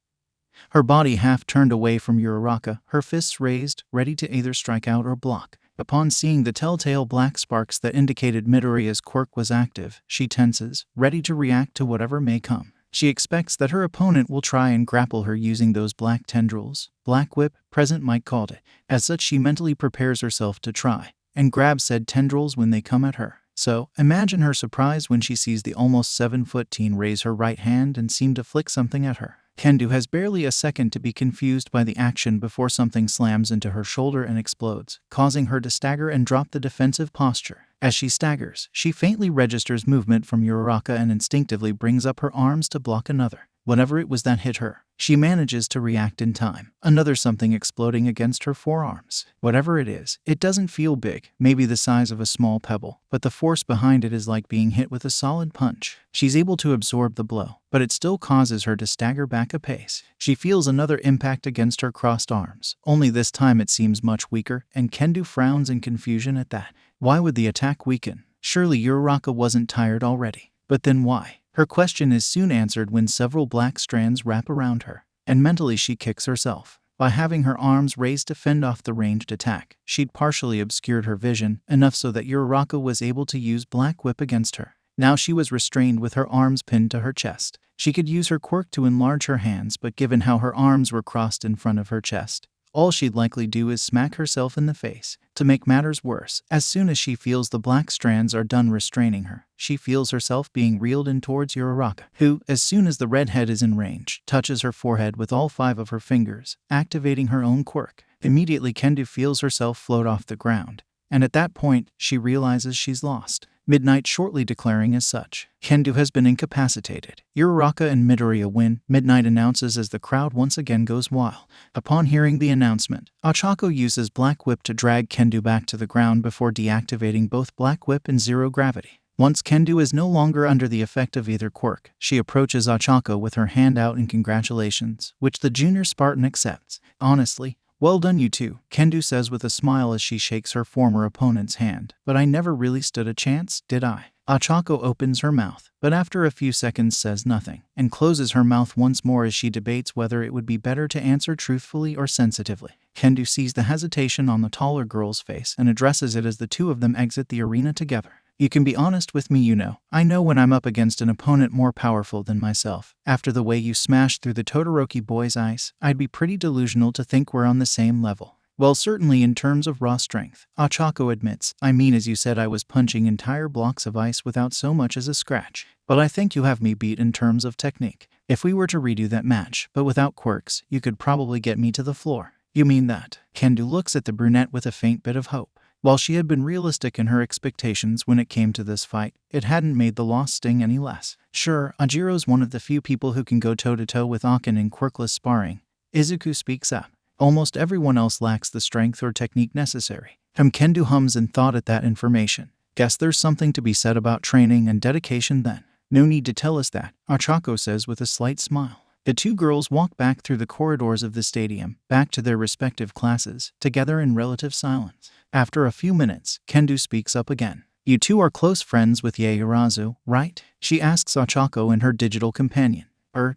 Her body half turned away from Uraraka, her fists raised, ready to either strike out or block. Upon seeing the telltale black sparks that indicated Midoriya's quirk was active, she tenses, ready to react to whatever may come. She expects that her opponent will try and grapple her using those black tendrils. Black Whip, Present Mike called it. As such, she mentally prepares herself to try and grab said tendrils when they come at her. So, imagine her surprise when she sees the almost 7-foot teen raise her right hand and seem to flick something at her. Kendu has barely a second to be confused by the action before something slams into her shoulder and explodes, causing her to stagger and drop the defensive posture. As she staggers, she faintly registers movement from Uraraka and instinctively brings up her arms to block another. Whatever it was that hit her, she manages to react in time. Another something exploding against her forearms. Whatever it is, it doesn't feel big, maybe the size of a small pebble, but the force behind it is like being hit with a solid punch. She's able to absorb the blow, but it still causes her to stagger back a pace. She feels another impact against her crossed arms, only this time it seems much weaker, and Kendu frowns in confusion at that. Why would the attack weaken? Surely Uraraka wasn't tired already. But then why? Her question is soon answered when several black strands wrap around her, and mentally she kicks herself. By having her arms raised to fend off the ranged attack, she'd partially obscured her vision, enough so that Uraraka was able to use Black Whip against her. Now she was restrained with her arms pinned to her chest. She could use her quirk to enlarge her hands, but given how her arms were crossed in front of her chest, all she'd likely do is smack herself in the face. To make matters worse, as soon as she feels the black strands are done restraining her, she feels herself being reeled in towards Uraraka, who, as soon as the redhead is in range, touches her forehead with all 5 of her fingers, activating her own quirk. Immediately Kendu feels herself float off the ground, and at that point, she realizes she's lost. Midnight shortly declaring as such. Kendu has been incapacitated. Uraraka and Midoriya win, Midnight announces as the crowd once again goes wild. Upon hearing the announcement, Ochako uses Black Whip to drag Kendu back to the ground before deactivating both Black Whip and Zero Gravity. Once Kendu is no longer under the effect of either quirk, she approaches Ochako with her hand out in congratulations, which the junior Spartan accepts. Honestly, well done you two, Kendu says with a smile as she shakes her former opponent's hand. But I never really stood a chance, did I? Ochako opens her mouth, but after a few seconds says nothing, and closes her mouth once more as she debates whether it would be better to answer truthfully or sensitively. Kendu sees the hesitation on the taller girl's face and addresses it as the two of them exit the arena together. You can be honest with me, you know. I know when I'm up against an opponent more powerful than myself. After the way you smashed through the Todoroki boy's ice, I'd be pretty delusional to think we're on the same level. Well, certainly in terms of raw strength, Ochako admits. I mean, as you said, I was punching entire blocks of ice without so much as a scratch. But I think you have me beat in terms of technique. If we were to redo that match, but without quirks, you could probably get me to the floor. You mean that? Kendu looks at the brunette with a faint bit of hope. While she had been realistic in her expectations when it came to this fight, it hadn't made the loss sting any less. Sure, Jiro's one of the few people who can go toe-to-toe with Akin in quirkless sparring. Izuku speaks up. Almost everyone else lacks the strength or technique necessary. Kendu hums in thought at that information. Guess there's something to be said about training and dedication then. No need to tell us that, Ochako says with a slight smile. The two girls walk back through the corridors of the stadium, back to their respective classes, together in relative silence. After a few minutes, Kendu speaks up again. You two are close friends with Yaoyorozu, right? She asks Ochako and her digital companion.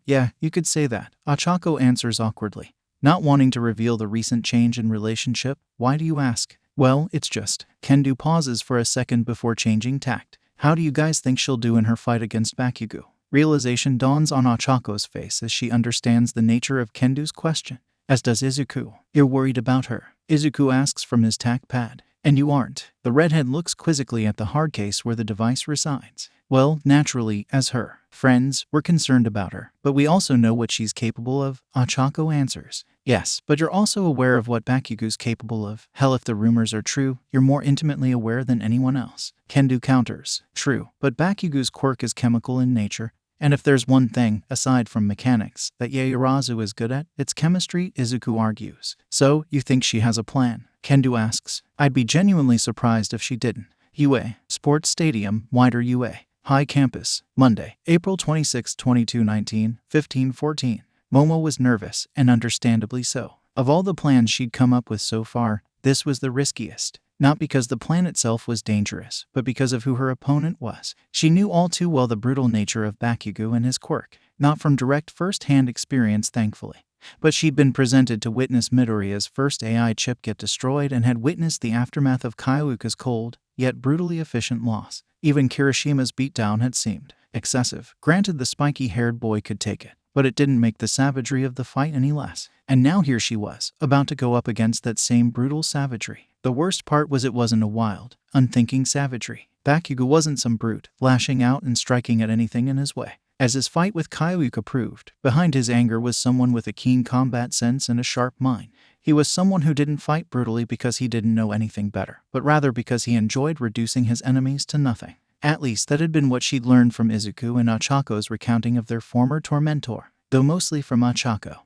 Yeah, you could say that, Ochako answers awkwardly. Not wanting to reveal the recent change in relationship. Why do you ask? Well, it's just. Kendu pauses for a second before changing tact. How do you guys think she'll do in her fight against Bakugo? Realization dawns on Ochako's face as she understands the nature of Kendu's question. As does Izuku. You're worried about her? Izuku asks from his tac pad. And you aren't. The redhead looks quizzically at the hard case where the device resides. Well, naturally, as her friends, we're concerned about her. But we also know what she's capable of, Ochako answers. Yes, but you're also aware of what Bakugo's capable of. Hell, if the rumors are true, you're more intimately aware than anyone else. Kendu counters. True, but Bakugo's quirk is chemical in nature. And if there's one thing, aside from mechanics, that Yaoyorozu is good at, it's chemistry, Izuku argues. So, you think she has a plan? Kendu asks. I'd be genuinely surprised if she didn't. UA, Sports Stadium, Wider UA. High Campus, Monday, April 26, 2219, 1514. Momo was nervous, and understandably so. Of all the plans she'd come up with so far, this was the riskiest. Not because the plan itself was dangerous, but because of who her opponent was. She knew all too well the brutal nature of Bakugo and his quirk. Not from direct first-hand experience, thankfully. But she'd been presented to witness Midoriya's first AI chip get destroyed and had witnessed the aftermath of Kyoka's cold, yet brutally efficient loss. Even Kirishima's beatdown had seemed excessive. Granted, the spiky-haired boy could take it, but it didn't make the savagery of the fight any less. And now here she was, about to go up against that same brutal savagery. The worst part was it wasn't a wild, unthinking savagery. Bakugo wasn't some brute, lashing out and striking at anything in his way. As his fight with Kyoka proved, behind his anger was someone with a keen combat sense and a sharp mind. He was someone who didn't fight brutally because he didn't know anything better, but rather because he enjoyed reducing his enemies to nothing. At least that had been what she'd learned from Izuku and Ochako's recounting of their former tormentor, though mostly from Ochako,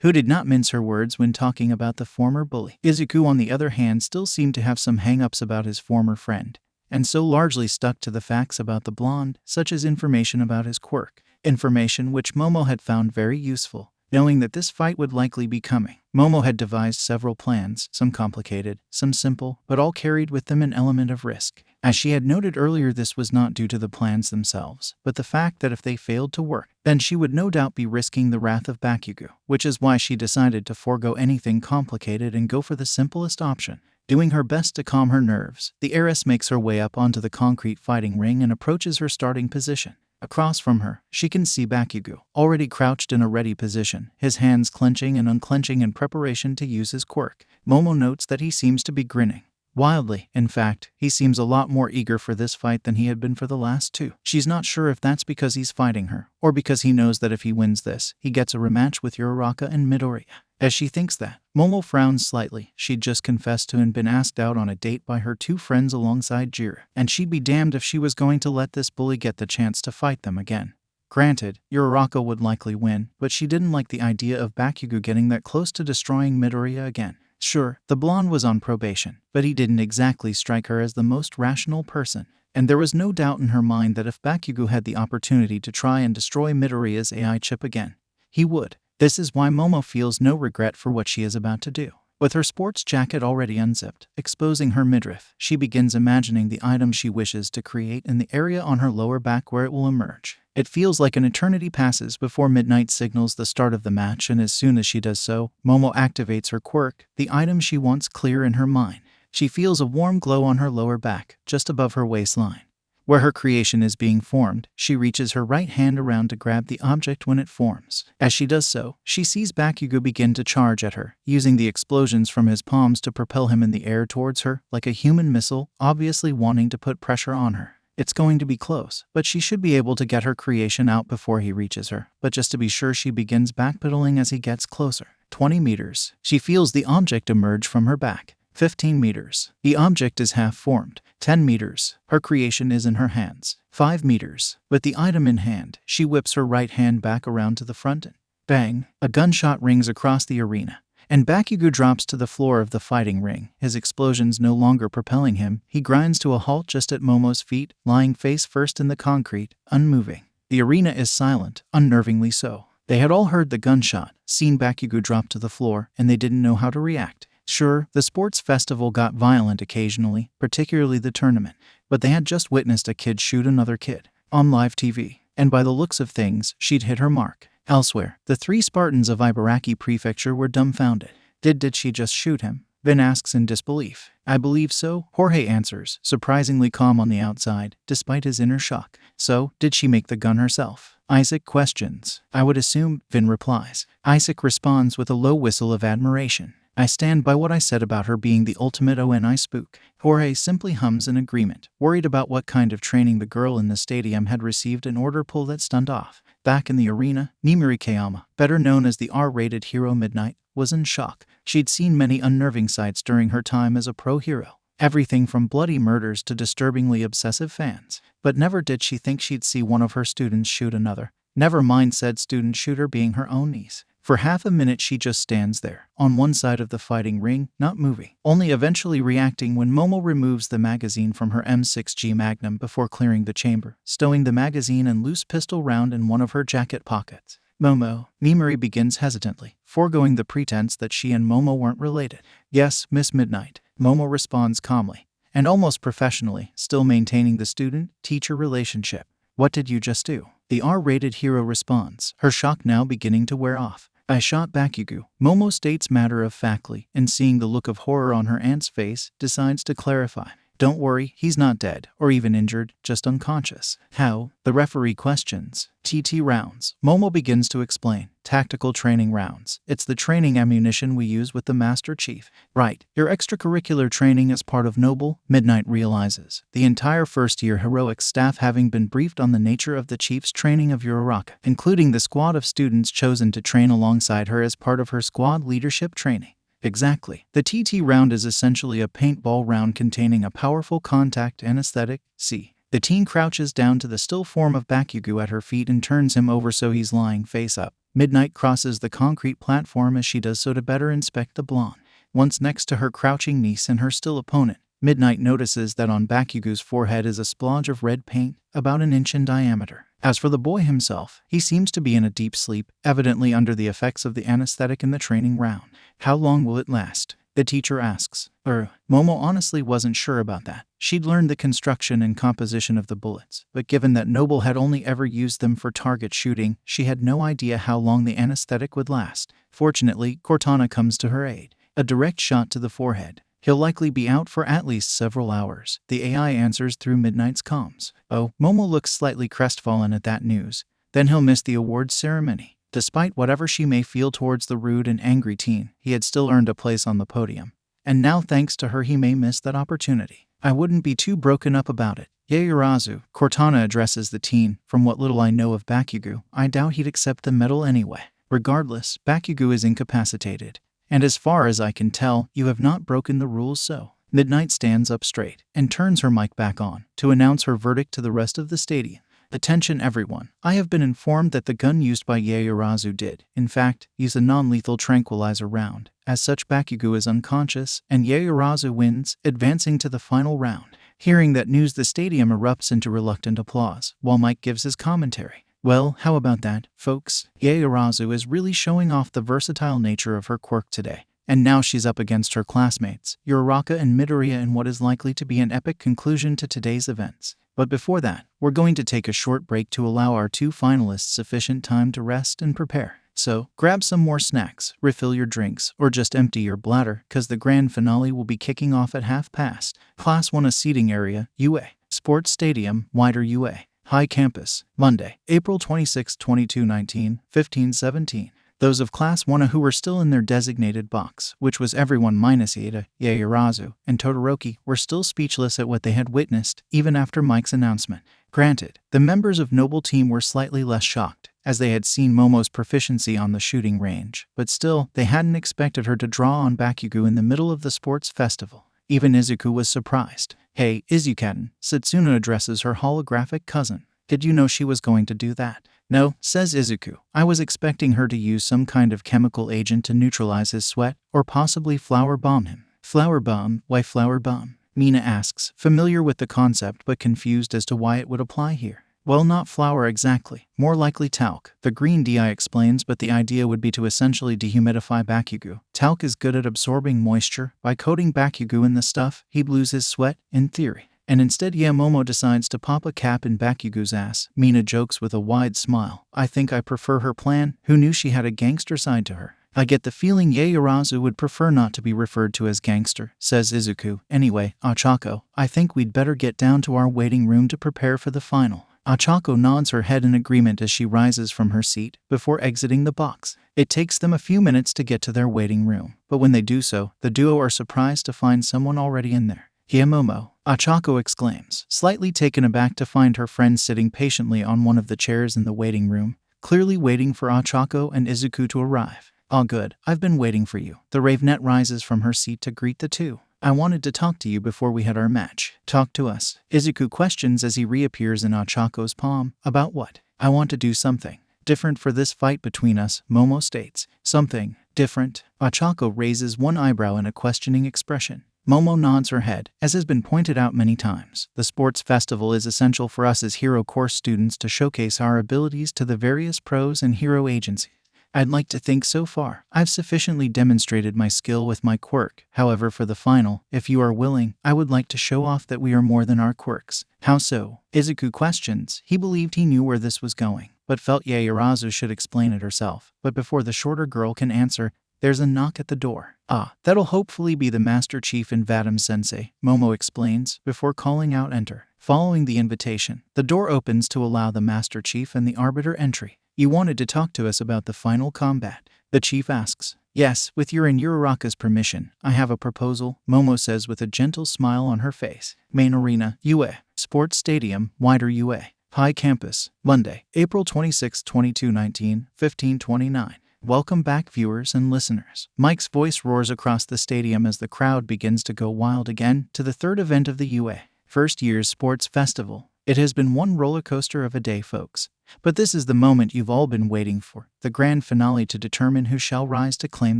who did not mince her words when talking about the former bully. Izuku, on the other hand, still seemed to have some hang-ups about his former friend, and so largely stuck to the facts about the blonde, such as information about his quirk, information which Momo had found very useful. Knowing that this fight would likely be coming, Momo had devised several plans, some complicated, some simple, but all carried with them an element of risk. As she had noted earlier, this was not due to the plans themselves, but the fact that if they failed to work, then she would no doubt be risking the wrath of Bakugo, which is why she decided to forego anything complicated and go for the simplest option. Doing her best to calm her nerves, the heiress makes her way up onto the concrete fighting ring and approaches her starting position. Across from her, she can see Bakugo, already crouched in a ready position, his hands clenching and unclenching in preparation to use his quirk. Momo notes that he seems to be grinning wildly. In fact, he seems a lot more eager for this fight than he had been for the last two. She's not sure if that's because he's fighting her, or because he knows that if he wins this, he gets a rematch with Uraraka and Midoriya. As she thinks that, Momo frowns slightly. She'd just confessed to and been asked out on a date by her two friends alongside Jiro, and she'd be damned if she was going to let this bully get the chance to fight them again. Granted, Uraraka would likely win, but she didn't like the idea of Bakugo getting that close to destroying Midoriya again. Sure, the blonde was on probation, but he didn't exactly strike her as the most rational person, and there was no doubt in her mind that if Bakugo had the opportunity to try and destroy Midoriya's AI chip again, he would. This is why Momo feels no regret for what she is about to do. With her sports jacket already unzipped, exposing her midriff, she begins imagining the item she wishes to create in the area on her lower back where it will emerge. It feels like an eternity passes before Midnight signals the start of the match, and as soon as she does so, Momo activates her quirk, the item she wants clear in her mind. She feels a warm glow on her lower back, just above her waistline. Where her creation is being formed, she reaches her right hand around to grab the object when it forms. As she does so, she sees Bakugo begin to charge at her, using the explosions from his palms to propel him in the air towards her, like a human missile, obviously wanting to put pressure on her. It's going to be close, but she should be able to get her creation out before he reaches her. But just to be sure, she begins backpedaling as he gets closer. 20 meters. She feels the object emerge from her back. 15 meters. The object is half formed. 10 meters. Her creation is in her hands. 5 meters. With the item in hand, she whips her right hand back around to the front and bang! A gunshot rings across the arena, and Bakugo drops to the floor of the fighting ring. His explosions no longer propelling him, he grinds to a halt just at Momo's feet, lying face first in the concrete, unmoving. The arena is silent, unnervingly so. They had all heard the gunshot, seen Bakugo drop to the floor, and they didn't know how to react. Sure, the sports festival got violent occasionally, particularly the tournament, but they had just witnessed a kid shoot another kid on live TV, and by the looks of things, she'd hit her mark. Elsewhere, the 3 Spartans of Ibara Prefecture were dumbfounded. Did she just shoot him? Vin asks in disbelief. I believe so, Jorge answers, surprisingly calm on the outside, despite his inner shock. So, did she make the gun herself? Isaac questions. I would assume, Vin replies. Isaac responds with a low whistle of admiration. I stand by what I said about her being the ultimate ONI spook. Jorge simply hums in agreement, worried about what kind of training the girl in the stadium had received in order to pull that stunt off. Back in the arena, Nimurikayama, better known as the R-rated hero Midnight, was in shock. She'd seen many unnerving sights during her time as a pro hero. Everything from bloody murders to disturbingly obsessive fans. But never did she think she'd see one of her students shoot another. Never mind said student shooter being her own niece. For half a minute she just stands there, on one side of the fighting ring, not moving, only eventually reacting when Momo removes the magazine from her M6G Magnum before clearing the chamber, stowing the magazine and loose pistol round in one of her jacket pockets. Momo, Nimuri begins hesitantly, foregoing the pretense that she and Momo weren't related. Yes, Miss Midnight, Momo responds calmly, and almost professionally, still maintaining the student-teacher relationship. What did you just do? The R-rated hero responds, her shock now beginning to wear off. I shot Bakugo, Momo states matter-of-factly, and seeing the look of horror on her aunt's face, decides to clarify. Don't worry, he's not dead, or even injured, just unconscious. How? The referee questions. TT rounds. Momo begins to explain. Tactical training rounds. It's the training ammunition we use with the Master Chief. Right, your extracurricular training is part of Noble, Midnight realizes. The entire first-year heroics staff having been briefed on the nature of the Chief's training of Uraraka, including the squad of students chosen to train alongside her as part of her squad leadership training. Exactly. The TT round is essentially a paintball round containing a powerful contact anesthetic. See. The teen crouches down to the still form of Bakugo at her feet and turns him over so he's lying face up. Midnight crosses the concrete platform as she does so to better inspect the blonde. Once next to her crouching niece and her still opponent, Midnight notices that on Bakugo's forehead is a splodge of red paint, about an inch in diameter. As for the boy himself, he seems to be in a deep sleep, evidently under the effects of the anesthetic in the training round. How long will it last? The teacher asks. Momo honestly wasn't sure about that. She'd learned the construction and composition of the bullets, but given that Noble had only ever used them for target shooting, she had no idea how long the anesthetic would last. Fortunately, Cortana comes to her aid. A direct shot to the forehead. He'll likely be out for at least several hours. The AI answers through Midnight's comms. Momo looks slightly crestfallen at that news. Then he'll miss the awards ceremony. Despite whatever she may feel towards the rude and angry teen, he had still earned a place on the podium. And now thanks to her he may miss that opportunity. I wouldn't be too broken up about it. Yaoyorozu, Cortana addresses the teen. From what little I know of Bakugo, I doubt he'd accept the medal anyway. Regardless, Bakugo is incapacitated. And as far as I can tell, you have not broken the rules so. Midnight stands up straight and turns her mic back on to announce her verdict to the rest of the stadium. Attention everyone, I have been informed that the gun used by Yaoyorozu did, in fact, use a non-lethal tranquilizer round. As such, Bakugo is unconscious, and Yaoyorozu wins, advancing to the final round. Hearing that news, the stadium erupts into reluctant applause, while Mike gives his commentary. Well, how about that, folks? Yaoyorozu is really showing off the versatile nature of her quirk today. And now she's up against her classmates, Uraraka and Midoriya, in what is likely to be an epic conclusion to today's events. But before that, we're going to take a short break to allow our two finalists sufficient time to rest and prepare. So, grab some more snacks, refill your drinks, or just empty your bladder, cause the grand finale will be kicking off at 1:30. Class 1 a seating area, UA. Sports Stadium, wider UA. High Campus, Monday, April 26, 2219, 1517. Those of Class 1 who were still in their designated box, which was everyone minus Ida, Yaoyorozu, and Todoroki, were still speechless at what they had witnessed, even after Mike's announcement. Granted, the members of Noble Team were slightly less shocked, as they had seen Momo's proficiency on the shooting range, but still, they hadn't expected her to draw on Bakugo in the middle of the sports festival. Even Izuku was surprised. Hey, Izukatan, Satsuna addresses her holographic cousin. Did you know she was going to do that? No, says Izuku. I was expecting her to use some kind of chemical agent to neutralize his sweat, or possibly flower bomb him. Flower bomb? Why flower bomb? Mina asks, familiar with the concept but confused as to why it would apply here. Well, not flour exactly, more likely talc. The green DI explains, but the idea would be to essentially dehumidify Bakugo. Talc is good at absorbing moisture. By coating Bakugo in the stuff, he'd lose his sweat, in theory. And instead Momo decides to pop a cap in Bakugo's ass. Mina jokes with a wide smile. I think I prefer her plan. Who knew she had a gangster side to her? I get the feeling Yaoyorozu would prefer not to be referred to as gangster, says Izuku. Anyway, Ochako, I think we'd better get down to our waiting room to prepare for the final. Ochako nods her head in agreement as she rises from her seat, before exiting the box. It takes them a few minutes to get to their waiting room, but when they do so, the duo are surprised to find someone already in there. Momo, Ochako exclaims, slightly taken aback to find her friend sitting patiently on one of the chairs in the waiting room, clearly waiting for Ochako and Izuku to arrive. Oh good, I've been waiting for you. The Ravenette rises from her seat to greet the two. I wanted to talk to you before we had our match. Talk to us. Izuku questions as he reappears in Ochako's palm. About what? I want to do something different for this fight between us, Momo states. Something different? Ochako raises one eyebrow in a questioning expression. Momo nods her head. As has been pointed out many times, the sports festival is essential for us as hero course students to showcase our abilities to the various pros and hero agencies. I'd like to think so far I've sufficiently demonstrated my skill with my quirk. However, for the final, if you are willing, I would like to show off that we are more than our quirks. How so? Izuku questions. He believed he knew where this was going, but felt Yaoyorozu should explain it herself. But before the shorter girl can answer, there's a knock at the door. That'll hopefully be the Master Chief and Vadam Sensei, Momo explains, before calling out enter. Following the invitation, the door opens to allow the Master Chief and the Arbiter entry. You wanted to talk to us about the final combat, the Chief asks. Yes, with your and Uraraka's permission, I have a proposal, Momo says with a gentle smile on her face. Main arena, UA. Sports Stadium, wider UA. High Campus, Monday, April 26, 2219, 1529. Welcome back, viewers and listeners. Mike's voice roars across the stadium as the crowd begins to go wild again to the third event of the UA First Year's Sports Festival. It has been one roller coaster of a day, folks. But this is the moment you've all been waiting for, the grand finale to determine who shall rise to claim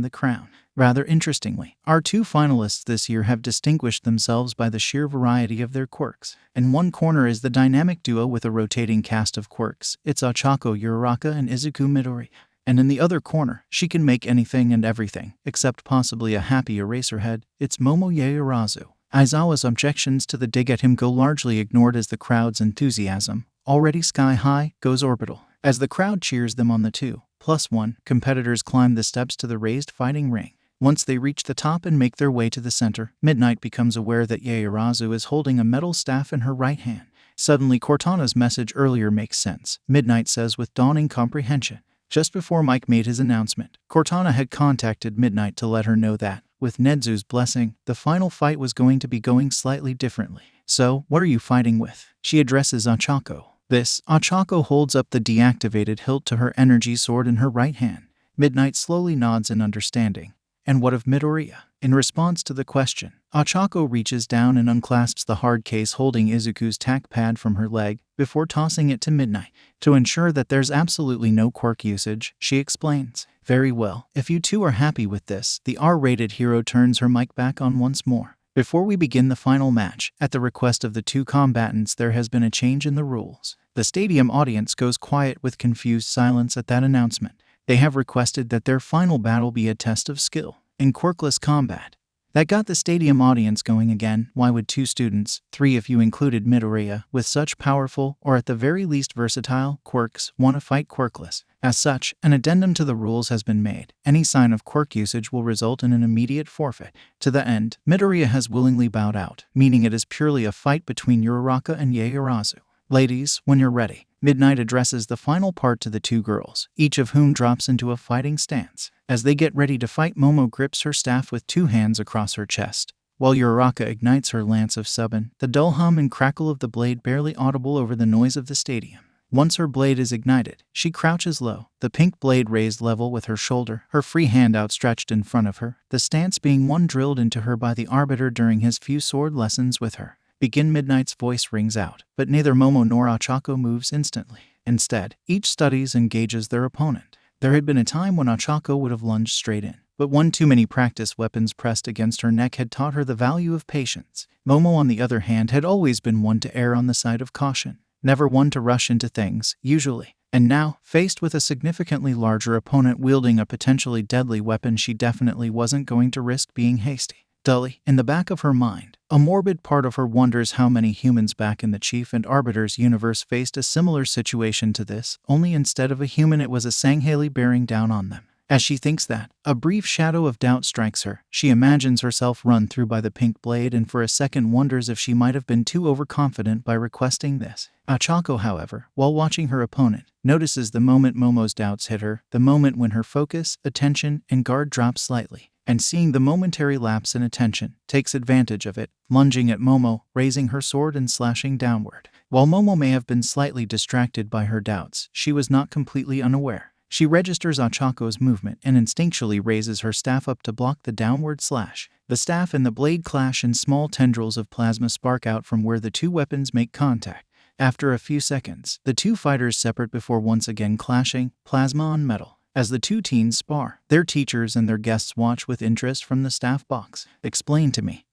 the crown. Rather interestingly, our two finalists this year have distinguished themselves by the sheer variety of their quirks. In one corner is the dynamic duo with a rotating cast of quirks. It's Ochako Uraraka and Izuku Midori. And in the other corner, she can make anything and everything, except possibly a happy Eraserhead. It's Momo Yaoyorozu. Aizawa's objections to the dig at him go largely ignored as the crowd's enthusiasm, already sky-high, goes orbital. As the crowd cheers them on the 2+1, competitors climb the steps to the raised fighting ring. Once they reach the top and make their way to the center, Midnight becomes aware that Yaoyorozu is holding a metal staff in her right hand. Suddenly, Cortana's message earlier makes sense, Midnight says with dawning comprehension. Just before Mike made his announcement, Cortana had contacted Midnight to let her know that, with Nedzu's blessing, the final fight was going to be going slightly differently. So, what are you fighting with? She addresses Ochako. Ochako holds up the deactivated hilt to her energy sword in her right hand. Midnight slowly nods in understanding. And what of Midoriya? In response to the question, Ochako reaches down and unclasps the hard case holding Izuku's tack pad from her leg, before tossing it to Midnight. To ensure that there's absolutely no quirk usage, she explains. Very well, if you two are happy with this, the R-rated hero turns her mic back on once more. Before we begin the final match, at the request of the two combatants there has been a change in the rules. The stadium audience goes quiet with confused silence at that announcement. They have requested that their final battle be a test of skill in quirkless combat. That got the stadium audience going again. Why would two students, 3 if you included Midoriya, with such powerful, or at the very least versatile, quirks, want to fight quirkless? As such, an addendum to the rules has been made. Any sign of quirk usage will result in an immediate forfeit. To the end, Midoriya has willingly bowed out, meaning it is purely a fight between Uraraka and Yaoyorozu. Ladies, when you're ready. Midnight addresses the final part to the two girls, each of whom drops into a fighting stance. As they get ready to fight, Momo grips her staff with 2 hands across her chest, while Uraraka ignites her lance of subbon, the dull hum and crackle of the blade barely audible over the noise of the stadium. Once her blade is ignited, she crouches low, the pink blade raised level with her shoulder, her free hand outstretched in front of her, the stance being one drilled into her by the Arbiter during his few sword lessons with her. Begin. Midnight's voice rings out, but neither Momo nor Ochako moves instantly. Instead, each studies and gauges their opponent. There had been a time when Ochako would have lunged straight in, but one too many practice weapons pressed against her neck had taught her the value of patience. Momo, on the other hand, had always been one to err on the side of caution, never one to rush into things, usually. And now, faced with a significantly larger opponent wielding a potentially deadly weapon, she definitely wasn't going to risk being hasty. Dully, in the back of her mind, a morbid part of her wonders how many humans back in the Chief and Arbiter's universe faced a similar situation to this, only instead of a human it was a Sangheli bearing down on them. As she thinks that, a brief shadow of doubt strikes her. She imagines herself run through by the pink blade and for a second wonders if she might have been too overconfident by requesting this. Ochako, however, while watching her opponent, notices the moment Momo's doubts hit her, the moment when her focus, attention, and guard drop slightly. And seeing the momentary lapse in attention, takes advantage of it, lunging at Momo, raising her sword and slashing downward. While Momo may have been slightly distracted by her doubts, she was not completely unaware. She registers Ochako's movement and instinctually raises her staff up to block the downward slash. The staff and the blade clash and small tendrils of plasma spark out from where the two weapons make contact. After a few seconds, the two fighters separate before once again clashing, plasma on metal. As the two teens spar, their teachers and their guests watch with interest from the staff box. Explain to me.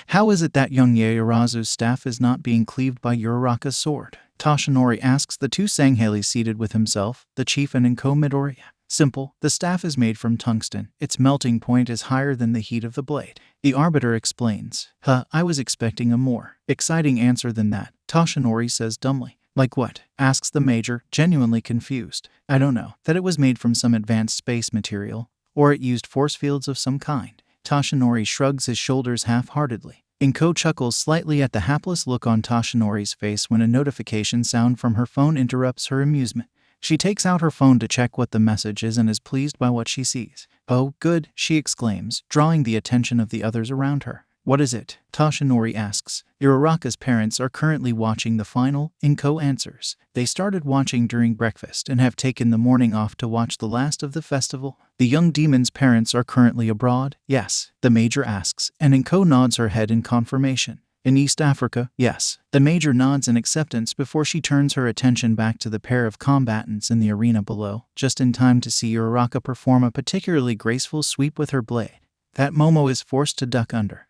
How is it that young Yaoyorozu's staff is not being cleaved by Uraraka's sword? Toshinori asks the two Sangheli seated with himself, the chief and Inko Midoriya. Simple, the staff is made from tungsten. Its melting point is higher than the heat of the blade. The Arbiter explains. I was expecting a more exciting answer than that, Toshinori says dumbly. Like what? Asks the Major, genuinely confused. I don't know. That it was made from some advanced space material, or it used force fields of some kind. Toshinori shrugs his shoulders half-heartedly. Inko chuckles slightly at the hapless look on Toshinori's face when a notification sound from her phone interrupts her amusement. She takes out her phone to check what the message is and is pleased by what she sees. Oh, good, she exclaims, drawing the attention of the others around her. What is it? Toshinori asks. Uraraka's parents are currently watching the final, Inko answers. They started watching during breakfast and have taken the morning off to watch the last of the festival. The young demon's parents are currently abroad? Yes, the Major asks, and Inko nods her head in confirmation. In East Africa? Yes. The Major nods in acceptance before she turns her attention back to the pair of combatants in the arena below, just in time to see Uraraka perform a particularly graceful sweep with her blade. That Momo is forced to duck under.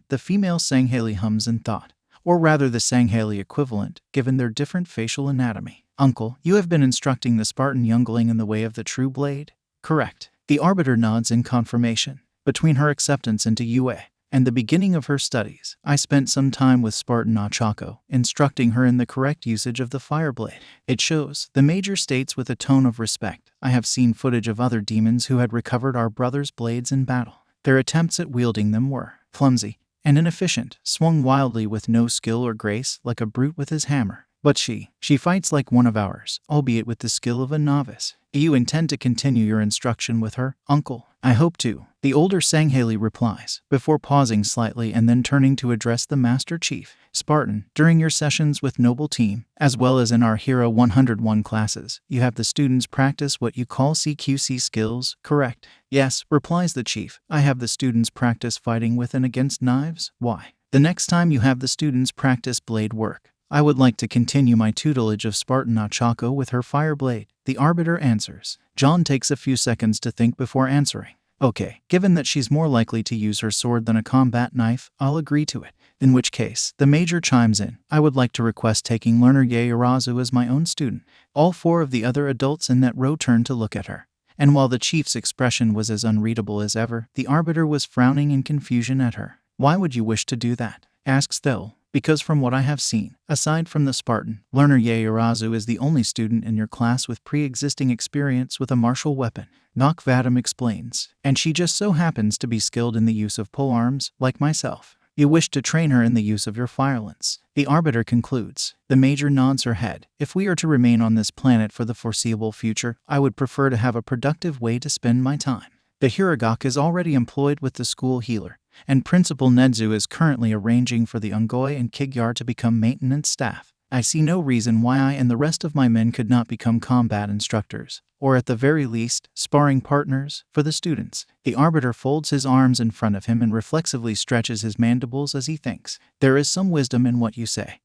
The female Sangheli hums in thought. Or rather the Sangheli equivalent, given their different facial anatomy. Uncle, you have been instructing the Spartan youngling in the way of the true blade? Correct. The arbiter nods in confirmation. Between her acceptance into UA and the beginning of her studies, I spent some time with Spartan Ochako, instructing her in the correct usage of the fire blade. It shows, the major states with a tone of respect. I have seen footage of other demons who had recovered our brother's blades in battle. Their attempts at wielding them were clumsy and inefficient, swung wildly with no skill or grace, like a brute with his hammer. But she fights like one of ours, albeit with the skill of a novice. You intend to continue your instruction with her, Uncle? I hope to, the older Sanghaili replies, before pausing slightly and then turning to address the Master Chief. Spartan, during your sessions with Noble Team, as well as in our Hero 101 classes, you have the students practice what you call CQC skills, correct? Yes, replies the Chief. I have the students practice fighting with and against knives. Why? The next time you have the students practice blade work, I would like to continue my tutelage of Spartan Ochako with her fire blade, the arbiter answers. John takes a few seconds to think before answering. Okay, given that she's more likely to use her sword than a combat knife, I'll agree to it. In which case, the Major chimes in. I would like to request taking learner Yairazu as my own student. All four of the other adults in that row turned to look at her. And while the Chief's expression was as unreadable as ever, the arbiter was frowning in confusion at her. Why would you wish to do that? Asks Thel. Because from what I have seen, aside from the Spartan, learner Yairazu is the only student in your class with pre-existing experience with a martial weapon. Nok Vadam explains. And she just so happens to be skilled in the use of polearms, like myself. You wish to train her in the use of your firelance. The arbiter concludes. The Major nods her head. If we are to remain on this planet for the foreseeable future, I would prefer to have a productive way to spend my time. The Hiragak is already employed with the school healer, and Principal Nedzu is currently arranging for the Ungoi and Kigyar to become maintenance staff. I see no reason why I and the rest of my men could not become combat instructors, or at the very least, sparring partners for the students. The arbiter folds his arms in front of him and reflexively stretches his mandibles as he thinks. There is some wisdom in what you say.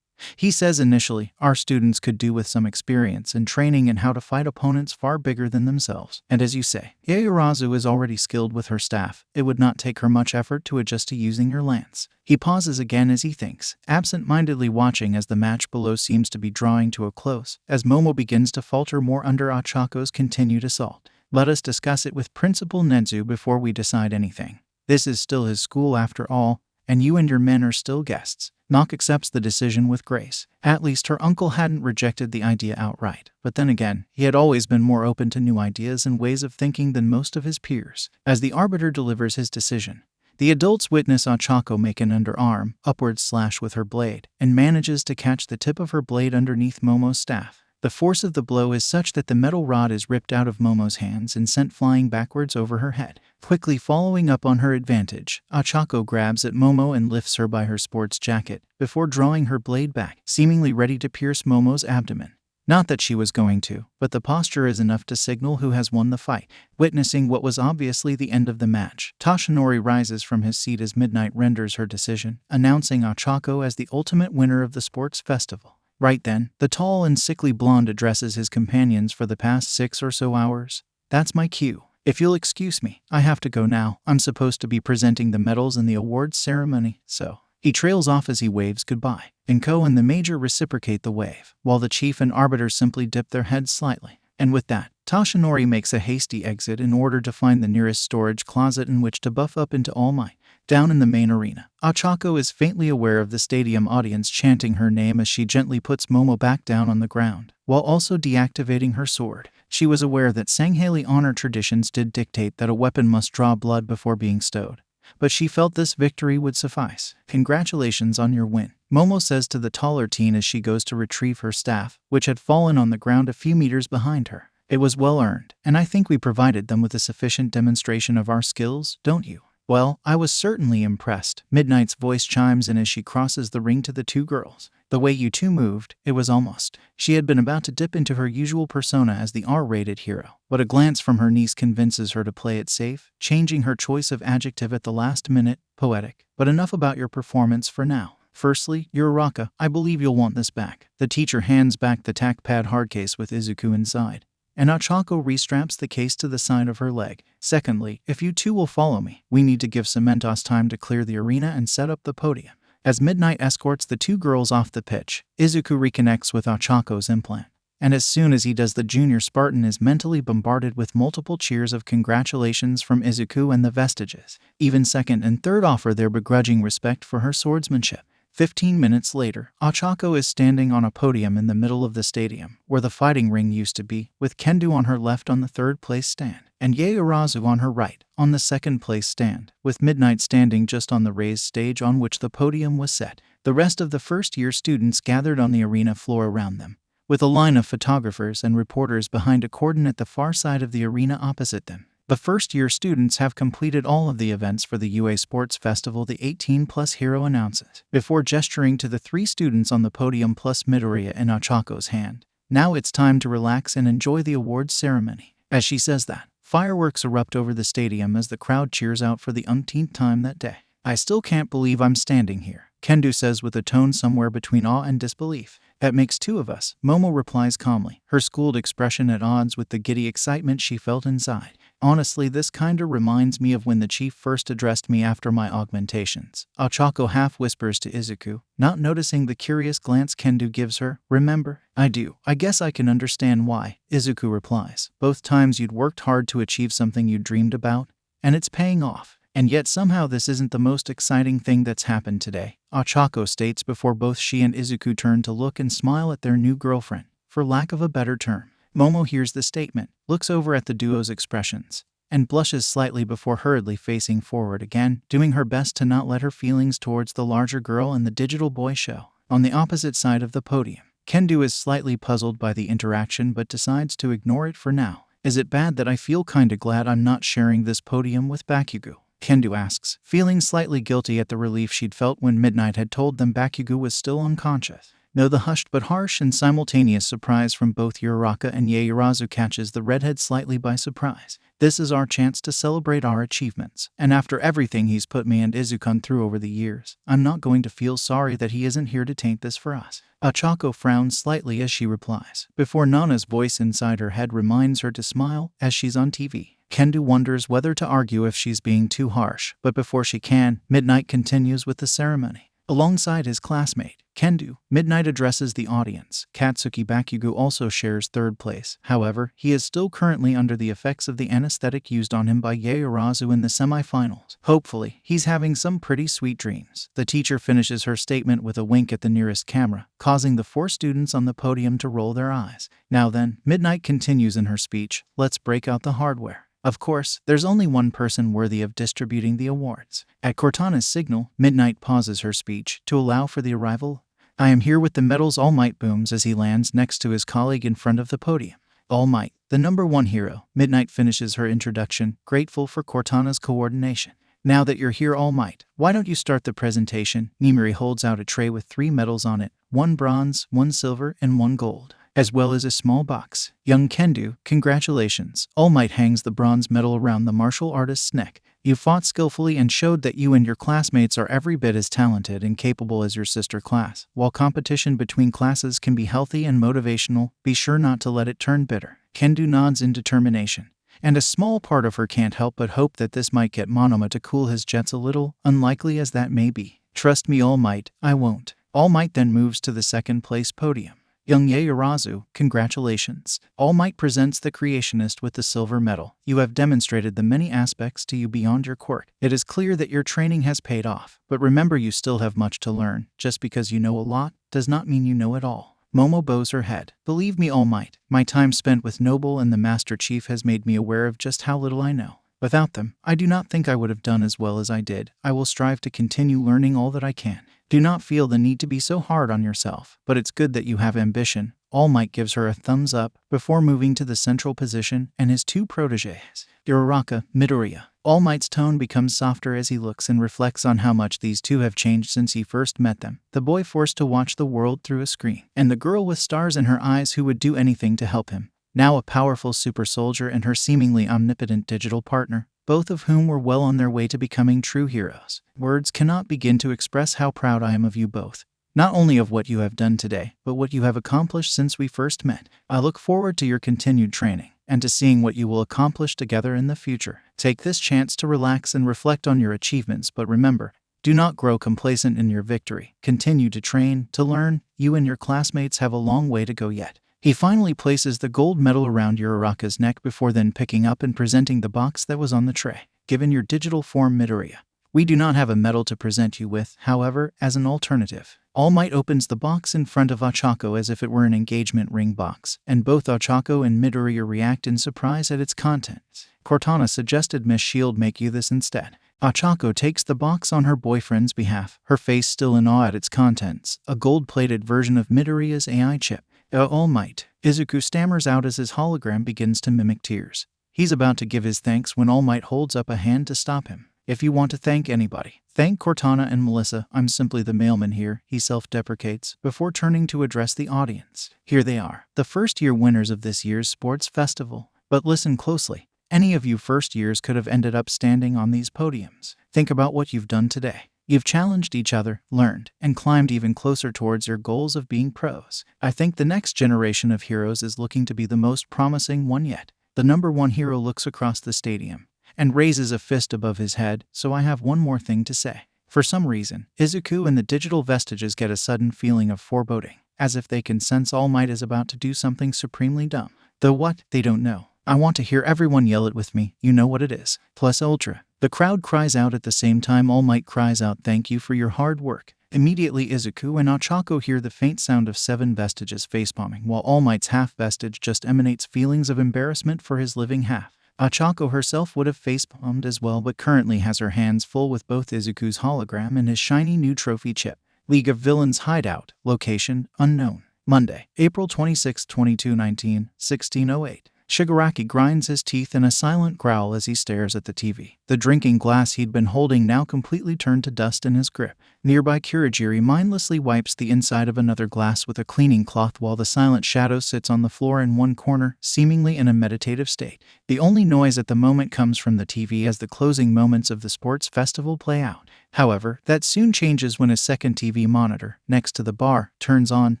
He says initially, our students could do with some experience and training in how to fight opponents far bigger than themselves. And as you say, Yairazu is already skilled with her staff. It would not take her much effort to adjust to using your lance. He pauses again as he thinks, absent-mindedly watching as the match below seems to be drawing to a close, as Momo begins to falter more under Ochako's continued assault. Let us discuss it with Principal Nedzu before we decide anything. This is still his school after all, and you and your men are still guests. Nok accepts the decision with grace. At least her uncle hadn't rejected the idea outright. But then again, he had always been more open to new ideas and ways of thinking than most of his peers. As the arbiter delivers his decision, the adults witness Ochako make an underarm, upward slash with her blade, and manages to catch the tip of her blade underneath Momo's staff. The force of the blow is such that the metal rod is ripped out of Momo's hands and sent flying backwards over her head. Quickly following up on her advantage, Ochako grabs at Momo and lifts her by her sports jacket, before drawing her blade back, seemingly ready to pierce Momo's abdomen. Not that she was going to, but the posture is enough to signal who has won the fight. Witnessing what was obviously the end of the match, Toshinori rises from his seat as Midnight renders her decision, announcing Ochako as the ultimate winner of the sports festival. Right then, the tall and sickly blonde addresses his companions for the past 6 or so hours. That's my cue. If you'll excuse me, I have to go now. I'm supposed to be presenting the medals in the awards ceremony, so. He trails off as he waves goodbye. Inko and the Major reciprocate the wave, while the Chief and Arbiter simply dip their heads slightly. And with that, Toshinori makes a hasty exit in order to find the nearest storage closet in which to buff up into all might. Down in the main arena, Ochako is faintly aware of the stadium audience chanting her name as she gently puts Momo back down on the ground, while also deactivating her sword. She was aware that Sanghaili honor traditions did dictate that a weapon must draw blood before being stowed, but she felt this victory would suffice. Congratulations on your win, Momo says to the taller teen as she goes to retrieve her staff, which had fallen on the ground a few meters behind her. It was well earned, and I think we provided them with a sufficient demonstration of our skills, don't you? Well, I was certainly impressed. Midnight's voice chimes in as she crosses the ring to the two girls. The way you two moved, it was almost. She had been about to dip into her usual persona as the R-rated hero, but a glance from her niece convinces her to play it safe, changing her choice of adjective at the last minute, poetic. But enough about your performance for now. Firstly, Uraraka, I believe you'll want this back. The teacher hands back the tack-pad hardcase with Izuku inside, and Ochako restraps the case to the side of her leg. Secondly, if you two will follow me, we need to give Cementos time to clear the arena and set up the podium. As Midnight escorts the two girls off the pitch, Izuku reconnects with Ochako's implant. And as soon as he does, the junior Spartan is mentally bombarded with multiple cheers of congratulations from Izuku and the Vestiges. Even second and third offer their begrudging respect for her swordsmanship. 15 minutes later, Ochako is standing on a podium in the middle of the stadium, where the fighting ring used to be, with Kendu on her left on the third-place stand, and Yaoyorozu on her right, on the second-place stand, with Midnight standing just on the raised stage on which the podium was set. The rest of the first-year students gathered on the arena floor around them, with a line of photographers and reporters behind a cordon at the far side of the arena opposite them. The first-year students have completed all of the events for the UA Sports Festival, the 18-plus hero announces, before gesturing to the 3 students on the podium plus Midoriya in Ochako's hand. Now it's time to relax and enjoy the awards ceremony. As she says that, fireworks erupt over the stadium as the crowd cheers out for the umpteenth time that day. I still can't believe I'm standing here, Kendu says with a tone somewhere between awe and disbelief. That makes 2 of us, Momo replies calmly, her schooled expression at odds with the giddy excitement she felt inside. Honestly, this kinda reminds me of when the chief first addressed me after my augmentations. Ochako half whispers to Izuku, not noticing the curious glance Kendu gives her. Remember? I do. I guess I can understand why, Izuku replies. Both times you'd worked hard to achieve something you dreamed about, and it's paying off. And yet somehow this isn't the most exciting thing that's happened today, Ochako states before both she and Izuku turn to look and smile at their new girlfriend, for lack of a better term. Momo hears the statement, looks over at the duo's expressions, and blushes slightly before hurriedly facing forward again, doing her best to not let her feelings towards the larger girl and the digital boy show. On the opposite side of the podium, Kendu is slightly puzzled by the interaction but decides to ignore it for now. Is it bad that I feel kinda glad I'm not sharing this podium with Bakugo? Kendu asks, feeling slightly guilty at the relief she'd felt when Midnight had told them Bakugo was still unconscious. No, the hushed but harsh and simultaneous surprise from both Uraraka and Yaoyorozu catches the redhead slightly by surprise. This is our chance to celebrate our achievements, and after everything he's put me and Izuku through over the years, I'm not going to feel sorry that he isn't here to taint this for us. Ochako frowns slightly as she replies, before Nana's voice inside her head reminds her to smile as she's on TV. Kendu wonders whether to argue if she's being too harsh, but before she can, Midnight continues with the ceremony. Alongside his classmate, Kendu, Midnight addresses the audience. Katsuki Bakugo also shares third place. However, he is still currently under the effects of the anesthetic used on him by Yaoyorozu in the semifinals. Hopefully, he's having some pretty sweet dreams. The teacher finishes her statement with a wink at the nearest camera, causing the 4 students on the podium to roll their eyes. Now then, Midnight continues in her speech, let's break out the hardware. Of course, there's only one person worthy of distributing the awards. At Cortana's signal, Midnight pauses her speech to allow for the arrival. I am here with the medals, All Might booms as he lands next to his colleague in front of the podium. All Might, the number 1 hero, Midnight finishes her introduction, grateful for Cortana's coordination. Now that you're here, All Might, why don't you start the presentation? Nimiri holds out a tray with 3 medals on it, 1 bronze, 1 silver, and 1 gold, as well as a small box. Young Kendu, congratulations. All Might hangs the bronze medal around the martial artist's neck. You fought skillfully and showed that you and your classmates are every bit as talented and capable as your sister class. While competition between classes can be healthy and motivational, be sure not to let it turn bitter. Kendu nods in determination, and a small part of her can't help but hope that this might get Monoma to cool his jets a little, unlikely as that may be. Trust me, All Might, I won't. All Might then moves to the second place podium. Young Yaoyorozu, congratulations. All Might presents the creationist with the silver medal. You have demonstrated the many aspects to you beyond your quirk. It is clear that your training has paid off, but remember you still have much to learn. Just because you know a lot does not mean you know it all. Momo bows her head. Believe me, All Might, my time spent with Noble and the Master Chief has made me aware of just how little I know. Without them, I do not think I would have done as well as I did. I will strive to continue learning all that I can. Do not feel the need to be so hard on yourself, but it's good that you have ambition. All Might gives her a thumbs up before moving to the central position and his 2 protégés, Uraraka, Midoriya. All Might's tone becomes softer as he looks and reflects on how much these 2 have changed since he first met them. The boy forced to watch the world through a screen, and the girl with stars in her eyes who would do anything to help him. Now a powerful super soldier and her seemingly omnipotent digital partner, both of whom were well on their way to becoming true heroes. Words cannot begin to express how proud I am of you both. Not only of what you have done today, but what you have accomplished since we first met. I look forward to your continued training, and to seeing what you will accomplish together in the future. Take this chance to relax and reflect on your achievements, but remember, do not grow complacent in your victory. Continue to train, to learn. You and your classmates have a long way to go yet. He finally places the gold medal around Uraraka's neck before then picking up and presenting the box that was on the tray. Given your digital form Midoriya, we do not have a medal to present you with, however, as an alternative. All Might opens the box in front of Ochako as if it were an engagement ring box, and both Ochako and Midoriya react in surprise at its contents. Cortana suggested Miss Shield make you this instead. Ochako takes the box on her boyfriend's behalf, her face still in awe at its contents, a gold-plated version of Midoriya's AI chip. All Might. Izuku stammers out as his hologram begins to mimic tears. He's about to give his thanks when All Might holds up a hand to stop him. If you want to thank anybody, thank Cortana and Melissa. I'm simply the mailman here, he self-deprecates, before turning to address the audience. Here they are, the first-year winners of this year's sports festival. But listen closely. Any of you first years could have ended up standing on these podiums. Think about what you've done today. You've challenged each other, learned, and climbed even closer towards your goals of being pros. I think the next generation of heroes is looking to be the most promising one yet. The number one hero looks across the stadium and raises a fist above his head, so I have one more thing to say. For some reason, Izuku and the digital vestiges get a sudden feeling of foreboding, as if they can sense All Might is about to do something supremely dumb. Though what, they don't know. I want to hear everyone yell it with me, you know what it is. Plus Ultra. The crowd cries out at the same time All Might cries out thank you for your hard work. Immediately Izuku and Ochako hear the faint sound of 7 vestiges facepalming, while All Might's half vestige just emanates feelings of embarrassment for his living half. Ochako herself would have facepalmed as well, but currently has her hands full with both Izuku's hologram and his shiny new trophy chip. League of Villains hideout, location, unknown. Monday, April 26, 2219, 1608. Shigaraki grinds his teeth in a silent growl as he stares at the TV. The drinking glass he'd been holding now completely turned to dust in his grip. Nearby Kurogiri mindlessly wipes the inside of another glass with a cleaning cloth while the silent shadow sits on the floor in one corner, seemingly in a meditative state. The only noise at the moment comes from the TV as the closing moments of the sports festival play out. However, that soon changes when a second TV monitor, next to the bar, turns on,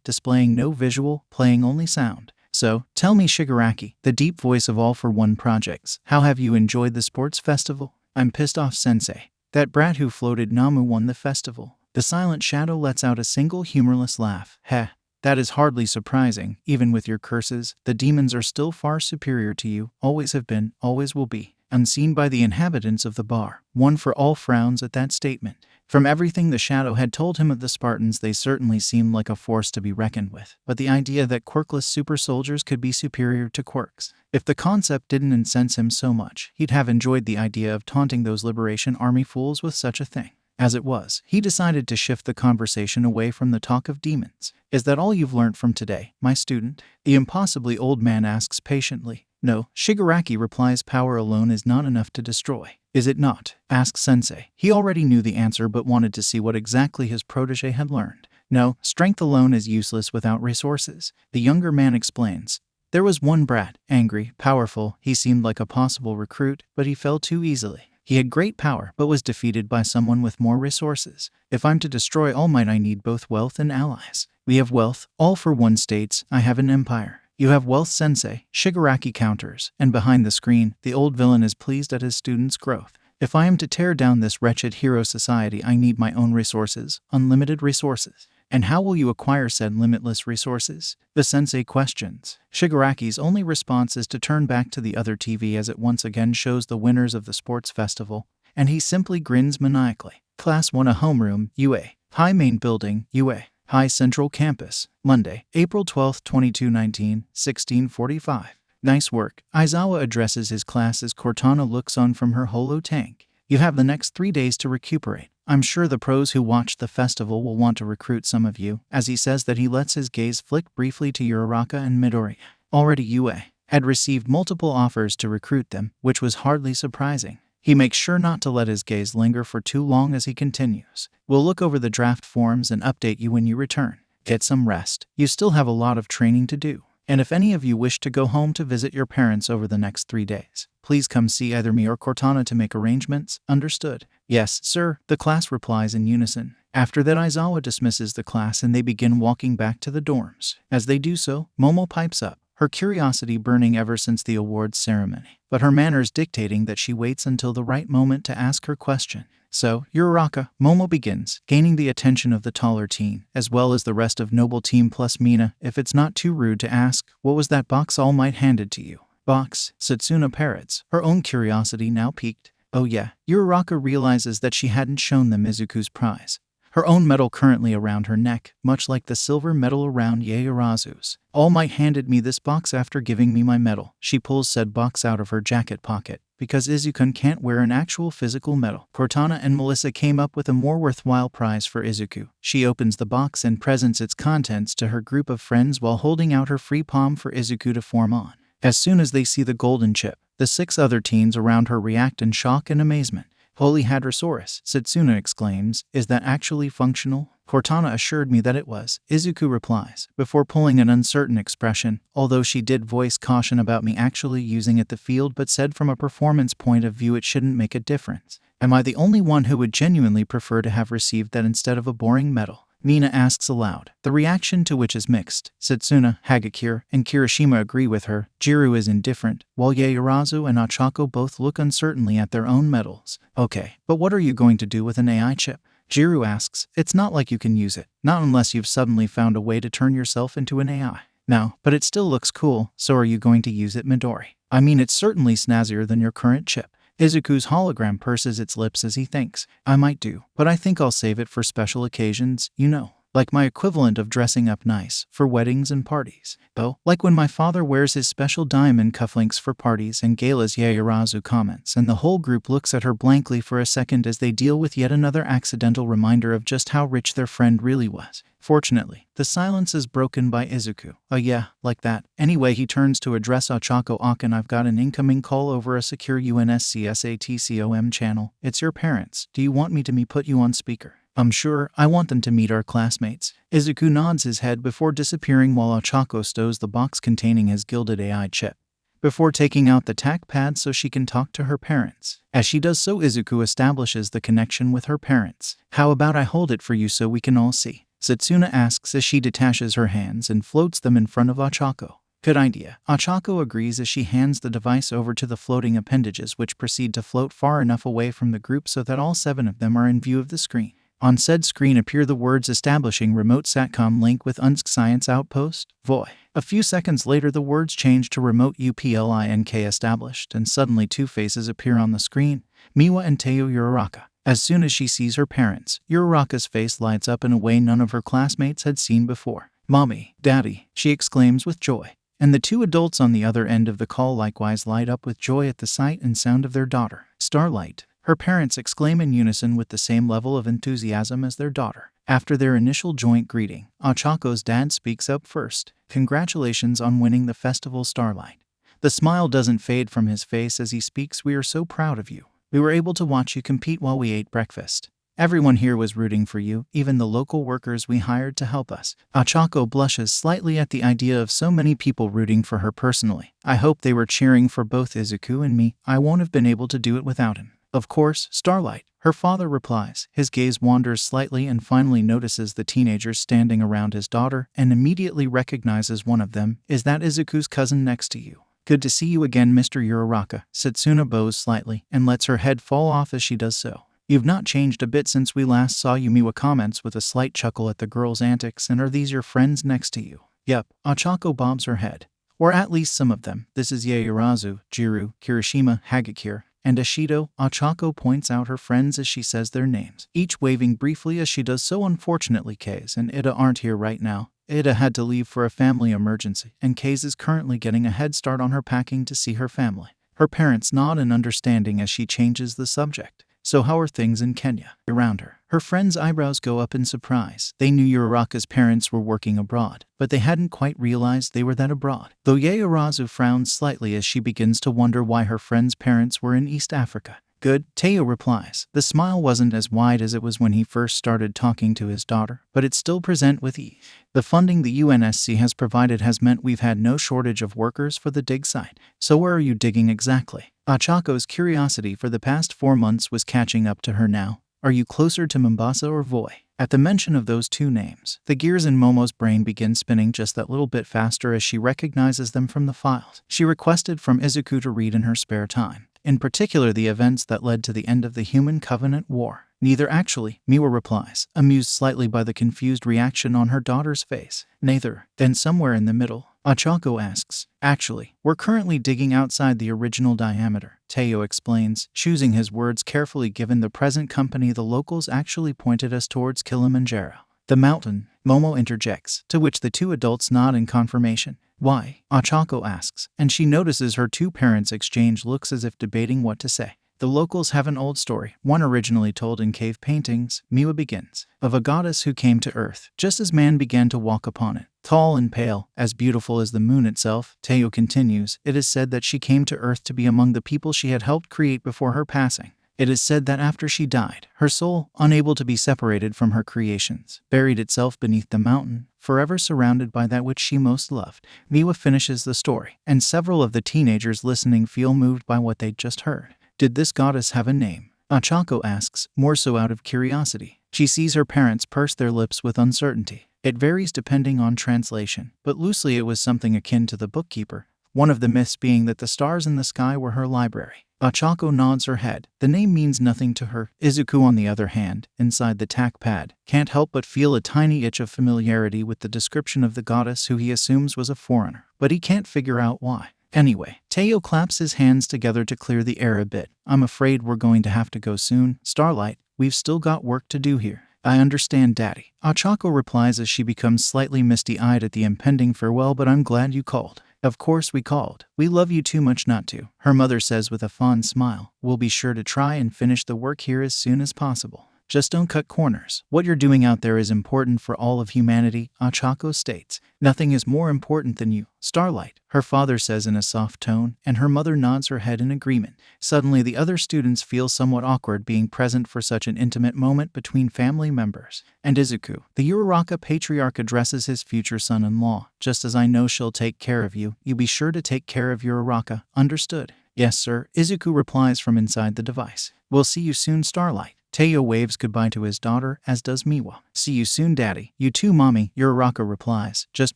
displaying no visual, playing only sound. So, tell me Shigaraki, the deep voice of All for One projects, how have you enjoyed the sports festival? I'm pissed off sensei. That brat who floated Namu won the festival. The silent shadow lets out a single humorless laugh. Heh. That is hardly surprising. Even with your curses, the demons are still far superior to you, always have been, always will be. Unseen by the inhabitants of the bar, One for All frowns at that statement. From everything the shadow had told him of the Spartans, they certainly seemed like a force to be reckoned with. But the idea that quirkless super soldiers could be superior to quirks. If the concept didn't incense him so much, he'd have enjoyed the idea of taunting those Liberation Army fools with such a thing. As it was, he decided to shift the conversation away from the talk of demons. Is that all you've learned from today, my student? The impossibly old man asks patiently. No, Shigaraki replies, power alone is not enough to destroy. Is it not? Asks Sensei. He already knew the answer but wanted to see what exactly his protege had learned. No, strength alone is useless without resources. The younger man explains. There was one brat, angry, powerful, he seemed like a possible recruit, but he fell too easily. He had great power but was defeated by someone with more resources. If I'm to destroy All Might I need both wealth and allies. We have wealth, All for One states, I have an empire. You have wealth sensei, Shigaraki counters, and behind the screen, the old villain is pleased at his student's growth. If I am to tear down this wretched hero society I need my own resources, unlimited resources. And how will you acquire said limitless resources? The sensei questions. Shigaraki's only response is to turn back to the other TV as it once again shows the winners of the sports festival, and he simply grins maniacally. Class 1 a homeroom, UA. High main building, UA. High Central Campus, Monday, April 12, 2219, 1645. Nice work. Aizawa addresses his class as Cortana looks on from her holo tank. You have the next 3 days to recuperate. I'm sure the pros who watched the festival will want to recruit some of you, as he says that he lets his gaze flick briefly to Uraraka and Midoriya. Already UA had received multiple offers to recruit them, which was hardly surprising. He makes sure not to let his gaze linger for too long as he continues. We'll look over the draft forms and update you when you return. Get some rest. You still have a lot of training to do. And if any of you wish to go home to visit your parents over the next 3 days, please come see either me or Cortana to make arrangements. Understood? Yes, sir, the class replies in unison. After that, Aizawa dismisses the class and they begin walking back to the dorms. As they do so, Momo pipes up. her curiosity burning ever since the awards ceremony, but her manners dictating that she waits until the right moment to ask her question. So, Uraraka, Momo begins, gaining the attention of the taller teen, as well as the rest of Noble Team plus Mina, if it's not too rude to ask, what was that box All Might handed to you? Box, Satsuna parrots, her own curiosity now piqued. Oh yeah, Uraraka realizes that she hadn't shown them Izuku's prize. Her own medal currently around her neck, much like the silver medal around Yaoyorozu's. All Might handed me this box after giving me my medal. She pulls said box out of her jacket pocket, because Izuku can't wear an actual physical medal. Cortana and Melissa came up with a more worthwhile prize for Izuku. She opens the box and presents its contents to her group of friends while holding out her free palm for Izuku to form on. As soon as they see the golden chip, the 6 other teens around her react in shock and amazement. Holy Hadrosaurus, Satsuna exclaims, is that actually functional? Cortana assured me that it was, Izuku replies, before pulling an uncertain expression, although she did voice caution about me actually using it the field but said from a performance point of view it shouldn't make a difference. Am I the only one who would genuinely prefer to have received that instead of a boring medal? Mina asks aloud, the reaction to which is mixed. Satsuna, Hagakure, and Kirishima agree with her. Jiro is indifferent, while Yaoyorozu and Ochako both look uncertainly at their own medals. Okay, but what are you going to do with an AI chip? Jiro asks, it's not like you can use it, not unless you've suddenly found a way to turn yourself into an AI. No, but it still looks cool, so are you going to use it, Midori? I mean, it's certainly snazzier than your current chip. Izuku's hologram purses its lips as he thinks. I might do, but I think I'll save it for special occasions, you know. Like my equivalent of dressing up nice, for weddings and parties. Oh, like when my father wears his special diamond cufflinks for parties and galas, Yaoyorozu comments, and the whole group looks at her blankly for a second as they deal with yet another accidental reminder of just how rich their friend really was. Fortunately, the silence is broken by Izuku. Oh yeah, like that. Anyway, he turns to address Ochako. Akin, I've got an incoming call over a secure UNSCSATCOM channel. It's your parents. Do you want me to put you on speaker? Sure, I want them to meet our classmates. Izuku nods his head before disappearing while Ochako stows the box containing his gilded AI chip, before taking out the tack pad so she can talk to her parents. As she does so, Izuku establishes the connection with her parents. How about I hold it for you so we can all see? Satsuna asks as she detaches her hands and floats them in front of Ochako. Good idea. Ochako agrees as she hands the device over to the floating appendages, which proceed to float far enough away from the group so that all 7 of them are in view of the screen. On said screen appear the words establishing remote SATCOM link with UNSC Science Outpost, VOI. A few seconds later the words change to remote UPLINK established, and suddenly 2 faces appear on the screen, Miwa and Teo Uraraka. As soon as she sees her parents, Uraraka's face lights up in a way none of her classmates had seen before. Mommy, Daddy, she exclaims with joy. And the 2 adults on the other end of the call likewise light up with joy at the sight and sound of their daughter, Starlight. Her parents exclaim in unison with the same level of enthusiasm as their daughter. After their initial joint greeting, Ochako's dad speaks up first. Congratulations on winning the festival, Starlight. The smile doesn't fade from his face as he speaks. We are so proud of you. We were able to watch you compete while we ate breakfast. Everyone here was rooting for you, even the local workers we hired to help us. Ochako blushes slightly at the idea of so many people rooting for her personally. I hope they were cheering for both Izuku and me. I won't have been able to do it without him. Of course, Starlight, her father replies. His gaze wanders slightly and finally notices the teenagers standing around his daughter and immediately recognizes one of them. Is that Izuku's cousin next to you? Good to see you again, Mr. Uraraka. Satsuna bows slightly and lets her head fall off as she does so. You've not changed a bit since we last saw you. Miwa comments with a slight chuckle at the girl's antics. And are these your friends next to you? Yep. Ochako bobs her head. Or at least some of them. This is Yaoyorozu, Jiro, Kirishima, Hagakure, and Ashido. Ochako points out her friends as she says their names, each waving briefly as she does so. Unfortunately, Kei's and Ida aren't here right now. Ida had to leave for a family emergency, and Kei's is currently getting a head start on her packing to see her family. Her parents nod in understanding as she changes the subject. So how are things in Kenya? Around her. Her friends' eyebrows go up in surprise. They knew Uraraka's parents were working abroad, but they hadn't quite realized they were that abroad. Though Yaoyorozu frowns slightly as she begins to wonder why her friends' parents were in East Africa. Good, Teo replies. The smile wasn't as wide as it was when he first started talking to his daughter, but it's still present with ease. The funding the UNSC has provided has meant we've had no shortage of workers for the dig site. So where are you digging exactly? Ochako's curiosity for the past 4 months was catching up to her now. Are you closer to Mombasa or Voi? At the mention of those two names, the gears in Momo's brain begin spinning just that little bit faster as she recognizes them from the files she requested from Izuku to read in her spare time. In particular, the events that led to the end of the Human Covenant War. Neither actually, Miwa replies, amused slightly by the confused reaction on her daughter's face. Neither. Then somewhere in the middle, Ochako asks, actually, we're currently digging outside the original diameter. Teo explains, choosing his words carefully given the present company the locals actually pointed us towards Kilimanjaro. The mountain, Momo interjects, to which the two adults nod in confirmation. Why? Ochako asks, and she notices her two parents exchange looks as if debating what to say. The locals have an old story, one originally told in cave paintings, Miwa begins, of a goddess who came to earth, just as man began to walk upon it. Tall and pale, as beautiful as the moon itself, Teo continues, it is said that she came to earth to be among the people she had helped create before her passing. It is said that after she died, her soul, unable to be separated from her creations, buried itself beneath the mountain, forever surrounded by that which she most loved. Miwa finishes the story, and several of the teenagers listening feel moved by what they'd just heard. Did this goddess have a name? Ochako asks, more so out of curiosity. She sees her parents purse their lips with uncertainty. It varies depending on translation, but loosely it was something akin to the bookkeeper, one of the myths being that the stars in the sky were her library. Ochako nods her head. The name means nothing to her. Izuku, on the other hand, inside the tack pad, can't help but feel a tiny itch of familiarity with the description of the goddess who he assumes was a foreigner, but he can't figure out why. Anyway, Teo claps his hands together to clear the air a bit. I'm afraid we're going to have to go soon, Starlight. We've still got work to do here. I understand, Daddy. Ochako replies as she becomes slightly misty-eyed at the impending farewell, but I'm glad you called. Of course we called. We love you too much not to, her mother says with a fond smile. We'll be sure to try and finish the work here as soon as possible. Just don't cut corners. What you're doing out there is important for all of humanity, Ochako states. Nothing is more important than you, Starlight, her father says in a soft tone, and her mother nods her head in agreement. Suddenly the other students feel somewhat awkward being present for such an intimate moment between family members. And Izuku, the Uraraka patriarch, addresses his future son-in-law. Just as I know she'll take care of you, you be sure to take care of Uraraka, understood? Yes, sir, Izuku replies from inside the device. We'll see you soon, Starlight. Teo waves goodbye to his daughter, as does Miwa. See you soon, Daddy. You too, Mommy, Uraraka replies, just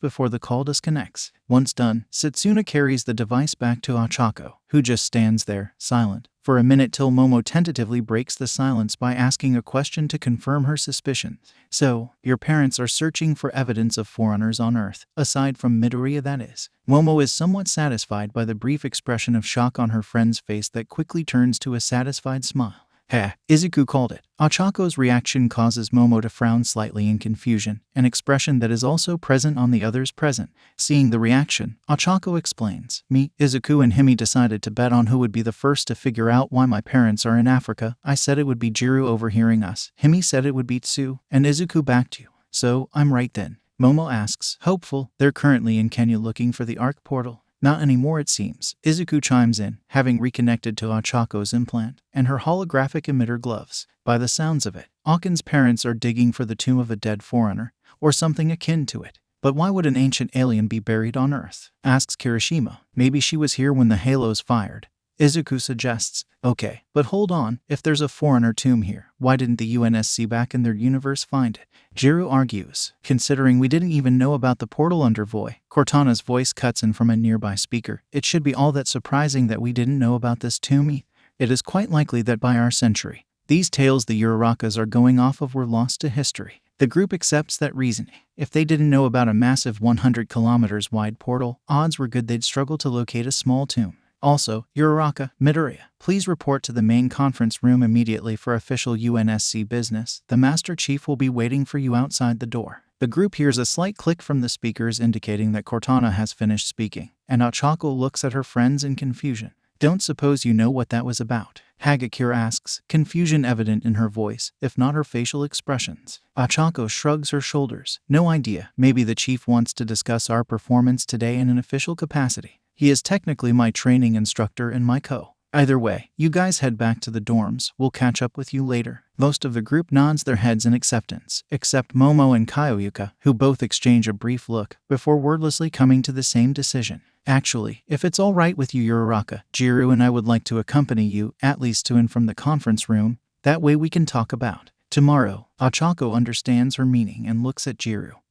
before the call disconnects. Once done, Satsuna carries the device back to Ochako, who just stands there, silent, for a minute till Momo tentatively breaks the silence by asking a question to confirm her suspicions. So, your parents are searching for evidence of foreigners on Earth, aside from Midoriya, that is. Momo is somewhat satisfied by the brief expression of shock on her friend's face that quickly turns to a satisfied smile. Heh, Izuku called it. Ochako's reaction causes Momo to frown slightly in confusion, an expression that is also present on the others present. Seeing the reaction, Ochako explains, Me, Izuku and Himi decided to bet on who would be the first to figure out why my parents are in Africa. I said it would be Jiro overhearing us. Himi said it would be Tsu, and Izuku backed you. So, I'm right then. Momo asks, hopeful, they're currently in Kenya looking for the Arc portal. Not anymore, it seems. Izuku chimes in, having reconnected to Ochako's implant and her holographic emitter gloves. By the sounds of it, Akin's parents are digging for the tomb of a dead foreigner, or something akin to it. But why would an ancient alien be buried on Earth? Asks Kirishima. Maybe she was here when the halos fired. Izuku suggests, okay, but hold on, if there's a foreigner tomb here, why didn't the UNSC back in their universe find it? Jiro argues, considering we didn't even know about the portal under Voi. Cortana's voice cuts in from a nearby speaker. It should be all that surprising that we didn't know about this tomb. It is quite likely that by our century, these tales the Urarakas are going off of were lost to history. The group accepts that reasoning. If they didn't know about a massive 100 kilometers wide portal, odds were good they'd struggle to locate a small tomb. Also, Uraraka, Midoriya, please report to the main conference room immediately for official UNSC business. The Master Chief will be waiting for you outside the door. The group hears a slight click from the speakers indicating that Cortana has finished speaking, and Ochako looks at her friends in confusion. Don't suppose you know what that was about? Hagakure asks, confusion evident in her voice, if not her facial expressions. Ochako shrugs her shoulders. No idea. Maybe the chief wants to discuss our performance today in an official capacity. He is technically my training instructor and my co. Either way, you guys head back to the dorms. We'll catch up with you later. Most of the group nods their heads in acceptance, except Momo and Kyoyuka, who both exchange a brief look before wordlessly coming to the same decision. Actually, if it's all right with you, Uraraka, Jiro and I would like to accompany you, at least to and from the conference room. That way we can talk about tomorrow. Ochako understands her meaning and looks at Jiro,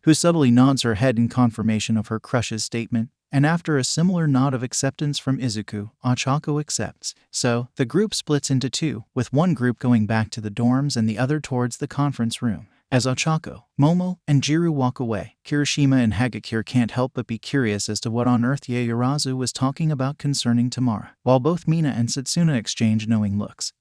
who subtly nods her head in confirmation of her crush's statement, and after a similar nod of acceptance from Izuku, Ochako accepts. So, the group splits into two, with one group going back to the dorms and the other towards the conference room. As Ochako, Momo, and Jiro walk away, Kirishima and Hagakure can't help but be curious as to what on earth Yaoyorozu was talking about concerning tomorrow, while both Mina and Satsuna exchange knowing looks,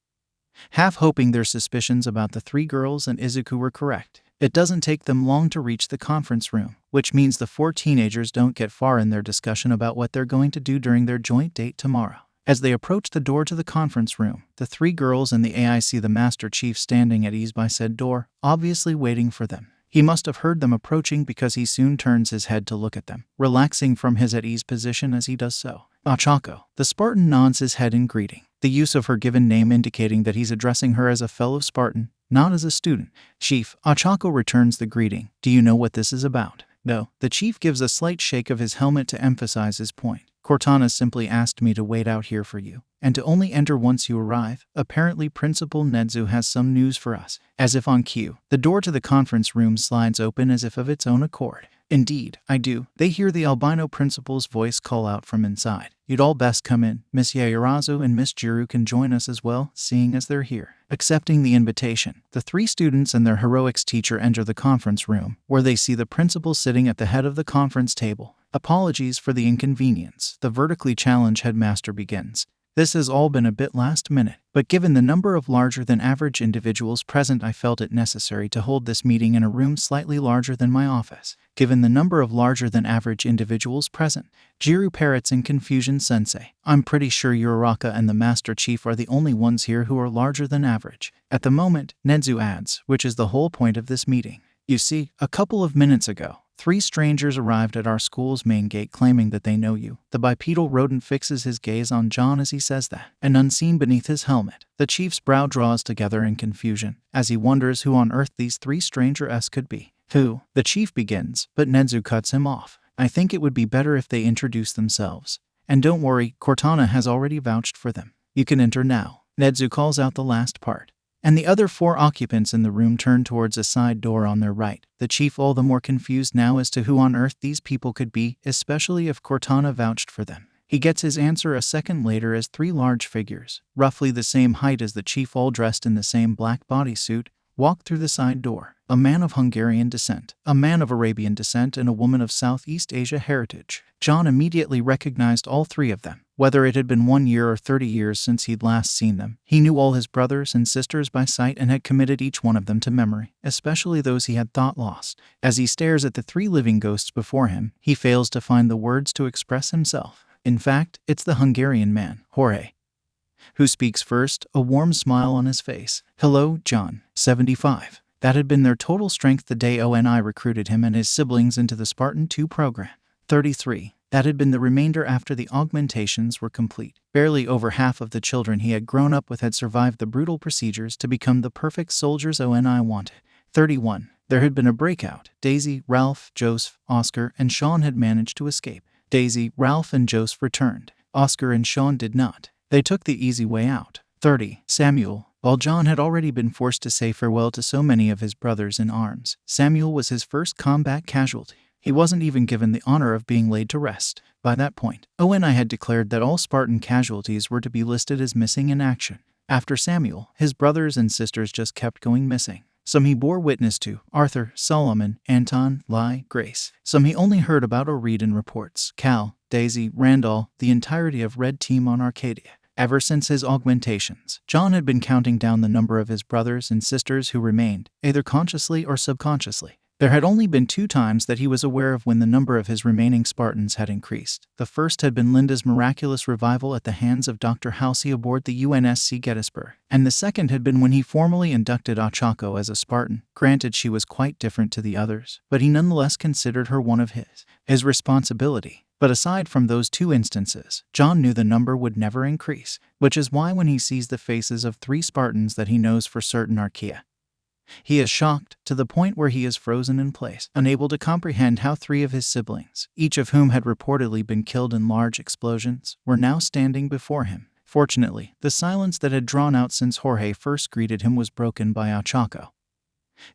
half hoping their suspicions about the three girls and Izuku were correct. It doesn't take them long to reach the conference room, which means the four teenagers don't get far in their discussion about what they're going to do during their joint date tomorrow. As they approach the door to the conference room, the three girls and the AI see the Master Chief standing at ease by said door, obviously waiting for them. He must have heard them approaching because he soon turns his head to look at them, relaxing from his at ease position as he does so. Ochako, the Spartan, nods his head in greeting, the use of her given name indicating that he's addressing her as a fellow Spartan, not as a student. Chief, Ochako returns the greeting. Do you know what this is about? No. The chief gives a slight shake of his helmet to emphasize his point. Cortana simply asked me to wait out here for you, and to only enter once you arrive. Apparently Principal Nedzu has some news for us. As if on cue, the door to the conference room slides open as if of its own accord. Indeed, I do. They hear the albino principal's voice call out from inside. You'd all best come in. Miss Yaoyorozu and Miss Jiro can join us as well, seeing as they're here. Accepting the invitation, the three students and their heroics teacher enter the conference room, where they see the principal sitting at the head of the conference table. Apologies for the inconvenience. The vertically challenged headmaster begins. This has all been a bit last minute, but given the number of larger-than-average individuals present, I felt it necessary to hold this meeting in a room slightly larger than my office. Given the number of larger-than-average individuals present, Jiro parrots in confusion. Sensei, I'm pretty sure Uraraka and the Master Chief are the only ones here who are larger than average. At the moment, Nedzu adds, which is the whole point of this meeting. You see, a couple of minutes ago, 3 strangers arrived at our school's main gate claiming that they know you. The bipedal rodent fixes his gaze on John as he says that, and unseen beneath his helmet, the chief's brow draws together in confusion, as he wonders who on earth these 3 strangers could be. Who? The chief begins, but Nedzu cuts him off. I think it would be better if they introduce themselves. And don't worry, Cortana has already vouched for them. You can enter now. Nedzu calls out the last part, and the other 4 occupants in the room turn towards a side door on their right, the chief all the more confused now as to who on earth these people could be, especially if Cortana vouched for them. He gets his answer a second later as 3 large figures, roughly the same height as the chief, all dressed in the same black bodysuit, walk through the side door. A man of Hungarian descent, a man of Arabian descent, and a woman of Southeast Asia heritage. John immediately recognized all 3 of them. Whether it had been 1 year or 30 years since he'd last seen them, he knew all his brothers and sisters by sight and had committed each one of them to memory, especially those he had thought lost. As he stares at the 3 living ghosts before him, he fails to find the words to express himself. In fact, it's the Hungarian man, Jorge, who speaks first, a warm smile on his face. Hello, John. 75. That had been their total strength the day ONI recruited him and his siblings into the Spartan 2 program. 33. That had been the remainder after the augmentations were complete. Barely over half of the children he had grown up with had survived the brutal procedures to become the perfect soldiers ONI wanted. 31. There had been a breakout. Daisy, Ralph, Joseph, Oscar, and Sean had managed to escape. Daisy, Ralph, and Joseph returned. Oscar and Sean did not. They took the easy way out. 30. Samuel. While John had already been forced to say farewell to so many of his brothers in arms, Samuel was his first combat casualty. He wasn't even given the honor of being laid to rest. By that point, ONI had declared that all Spartan casualties were to be listed as missing in action. After Samuel, his brothers and sisters just kept going missing. Some he bore witness to: Arthur, Solomon, Anton, Lai, Grace. Some he only heard about or read in reports: Cal, Daisy, Randall, the entirety of Red Team on Arcadia. Ever since his augmentations, John had been counting down the number of his brothers and sisters who remained, either consciously or subconsciously. There had only been 2 times that he was aware of when the number of his remaining Spartans had increased. The first had been Linda's miraculous revival at the hands of Dr. Halsey aboard the UNSC Gettysburg, and the second had been when he formally inducted Ochako as a Spartan. Granted, she was quite different to the others, but he nonetheless considered her one of his responsibility. But aside from those 2 instances, John knew the number would never increase, which is why when he sees the faces of 3 Spartans that he knows for certain are Kia, he is shocked, to the point where he is frozen in place, unable to comprehend how 3 of his siblings, each of whom had reportedly been killed in large explosions, were now standing before him. Fortunately, the silence that had drawn out since Jorge first greeted him was broken by Ochako,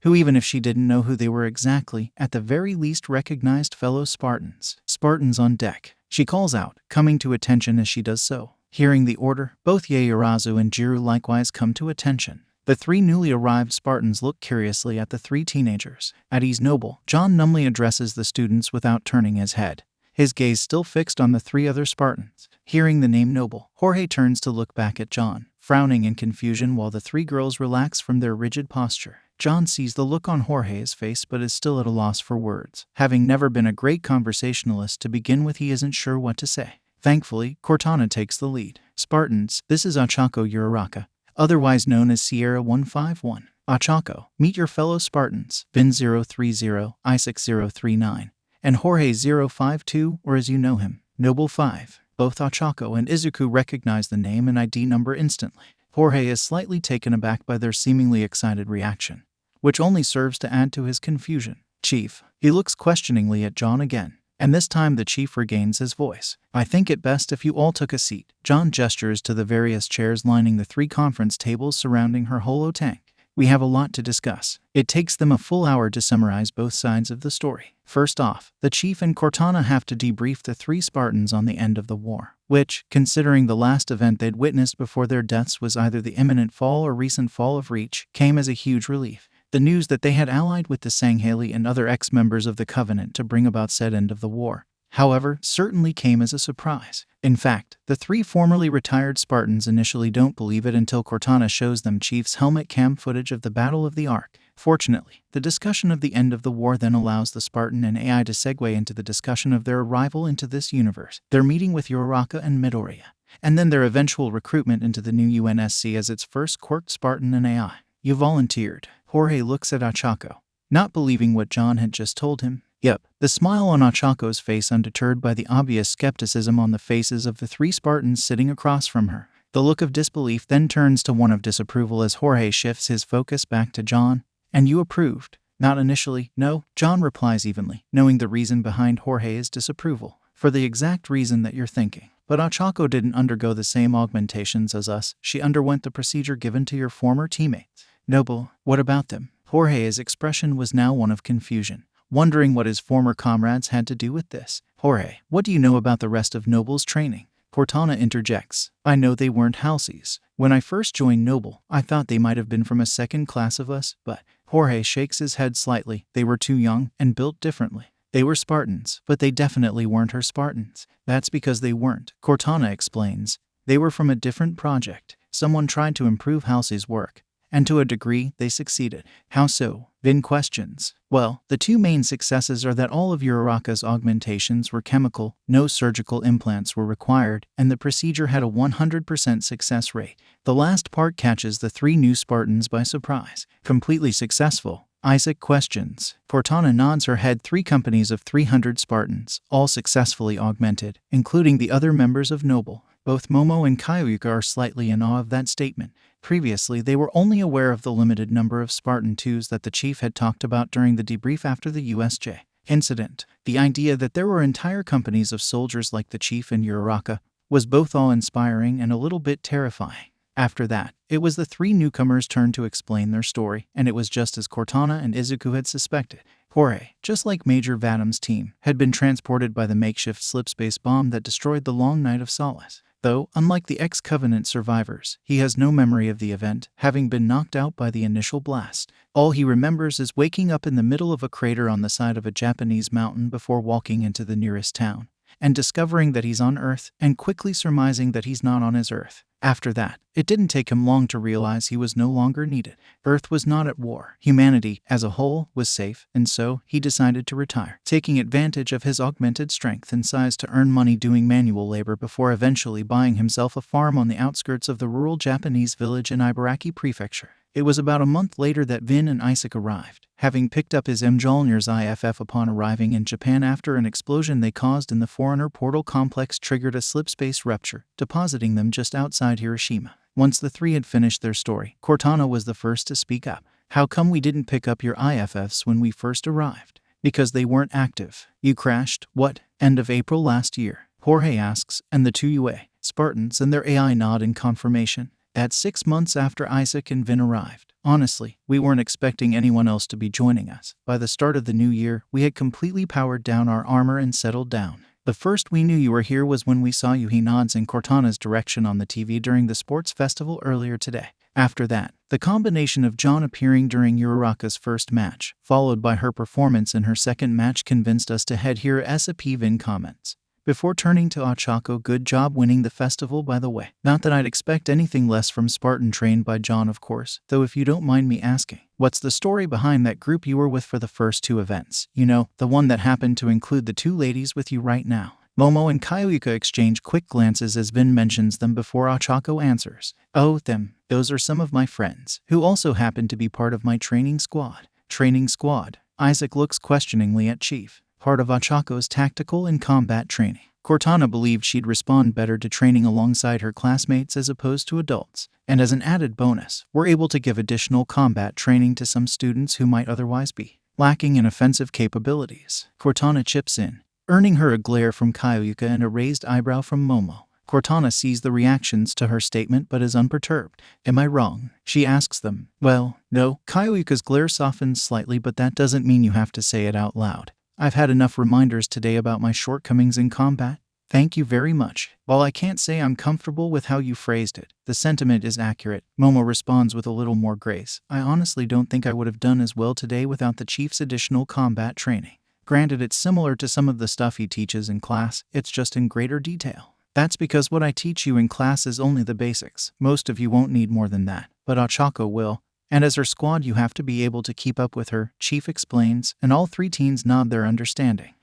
who, even if she didn't know who they were exactly, at the very least recognized fellow Spartans. Spartans on deck, she calls out, coming to attention as she does so. Hearing the order, both Yaoyorozu and Jiro likewise come to attention. The three newly arrived Spartans look curiously at the three teenagers. At ease, Noble John numbly addresses the students without turning his head, his gaze still fixed on the three other Spartans. Hearing the name Noble, Jorge turns to look back at John, frowning in confusion while the three girls relax from their rigid posture. John sees the look on Jorge's face but is still at a loss for words. Having never been a great conversationalist to begin with, he isn't sure what to say. Thankfully, Cortana takes the lead. Spartans, this is Ochako Uraraka, otherwise known as Sierra 151. Ochako, meet your fellow Spartans, Vin 030, Isaac 039, and Jorge 052, or as you know him, Noble 5. Both Ochako and Izuku recognize the name and ID number instantly. Jorge is slightly taken aback by their seemingly excited reaction, which only serves to add to his confusion. Chief, he looks questioningly at John again, and this time the chief regains his voice. I think it best if you all took a seat. John gestures to the various chairs lining the three conference tables surrounding her holo tank. We have a lot to discuss. It takes them a full hour to summarize both sides of the story. First off, the chief and Cortana have to debrief the three Spartans on the end of the war, which, considering the last event they'd witnessed before their deaths was either the imminent fall or recent fall of Reach, came as a huge relief. The news that they had allied with the Sangheili and other ex-members of the Covenant to bring about said end of the war, however, certainly came as a surprise. In fact, the three formerly retired Spartans initially don't believe it until Cortana shows them Chief's helmet cam footage of the Battle of the Ark. Fortunately, the discussion of the end of the war then allows the Spartan and AI to segue into the discussion of their arrival into this universe, their meeting with Uraraka and Midoriya, and then their eventual recruitment into the new UNSC as its first Quirk Spartan and AI. You volunteered. Jorge looks at Ochako, not believing what John had just told him. Yep, the smile on Ochako's face undeterred by the obvious skepticism on the faces of the three Spartans sitting across from her. The look of disbelief then turns to one of disapproval as Jorge shifts his focus back to John. And you approved? Not initially, no, John replies evenly, knowing the reason behind Jorge's disapproval. For the exact reason that you're thinking. But Ochako didn't undergo the same augmentations as us. She underwent the procedure given to your former teammates. Noble, what about them? Jorge's expression was now one of confusion, wondering what his former comrades had to do with this. Jorge, what do you know about the rest of Noble's training? Cortana interjects. I know they weren't Halsies. When I first joined Noble, I thought they might have been from a second class of us, but Jorge shakes his head slightly. They were too young and built differently. They were Spartans, but they definitely weren't her Spartans. That's because they weren't, Cortana explains. They were from a different project. Someone tried to improve Halsey's work, and to a degree, they succeeded. How so? Vin questions. Well, the two main successes are that all of Uraraka's augmentations were chemical, no surgical implants were required, and the procedure had a 100% success rate. The last part catches the three new Spartans by surprise. Completely successful. Isaac questions. Cortana nods her head. 3 companies of 300 Spartans, all successfully augmented, including the other members of Noble. Both Momo and Kyoyuka are slightly in awe of that statement. Previously, they were only aware of the limited number of Spartan 2s that the chief had talked about during the debrief after the USJ incident. The idea that there were entire companies of soldiers like the chief and Uraraka was both awe-inspiring and a little bit terrifying. After that, it was the 3 newcomers' turn to explain their story, and it was just as Cortana and Izuku had suspected. Jorge, just like Major Vadam's team, had been transported by the makeshift slipspace bomb that destroyed the Long Night of Solace. Though, unlike the ex-Covenant survivors, he has no memory of the event, having been knocked out by the initial blast. All he remembers is waking up in the middle of a crater on the side of a Japanese mountain before walking into the nearest town, and discovering that he's on Earth, and quickly surmising that he's not on his Earth. After that, it didn't take him long to realize he was no longer needed. Earth was not at war. Humanity, as a whole, was safe, and so he decided to retire, taking advantage of his augmented strength and size to earn money doing manual labor before eventually buying himself a farm on the outskirts of the rural Japanese village in Ibaraki Prefecture. It was about a month later that Vin and Isaac arrived, having picked up his Mjolnir's IFF upon arriving in Japan after an explosion they caused in the Foreigner Portal Complex triggered a slipspace rupture, depositing them just outside Hiroshima. Once the 3 had finished their story, Cortana was the first to speak up. How come we didn't pick up your IFFs when we first arrived? Because they weren't active. You crashed, what, end of April last year? Jorge asks, and the 2 UA Spartans and their AI nod in confirmation. At 6 months after Isaac and Vin arrived. Honestly, we weren't expecting anyone else to be joining us. By the start of the new year, we had completely powered down our armor and settled down. The first we knew you were here was when we saw you, he nods in Cortana's direction on the TV during the sports festival earlier today. After that, the combination of John appearing during Uraraka's first match, followed by her performance in her second match, convinced us to head here. Vin comments. Before turning to Ochako, good job winning the festival, by the way. Not that I'd expect anything less from Spartan trained by John, of course, though if you don't mind me asking, what's the story behind that group you were with for the first 2 events? You know, the one that happened to include the 2 ladies with you right now. Momo and Kyoika exchange quick glances as Vin mentions them before Ochako answers. Oh, them. Those are some of my friends, who also happen to be part of my training squad. Training squad? Isaac looks questioningly at Chief. Part of Ochako's tactical and combat training. Cortana believed she'd respond better to training alongside her classmates as opposed to adults. And as an added bonus, we're able to give additional combat training to some students who might otherwise be lacking in offensive capabilities. Cortana chips in, earning her a glare from Kyoika and a raised eyebrow from Momo. Cortana sees the reactions to her statement but is unperturbed. Am I wrong? She asks them. Well, no. Kyoika's glare softens slightly, but that doesn't mean you have to say it out loud. I've had enough reminders today about my shortcomings in combat. Thank you very much. While I can't say I'm comfortable with how you phrased it, the sentiment is accurate. Momo responds with a little more grace. I honestly don't think I would have done as well today without the Chief's additional combat training. Granted, it's similar to some of the stuff he teaches in class, it's just in greater detail. That's because what I teach you in class is only the basics. Most of you won't need more than that, but Ochako will. And as her squad, you have to be able to keep up with her, Chief explains, and all 3 teens nod their understanding.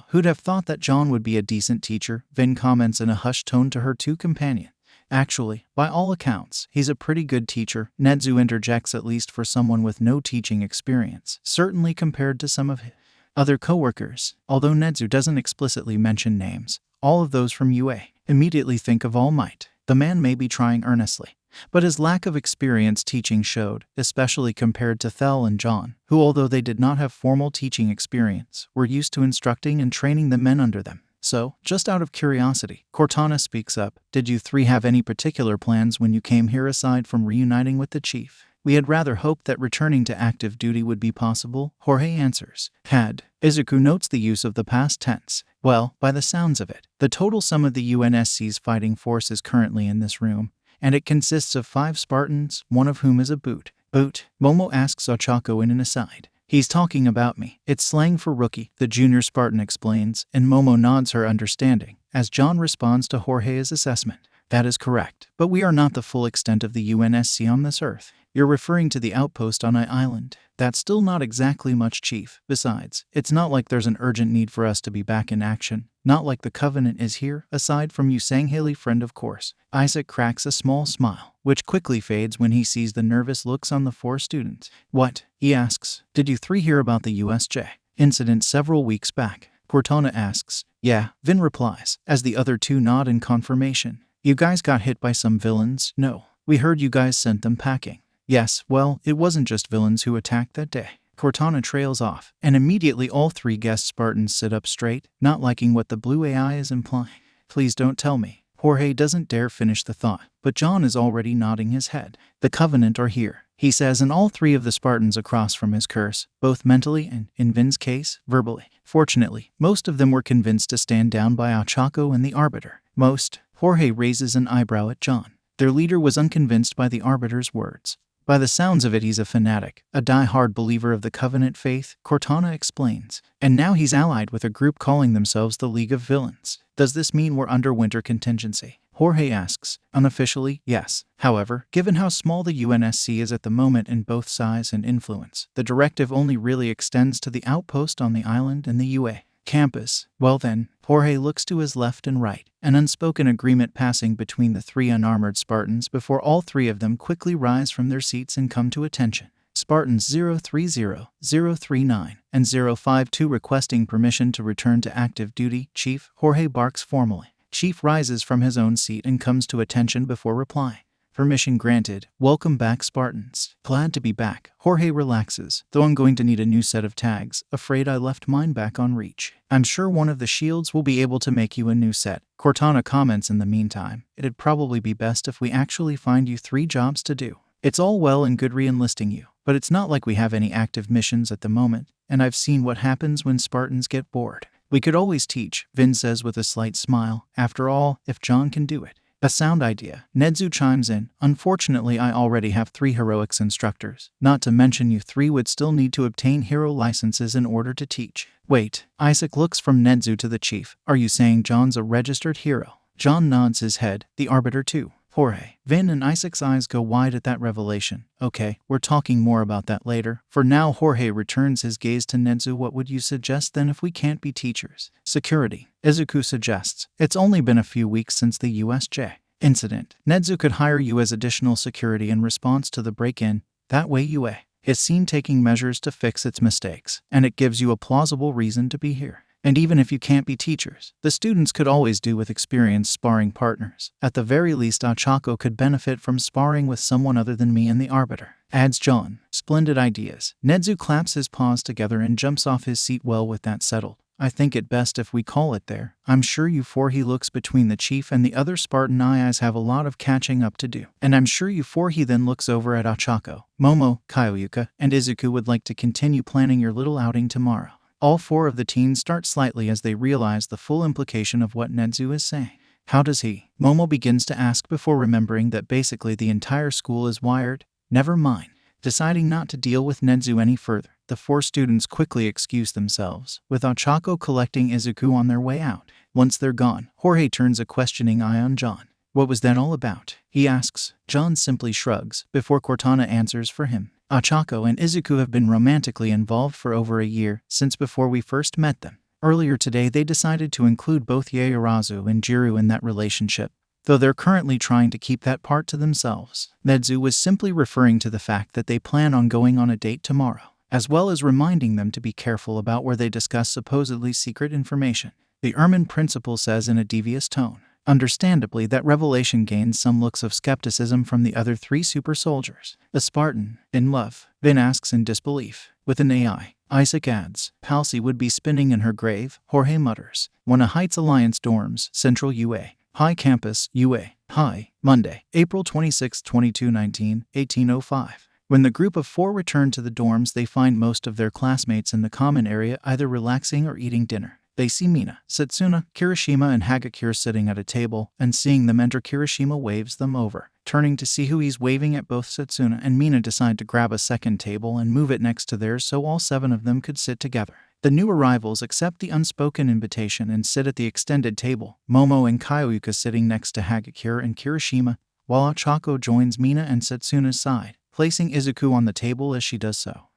Who'd have thought that John would be a decent teacher? Vin comments in a hushed tone to her 2 companions. Actually, by all accounts, he's a pretty good teacher, Netsu interjects, at least for someone with no teaching experience, certainly compared to some of his other co-workers. Although Netsu doesn't explicitly mention names, all of those from UA immediately think of All Might. The man may be trying earnestly, but his lack of experience teaching showed, especially compared to Thel and John, who, although they did not have formal teaching experience, were used to instructing and training the men under them. So, just out of curiosity, Cortana speaks up. Did you 3 have any particular plans when you came here aside from reuniting with the Chief? We had rather hoped that returning to active duty would be possible, Jorge answers. Had. Izuku notes the use of the past tense. Well, by the sounds of it, the total sum of the UNSC's fighting force is currently in this room, and it consists of 5 Spartans, one of whom is a boot. Boot? Momo asks Ochako in an aside. He's talking about me. It's slang for rookie, the junior Spartan explains, and Momo nods her understanding, as John responds to Jorge's assessment. That is correct, but we are not the full extent of the UNSC on this Earth. You're referring to the outpost on I Island. That's still not exactly much, Chief. Besides, it's not like there's an urgent need for us to be back in action. Not like the Covenant is here, aside from you, Sanghaili friend, of course. Isaac cracks a small smile, which quickly fades when he sees the nervous looks on the 4 students. What? He asks. Did you 3 hear about the USJ incident several weeks back? Cortana asks. Yeah, Vin replies, as the other 2 nod in confirmation. You guys got hit by some villains? No. We heard you guys sent them packing. Yes, well, it wasn't just villains who attacked that day. Cortana trails off, and immediately all 3 guest Spartans sit up straight, not liking what the blue AI is implying. Please don't tell me. Jorge doesn't dare finish the thought, but John is already nodding his head. The Covenant are here, he says, and all 3 of the Spartans across from his curse, both mentally and, in Vin's case, verbally. Fortunately, most of them were convinced to stand down by Ochako and the Arbiter. Most. Jorge raises an eyebrow at John. Their leader was unconvinced by the Arbiter's words. By the sounds of it, he's a fanatic, a die-hard believer of the Covenant faith, Cortana explains. And now he's allied with a group calling themselves the League of Villains. Does this mean we're under winter contingency? Jorge asks. Unofficially, yes. However, given how small the UNSC is at the moment in both size and influence, the directive only really extends to the outpost on the island and the UA campus. Well then, Jorge looks to his left and right, an unspoken agreement passing between the 3 unarmored Spartans before all 3 of them quickly rise from their seats and come to attention. Spartans 030, 039, and 052 requesting permission to return to active duty, Chief, Jorge barks formally. Chief rises from his own seat and comes to attention before replying. Permission granted. Welcome back, Spartans. Glad to be back. Jorge relaxes, though I'm going to need a new set of tags. Afraid I left mine back on reach. I'm sure one of the shields will be able to make you a new set. Cortana comments in the meantime. It'd probably be best if we actually find you 3 jobs to do. It's all well and good re-enlisting you, but it's not like we have any active missions at the moment, and I've seen what happens when Spartans get bored. We could always teach, Vin says with a slight smile. After all, if John can do it. A sound idea. Nedzu chimes in. Unfortunately, I already have 3 heroics instructors. Not to mention you 3 would still need to obtain hero licenses in order to teach. Wait. Isaac looks from Nedzu to the chief. Are you saying John's a registered hero? John nods his head. The arbiter too. Jorge. Vin and Isaac's eyes go wide at that revelation. Okay, we're talking more about that later. For now, Jorge returns his gaze to Nedzu. What would you suggest then if we can't be teachers? Security. Izuku suggests. It's only been a few weeks since the USJ incident. Nedzu could hire you as additional security in response to the break-in. That way UA is seen taking measures to fix its mistakes, and it gives you a plausible reason to be here. And even if you can't be teachers, the students could always do with experienced sparring partners. At the very least, Ochako could benefit from sparring with someone other than me and the Arbiter. Adds John. Splendid ideas. Nedzu claps his paws together and jumps off his seat. Well, with that settled, I think it best if we call it there. I'm sure you 4. He looks between the chief and the other Spartan. Eyes have a lot of catching up to do. And I'm sure you 4. He then looks over at Ochako. Momo, Kyoyuka, and Izuku would like to continue planning your little outing tomorrow. All 4 of the teens start slightly as they realize the full implication of what Nedzu is saying. How does he? Momo begins to ask before remembering that basically the entire school is wired. Never mind. Deciding not to deal with Nedzu any further, the 4 students quickly excuse themselves, with Ochako collecting Izuku on their way out. Once they're gone, Jorge turns a questioning eye on John. What was that all about? He asks. John simply shrugs, before Cortana answers for him. Ochako and Izuku have been romantically involved for over a year, since before we first met them. Earlier today they decided to include both Yaoyorozu and Jiro in that relationship, though they're currently trying to keep that part to themselves. Nedzu was simply referring to the fact that they plan on going on a date tomorrow, as well as reminding them to be careful about where they discuss supposedly secret information. The Ermine principal says in a devious tone. Understandably, that revelation gains some looks of skepticism from the other 3 super soldiers. A Spartan, in love, Vin asks in disbelief. With an AI, Isaac adds. Palsy would be spinning in her grave, Jorge mutters. One of Heights Alliance dorms, Central UA. High Campus, UA. High, Monday, April 26, 2219, 1805. When the group of 4 return to the dorms, they find most of their classmates in the common area either relaxing or eating dinner. They see Mina, Satsuna, Kirishima, and Hagakure sitting at a table, and seeing them enter, Kirishima waves them over. Turning to see who he's waving at, both Satsuna and Mina decide to grab a second table and move it next to theirs so all 7 of them could sit together. The new arrivals accept the unspoken invitation and sit at the extended table, Momo and Kyoyuka sitting next to Hagakure and Kirishima, while Ochako joins Mina and Satsuna's side, placing Izuku on the table as she does so.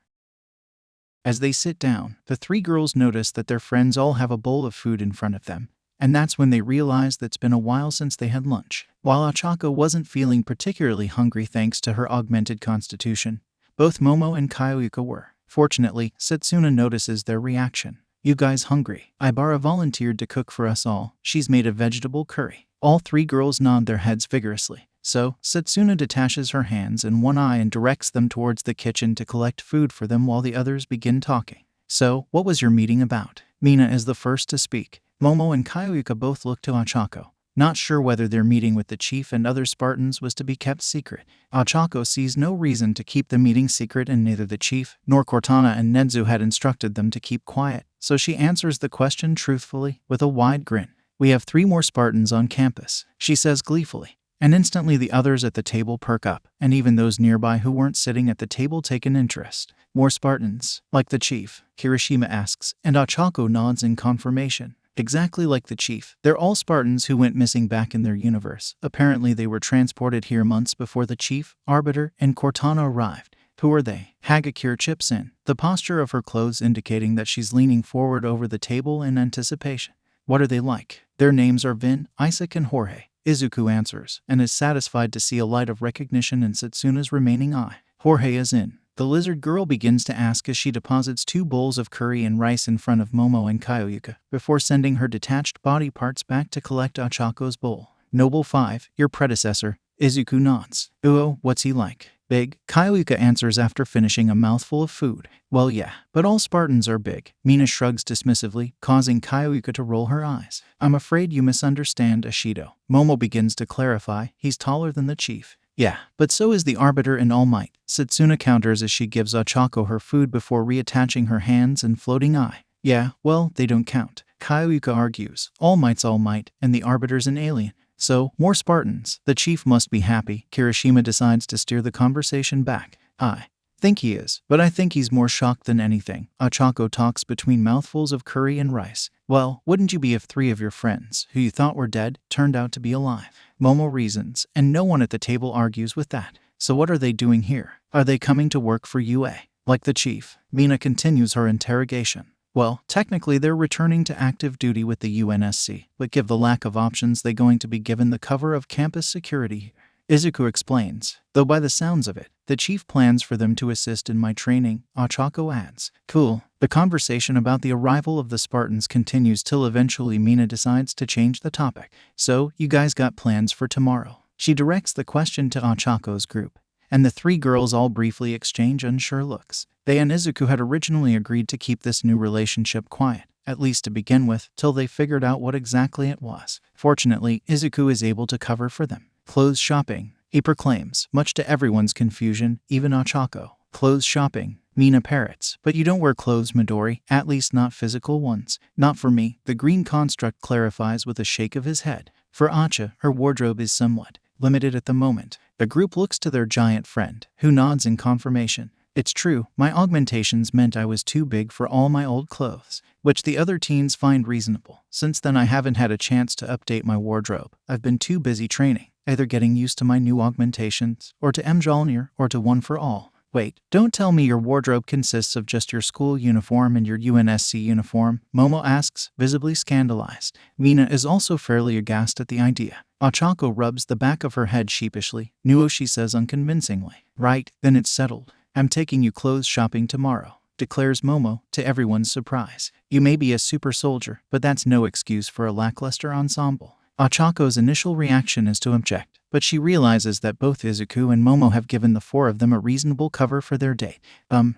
As they sit down, the 3 girls notice that their friends all have a bowl of food in front of them, and that's when they realize that it's been a while since they had lunch. While Ochako wasn't feeling particularly hungry thanks to her augmented constitution, both Momo and Kyoyuka were. Fortunately, Satsuna notices their reaction. You guys hungry? Ibara volunteered to cook for us all. She's made a vegetable curry. All 3 girls nod their heads vigorously. So, Satsuna detaches her hands in one eye and directs them towards the kitchen to collect food for them while the others begin talking. So, what was your meeting about? Mina is the first to speak. Momo and Kyoyuka both look to Ochako, not sure whether their meeting with the chief and other Spartans was to be kept secret. Ochako sees no reason to keep the meeting secret, and neither the chief nor Cortana and Nedzu had instructed them to keep quiet, so she answers the question truthfully, with a wide grin. We have 3 more Spartans on campus, she says gleefully. And instantly the others at the table perk up, and even those nearby who weren't sitting at the table take an interest. More Spartans, like the chief? Kirishima asks, and Ochako nods in confirmation. Exactly like the chief. They're all Spartans who went missing back in their universe. Apparently they were transported here months before the chief, Arbiter, and Cortana arrived. Who are they? Hagakure chips in, the posture of her clothes indicating that she's leaning forward over the table in anticipation. What are they like? Their names are Vin, Isaac, and Jorge. Izuku answers, and is satisfied to see a light of recognition in Satsuna's remaining eye. Jorge is in. The lizard girl begins to ask as she deposits 2 bowls of curry and rice in front of Momo and Kyoyuka, before sending her detached body parts back to collect Ochako's bowl. Noble 5, your predecessor, Izuku nods. "Oh, what's he like? Big?" Kayuka answers after finishing a mouthful of food. "Well, yeah, but all Spartans are big." Mina shrugs dismissively, causing Kayuka to roll her eyes. "I'm afraid you misunderstand Ashido." Momo begins to clarify, "He's taller than the chief." "Yeah, but so is the Arbiter in All Might." Satsuna counters as she gives Ochako her food before reattaching her hands and floating eye. "Yeah, well, they don't count." Kayuka argues, "All Might's All Might, and the Arbiter's an alien. So, more Spartans. The chief must be happy." Kirishima decides to steer the conversation back. "I think he is, but I think he's more shocked than anything." Ochako talks between mouthfuls of curry and rice. "Well, wouldn't you be if 3 of your friends, who you thought were dead, turned out to be alive?" Momo reasons, and no one at the table argues with that. "So what are they doing here? Are they coming to work for UA? Like the chief?" Mina continues her interrogation. "Well, technically they're returning to active duty with the UNSC, but given the lack of options they're going to be given the cover of campus security." Izuku explains, "Though by the sounds of it, the chief plans for them to assist in my training." Ochako adds, "Cool." The conversation about the arrival of the Spartans continues till eventually Mina decides to change the topic. "So, you guys got plans for tomorrow?" She directs the question to Ochako's group, and the 3 girls all briefly exchange unsure looks. They and Izuku had originally agreed to keep this new relationship quiet, at least to begin with, till they figured out what exactly it was. Fortunately, Izuku is able to cover for them. "Clothes shopping," he proclaims, much to everyone's confusion, even Ochako. "Clothes shopping," Mina parrots. "But you don't wear clothes, Midori, at least not physical ones." "Not for me," the green construct clarifies with a shake of his head. For Acha, her wardrobe is somewhat limited at the moment. The group looks to their giant friend, who nods in confirmation. "It's true, my augmentations meant I was too big for all my old clothes," which the other teens find reasonable. "Since then I haven't had a chance to update my wardrobe. I've been too busy training, either getting used to my new augmentations, or to Mjolnir, or to One for All." "Wait, don't tell me your wardrobe consists of just your school uniform and your UNSC uniform?" Momo asks, visibly scandalized. Mina is also fairly aghast at the idea. Ochako rubs the back of her head sheepishly. "No," she says unconvincingly. "Right, then it's settled. I'm taking you clothes shopping tomorrow," declares Momo, to everyone's surprise. "You may be a super soldier, but that's no excuse for a lackluster ensemble." Ochako's initial reaction is to object, but she realizes that both Izuku and Momo have given the 4 of them a reasonable cover for their date.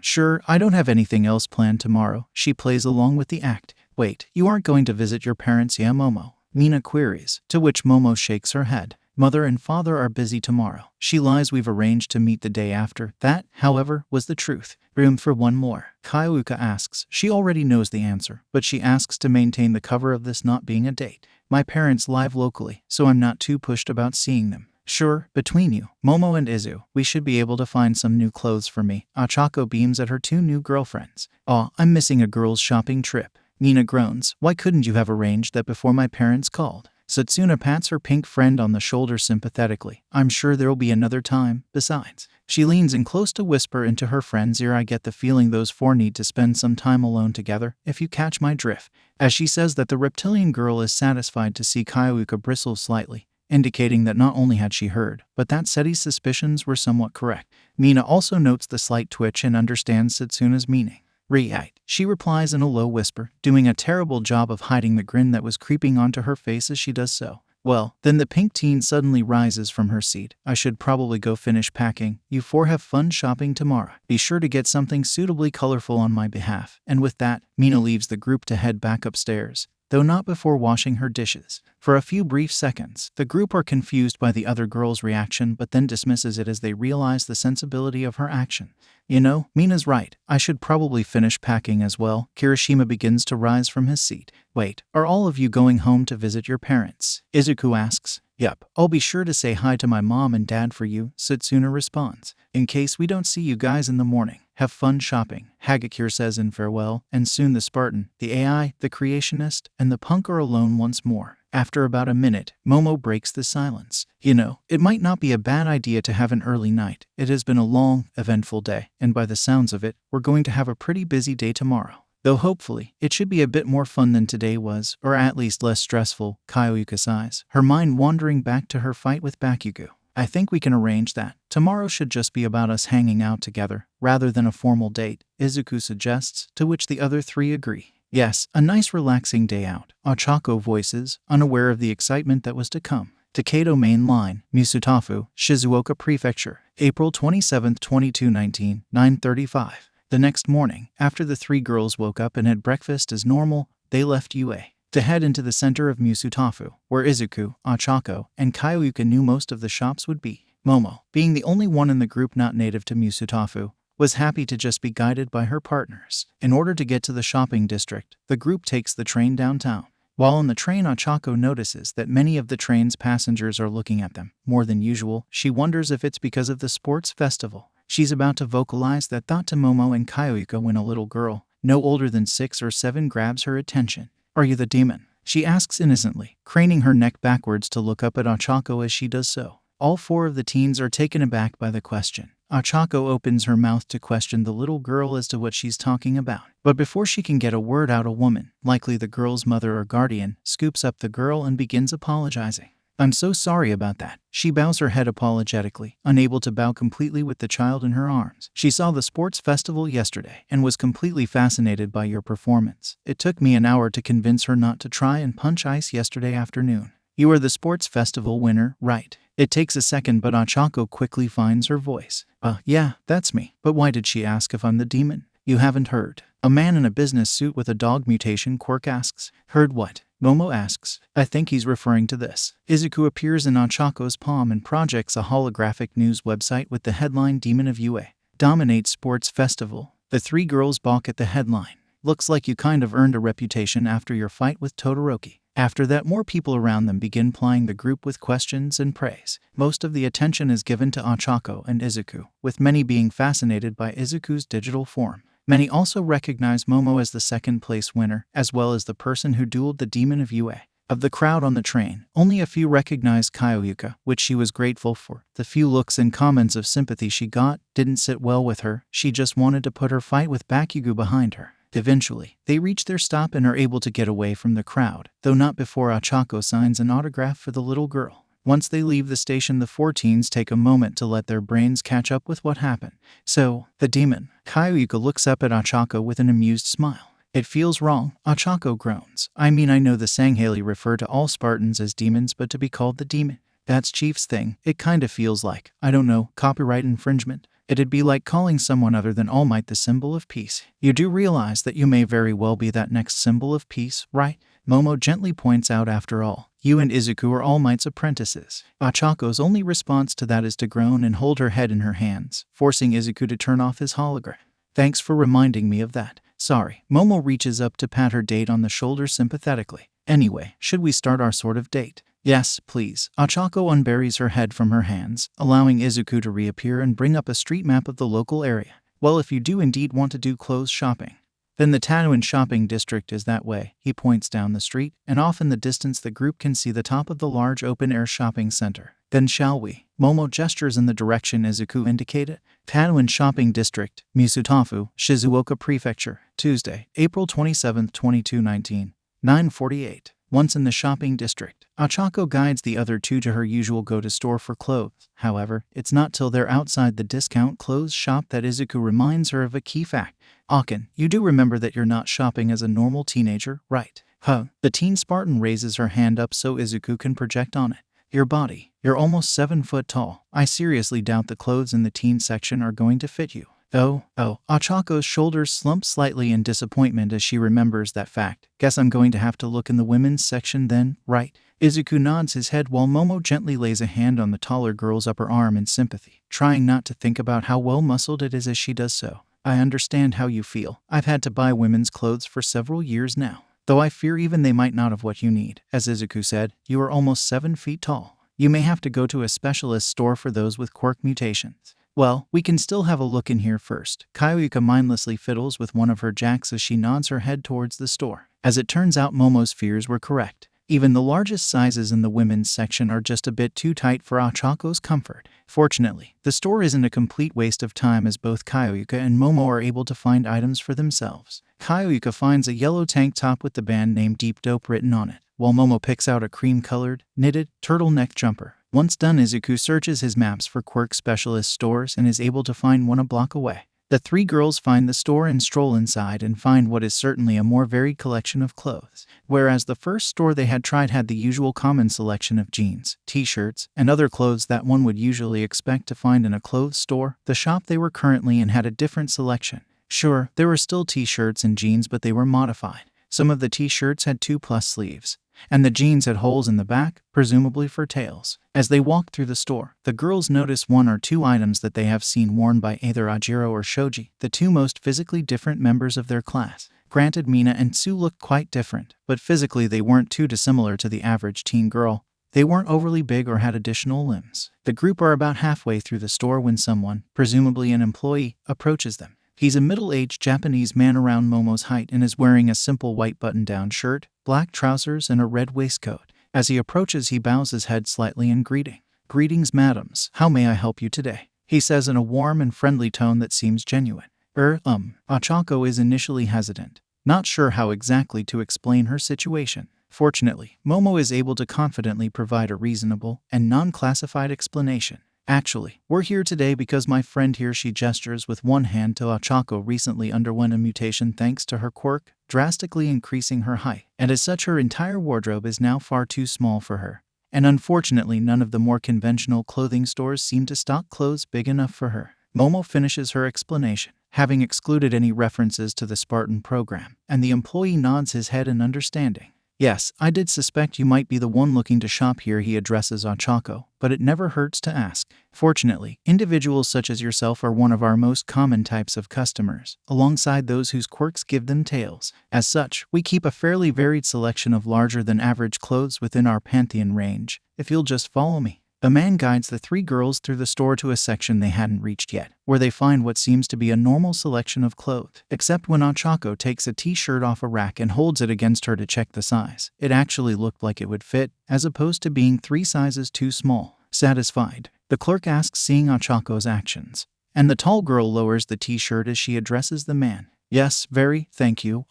Sure, I don't have anything else planned tomorrow." She plays along with the act. "Wait, you aren't going to visit your parents, yeah, Momo?" Mina queries, to which Momo shakes her head. "Mother and father are busy tomorrow." She lies. "We've arranged to meet the day after." That, however, was the truth. "Room for one more?" Kayuka asks. She already knows the answer, but she asks to maintain the cover of this not being a date. "My parents live locally, so I'm not too pushed about seeing them." "Sure, between you, Momo and Izu, we should be able to find some new clothes for me." Ochako beams at her 2 new girlfriends. "Aw, I'm missing a girls' shopping trip." Mina groans. "Why couldn't you have arranged that before my parents called?" Satsuna pats her pink friend on the shoulder sympathetically. "I'm sure there'll be another time. Besides," she leans in close to whisper into her friend's ear, "I get the feeling those 4 need to spend some time alone together, if you catch my drift." As she says that, the reptilian girl is satisfied to see Kayuka bristle slightly, indicating that not only had she heard, but that Seti's suspicions were somewhat correct. Mina also notes the slight twitch and understands Satsuna's meaning. "Right," she replies in a low whisper, doing a terrible job of hiding the grin that was creeping onto her face as she does so. "Well, then," the pink teen suddenly rises from her seat, "I should probably go finish packing. You 4 have fun shopping tomorrow. Be sure to get something suitably colorful on my behalf." And with that, Mina leaves the group to head back upstairs, though not before washing her dishes. For a few brief seconds, the group are confused by the other girl's reaction, but then dismisses it as they realize the sensibility of her action. "You know, Mina's right. I should probably finish packing as well." Kirishima begins to rise from his seat. "Wait, are all of you going home to visit your parents?" Izuku asks. "Yup, I'll be sure to say hi to my mom and dad for you," Satsuna responds. "In case we don't see you guys in the morning. Have fun shopping," Hagakure says in farewell, and soon the Spartan, the AI, the creationist, and the punk are alone once more. After about a minute, Momo breaks the silence. "You know, it might not be a bad idea to have an early night. It has been a long, eventful day, and by the sounds of it, we're going to have a pretty busy day tomorrow. Though hopefully, it should be a bit more fun than today was, or at least less stressful." Kayuka sighs, her mind wandering back to her fight with Bakugo. "I think we can arrange that. Tomorrow should just be about us hanging out together, rather than a formal date," Izuku suggests, to which the other 3 agree. "Yes, a nice relaxing day out," Ochako voices, unaware of the excitement that was to come. Takedo Main Line, Musutafu, Shizuoka Prefecture, April 27, 2219, 9:35. The next morning, after the three girls woke up and had breakfast as normal, they left UA to head into the center of Musutafu, where Izuku, Ochako, and Kyoyuka knew most of the shops would be. Momo, being the only one in the group not native to Musutafu, was happy to just be guided by her partners. In order to get to the shopping district, the group takes the train downtown. While on the train, Ochako notices that many of the train's passengers are looking at them more than usual. She wonders if it's because of the sports festival. She's about to vocalize that thought to Momo and Kyoyuka when a little girl, no older than 6 or 7, grabs her attention. "Are you the demon?" she asks innocently, craning her neck backwards to look up at Ochako as she does so. All 4 of the teens are taken aback by the question. Ochako opens her mouth to question the little girl as to what she's talking about. But before she can get a word out, a woman, likely the girl's mother or guardian, scoops up the girl and begins apologizing. "I'm so sorry about that." She bows her head apologetically, unable to bow completely with the child in her arms. "She saw the sports festival yesterday and was completely fascinated by your performance. It took me an hour to convince her not to try and punch ice yesterday afternoon. You are the sports festival winner, right?" It takes a second, but Ochako quickly finds her voice. Yeah, that's me." "But why did she ask if I'm the demon?" "You haven't heard?" A man in a business suit with a dog mutation quirk asks. "Heard what?" Momo asks. "I think he's referring to this." Izuku appears in Ochako's palm and projects a holographic news website with the headline "Demon of UA Dominates Sports Festival." The 3 girls balk at the headline. "Looks like you kind of earned a reputation after your fight with Todoroki." After that, more people around them begin plying the group with questions and praise. Most of the attention is given to Ochako and Izuku, with many being fascinated by Izuku's digital form. Many also recognize Momo as the second-place winner, as well as the person who dueled the demon of UA. Of the crowd on the train, only a few recognized Kyoyuka, which she was grateful for. The few looks and comments of sympathy she got didn't sit well with her. She just wanted to put her fight with Bakugo behind her. Eventually, they reach their stop and are able to get away from the crowd, though not before Ochako signs an autograph for the little girl. Once they leave the station, the 4 teens take a moment to let their brains catch up with what happened. "So, the demon." Kyoyuka looks up at Ochako with an amused smile. "It feels wrong." Ochako groans. "I mean, I know the Sangheili refer to all Spartans as demons, but to be called the demon, that's Chief's thing. It kinda feels like, I don't know, copyright infringement. It'd be like calling someone other than All Might the symbol of peace. You do realize that you may very well be that next symbol of peace, right?" Momo gently points out, "After all, you and Izuku are All Might's apprentices." Ochako's only response to that is to groan and hold her head in her hands, forcing Izuku to turn off his hologram. "Thanks for reminding me of that." "Sorry." Momo reaches up to pat her date on the shoulder sympathetically. "Anyway, should we start our sort of date?" "Yes, please." Ochako unburies her head from her hands, allowing Izuku to reappear and bring up a street map of the local area. "Well, if you do indeed want to do clothes shopping, then the Tanuin shopping district is that way." He points down the street, and off in the distance the group can see the top of the large open-air shopping center. "Then shall we?" Momo gestures in the direction Izuku indicated. Tanuin shopping district, Musutafu, Shizuoka Prefecture, Tuesday, April 27, 2219, 9:48. Once in the shopping district, Ochako guides the other 2 to her usual go-to store for clothes. However, it's not till they're outside the discount clothes shop that Izuku reminds her of a key fact. "Akin, you do remember that you're not shopping as a normal teenager, right?" "Huh?" The teen Spartan raises her hand up so Izuku can project on it. "Your body. You're almost 7 foot tall. I seriously doubt the clothes in the teen section are going to fit you." Oh. Ochako's shoulders slump slightly in disappointment as she remembers that fact. "Guess I'm going to have to look in the women's section then, right?" Izuku nods his head while Momo gently lays a hand on the taller girl's upper arm in sympathy, trying not to think about how well-muscled it is as she does so. "I understand how you feel. I've had to buy women's clothes for several years now, though I fear even they might not have what you need." As Izuku said, "You are almost 7 feet tall. You may have to go to a specialist store for those with quirk mutations." "Well, we can still have a look in here first." Kyoyuka mindlessly fiddles with one of her jacks as she nods her head towards the store. As it turns out, Momo's fears were correct. Even the largest sizes in the women's section are just a bit too tight for Ochako's comfort. Fortunately, the store isn't a complete waste of time as both Kyoyuka and Momo are able to find items for themselves. Kyoyuka finds a yellow tank top with the band name Deep Dope written on it, while Momo picks out a cream-colored, knitted, turtleneck jumper. Once done, Izuku searches his maps for quirk specialist stores and is able to find one a block away. The three girls find the store and stroll inside and find what is certainly a more varied collection of clothes. Whereas the first store they had tried had the usual common selection of jeans, t-shirts, and other clothes that one would usually expect to find in a clothes store, the shop they were currently in had a different selection. Sure, there were still t-shirts and jeans, but they were modified. Some of the t-shirts had 2+ sleeves, and the jeans had holes in the back, presumably for tails. As they walked through the store, the girls notice 1 or 2 items that they have seen worn by either Jiro or Shoji, the 2 most physically different members of their class. Granted, Mina and Sue looked quite different, but physically they weren't too dissimilar to the average teen girl. They weren't overly big or had additional limbs. The group are about halfway through the store when someone, presumably an employee, approaches them. He's a middle-aged Japanese man around Momo's height and is wearing a simple white button-down shirt, black trousers, and a red waistcoat. As he approaches, he bows his head slightly in greeting. "Greetings, madams. How may I help you today?" he says in a warm and friendly tone that seems genuine. Ochako is initially hesitant, not sure how exactly to explain her situation. Fortunately, Momo is able to confidently provide a reasonable and non-classified explanation. "Actually, we're here today because my friend here," she gestures with one hand to Ochako, "recently underwent a mutation thanks to her quirk, drastically increasing her height, and as such her entire wardrobe is now far too small for her. And unfortunately none of the more conventional clothing stores seem to stock clothes big enough for her." Momo finishes her explanation, having excluded any references to the Spartan program, and the employee nods his head in understanding. "Yes, I did suspect you might be the one looking to shop here," he addresses Ochako, "but it never hurts to ask. Fortunately, individuals such as yourself are one of our most common types of customers, alongside those whose quirks give them tails. As such, we keep a fairly varied selection of larger-than-average clothes within our pantheon range. If you'll just follow me." The man guides the three girls through the store to a section they hadn't reached yet, where they find what seems to be a normal selection of clothes, except when Ochako takes a t-shirt off a rack and holds it against her to check the size. It actually looked like it would fit, as opposed to being 3 sizes too small. Satisfied, the clerk asks, seeing Ochako's actions, and the tall girl lowers the t-shirt as she addresses the man. "Yes, very, thank you.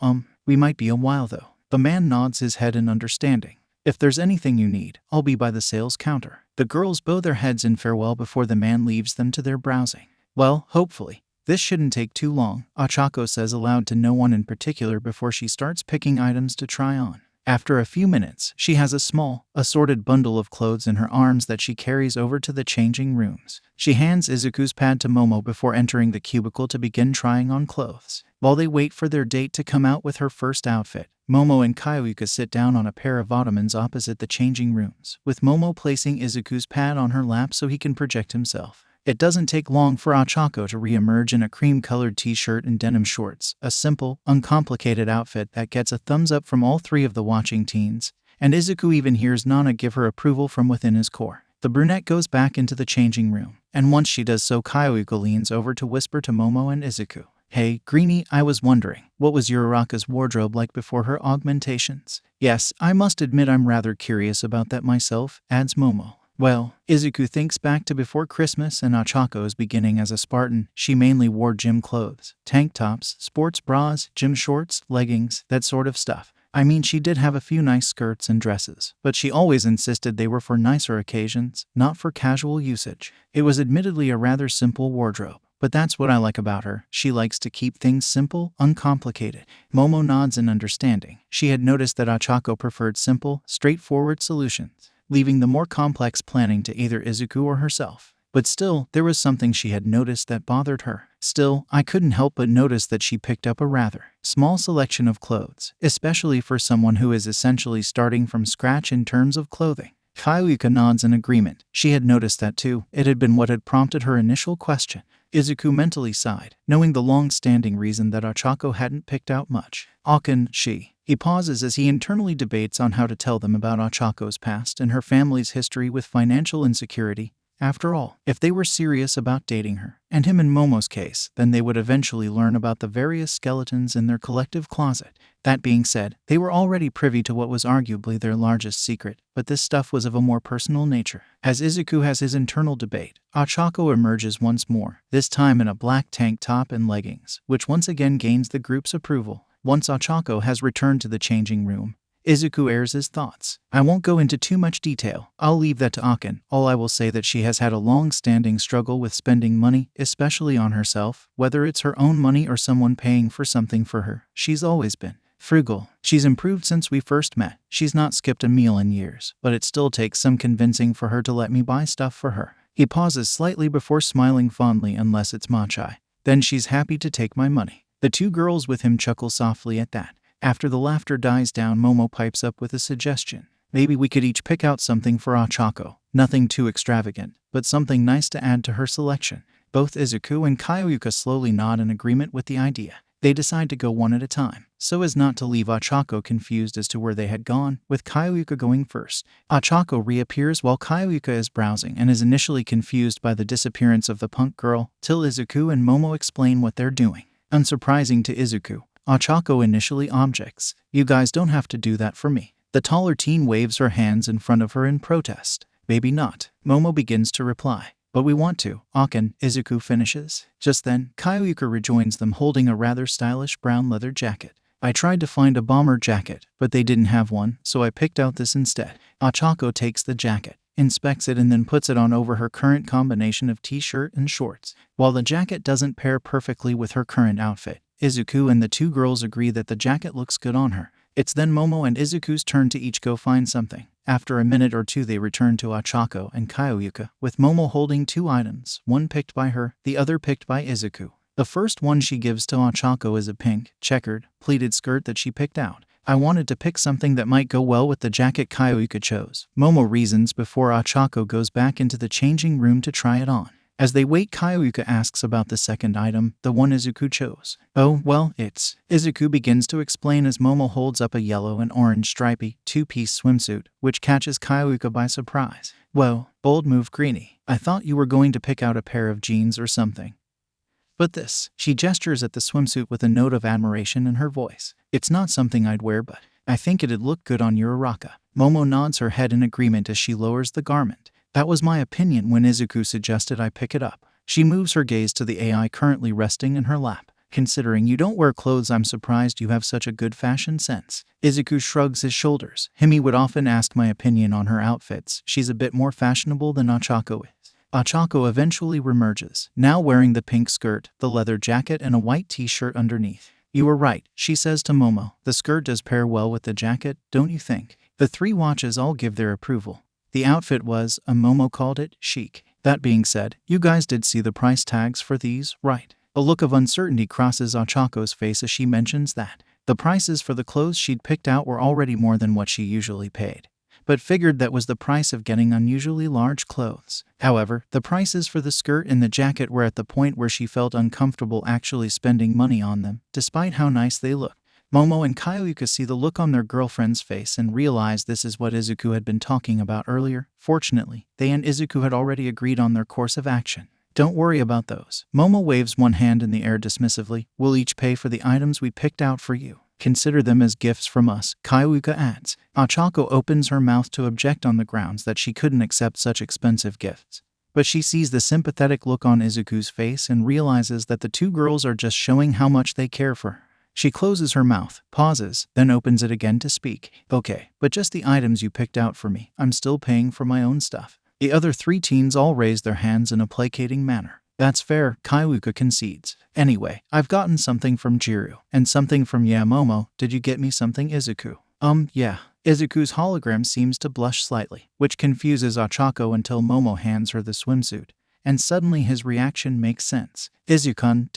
We might be a while though." The man nods his head in understanding. "If there's anything you need, I'll be by the sales counter." The girls bow their heads in farewell before the man leaves them to their browsing. "Well, hopefully, this shouldn't take too long," Ochako says aloud to no one in particular before she starts picking items to try on. After a few minutes, she has a small, assorted bundle of clothes in her arms that she carries over to the changing rooms. She hands Izuku's pad to Momo before entering the cubicle to begin trying on clothes. While they wait for their date to come out with her first outfit, Momo and Kayuka sit down on a pair of ottomans opposite the changing rooms, with Momo placing Izuku's pad on her lap so he can project himself. It doesn't take long for Ochako to re-emerge in a cream-colored t-shirt and denim shorts, a simple, uncomplicated outfit that gets a thumbs up from all 3 of the watching teens, and Izuku even hears Nana give her approval from within his core. The brunette goes back into the changing room, and once she does so, Kayuka leans over to whisper to Momo and Izuku. "Hey, Greenie, I was wondering, what was Uraraka's wardrobe like before her augmentations?" "Yes, I must admit I'm rather curious about that myself," adds Momo. "Well," Izuku thinks back to before Christmas and Ochako's beginning as a Spartan, she mainly wore gym clothes, tank tops, sports bras, gym shorts, leggings, that sort of stuff. I mean, she did have a few nice skirts and dresses, but she always insisted they were for nicer occasions, not for casual usage. It was admittedly a rather simple wardrobe, but that's what I like about her. She likes to keep things simple, uncomplicated." Momo nods in understanding. She had noticed that Ochako preferred simple, straightforward solutions, leaving the more complex planning to either Izuku or herself. But still, there was something she had noticed that bothered her. Still, I couldn't help but notice that she picked up a rather small selection of clothes, especially for someone who is essentially starting from scratch in terms of clothing. Kayuka nods in agreement. She had noticed that too. It had been what had prompted her initial question. Izuku mentally sighed, knowing the long-standing reason that Ochako hadn't picked out much. He pauses as he internally debates on how to tell them about Ochako's past and her family's history with financial insecurity. After all, if they were serious about dating her, and him in Momo's case, then they would eventually learn about the various skeletons in their collective closet. That being said, they were already privy to what was arguably their largest secret, but this stuff was of a more personal nature. As Izuku has his internal debate, Ochako emerges once more, this time in a black tank top and leggings, which once again gains the group's approval. Once Ochako has returned to the changing room, Izuku airs his thoughts. I won't go into too much detail. I'll leave that to Aken. All I will say that she has had a long-standing struggle with spending money, especially on herself, whether it's her own money or someone paying for something for her. She's always been frugal. She's improved since we first met. She's not skipped a meal in years, but it still takes some convincing for her to let me buy stuff for her. He pauses slightly before smiling fondly unless it's Machai. Then she's happy to take my money. The two girls with him chuckle softly at that. After the laughter dies down, Momo pipes up with a suggestion. Maybe we could each pick out something for Ochako. Nothing too extravagant, but something nice to add to her selection. Both Izuku and Kyoyuka slowly nod in agreement with the idea. They decide to go one at a time, so as not to leave Ochako confused as to where they had gone, with Kyoyuka going first. Ochako reappears while Kyoyuka is browsing and is initially confused by the disappearance of the punk girl, till Izuku and Momo explain what they're doing. Unsurprising to Izuku, Ochako initially objects. You guys don't have to do that for me. The taller teen waves her hands in front of her in protest. Maybe not. Momo begins to reply. But we want to. Aken, Izuku finishes. Just then, Kyoyuka rejoins them holding a rather stylish brown leather jacket. I tried to find a bomber jacket, but they didn't have one, so I picked out this instead. Ochako takes the jacket, inspects it and then puts it on over her current combination of t-shirt and shorts. While the jacket doesn't pair perfectly with her current outfit, Izuku and the two girls agree that the jacket looks good on her. It's then Momo and Izuku's turn to each go find something. After a minute or two they return to Ochako and Kyoyuka, with Momo holding two items, one picked by her, the other picked by Izuku. The first one she gives to Ochako is a pink, checkered, pleated skirt that she picked out. I wanted to pick something that might go well with the jacket Kyoyuka chose. Momo reasons before Ochako goes back into the changing room to try it on. As they wait, Kyoyuka asks about the second item, the one Izuku chose. Oh, well, it's... Izuku begins to explain as Momo holds up a yellow and orange stripy, two-piece swimsuit, which catches Kyoyuka by surprise. Whoa, bold move, Greenie. I thought you were going to pick out a pair of jeans or something. But this... She gestures at the swimsuit with a note of admiration in her voice. It's not something I'd wear, but I think it'd look good on Uraraka. Momo nods her head in agreement as she lowers the garment. That was my opinion when Izuku suggested I pick it up. She moves her gaze to the AI currently resting in her lap. Considering you don't wear clothes, I'm surprised you have such a good fashion sense. Izuku shrugs his shoulders. Himi would often ask my opinion on her outfits. She's a bit more fashionable than Ochako is. Ochako eventually remerges, now wearing the pink skirt, the leather jacket, and a white t-shirt underneath. You were right, she says to Momo. The skirt does pair well with the jacket, don't you think? The three watches all give their approval. The outfit was, Momo called it, chic. That being said, you guys did see the price tags for these, right? A look of uncertainty crosses Ochako's face as she mentions that. The prices for the clothes she'd picked out were already more than what she usually paid, but figured that was the price of getting unusually large clothes. However, the prices for the skirt and the jacket were at the point where she felt uncomfortable actually spending money on them, despite how nice they looked. Momo and Kyoyuka see the look on their girlfriend's face and realize this is what Izuku had been talking about earlier. Fortunately, they and Izuku had already agreed on their course of action. Don't worry about those. Momo waves one hand in the air dismissively. We'll each pay for the items we picked out for you. Consider them as gifts from us, Kyoyuka adds. Ochako opens her mouth to object on the grounds that she couldn't accept such expensive gifts. But she sees the sympathetic look on Izuku's face and realizes that the two girls are just showing how much they care for her. She closes her mouth, pauses, then opens it again to speak. Okay, but just the items you picked out for me. I'm still paying for my own stuff. The other three teens all raise their hands in a placating manner. That's fair, Kyoyuka concedes. Anyway, I've gotten something from Jiro, and something from Momo. Did you get me something, Izuku? Yeah. Izuku's hologram seems to blush slightly, which confuses Ochako until Momo hands her the swimsuit. And suddenly his reaction makes sense. Izuku,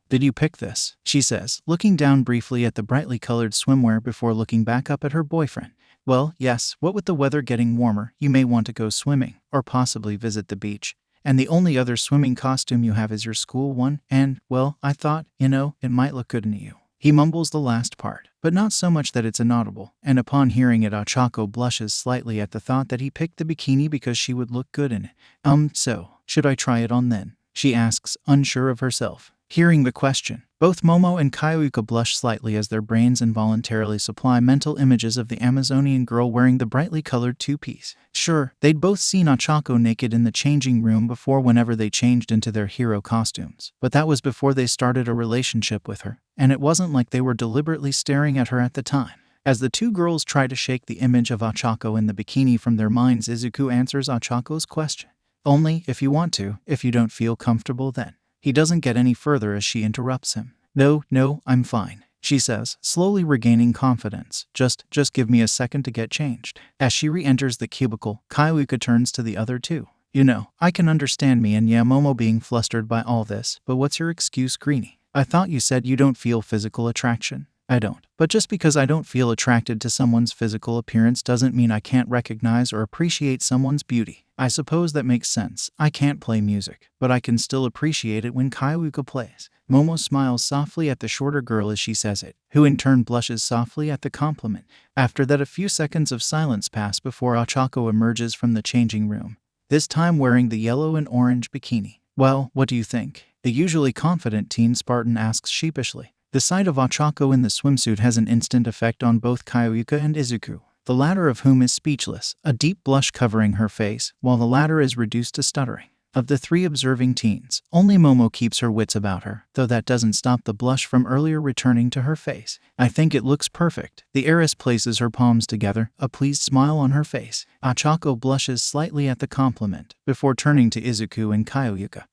did you pick this? She says, looking down briefly at the brightly colored swimwear before looking back up at her boyfriend. Well, yes, what with the weather getting warmer, you may want to go swimming, or possibly visit the beach. And the only other swimming costume you have is your school one, and, well, I thought, it might look good in you. He mumbles the last part, but not so much that it's inaudible, and upon hearing it Ochako blushes slightly at the thought that he picked the bikini because she would look good in it. So, should I try it on then? She asks, unsure of herself. Hearing the question, both Momo and Kyoyuka blush slightly as their brains involuntarily supply mental images of the Amazonian girl wearing the brightly colored two-piece. Sure, they'd both seen Ochako naked in the changing room before whenever they changed into their hero costumes, but that was before they started a relationship with her, and it wasn't like they were deliberately staring at her at the time. As the two girls try to shake the image of Ochako in the bikini from their minds, Izuku answers Ochako's question. Only if you want to. If you don't feel comfortable, then. He doesn't get any further as she interrupts him. No, I'm fine, she says, slowly regaining confidence. Just give me a second to get changed. As she re-enters the cubicle, Kaiuka turns to the other two. You know, I can understand me and Momo being flustered by all this, but what's your excuse, Greenie? I thought you said you don't feel physical attraction. I don't. But just because I don't feel attracted to someone's physical appearance doesn't mean I can't recognize or appreciate someone's beauty. I suppose that makes sense. I can't play music, but I can still appreciate it when Kaiuka plays. Momo smiles softly at the shorter girl as she says it, who in turn blushes softly at the compliment. After that, a few seconds of silence pass before Ochako emerges from the changing room, this time wearing the yellow and orange bikini. Well, what do you think? The usually confident teen Spartan asks sheepishly. The sight of Ochako in the swimsuit has an instant effect on both Kaiuka and Izuku, the latter of whom is speechless, a deep blush covering her face, while the latter is reduced to stuttering. Of the three observing teens, only Momo keeps her wits about her, though that doesn't stop the blush from earlier returning to her face. I think it looks perfect. The heiress places her palms together, a pleased smile on her face. Ochako blushes slightly at the compliment, before turning to Izuku and Kaiuka,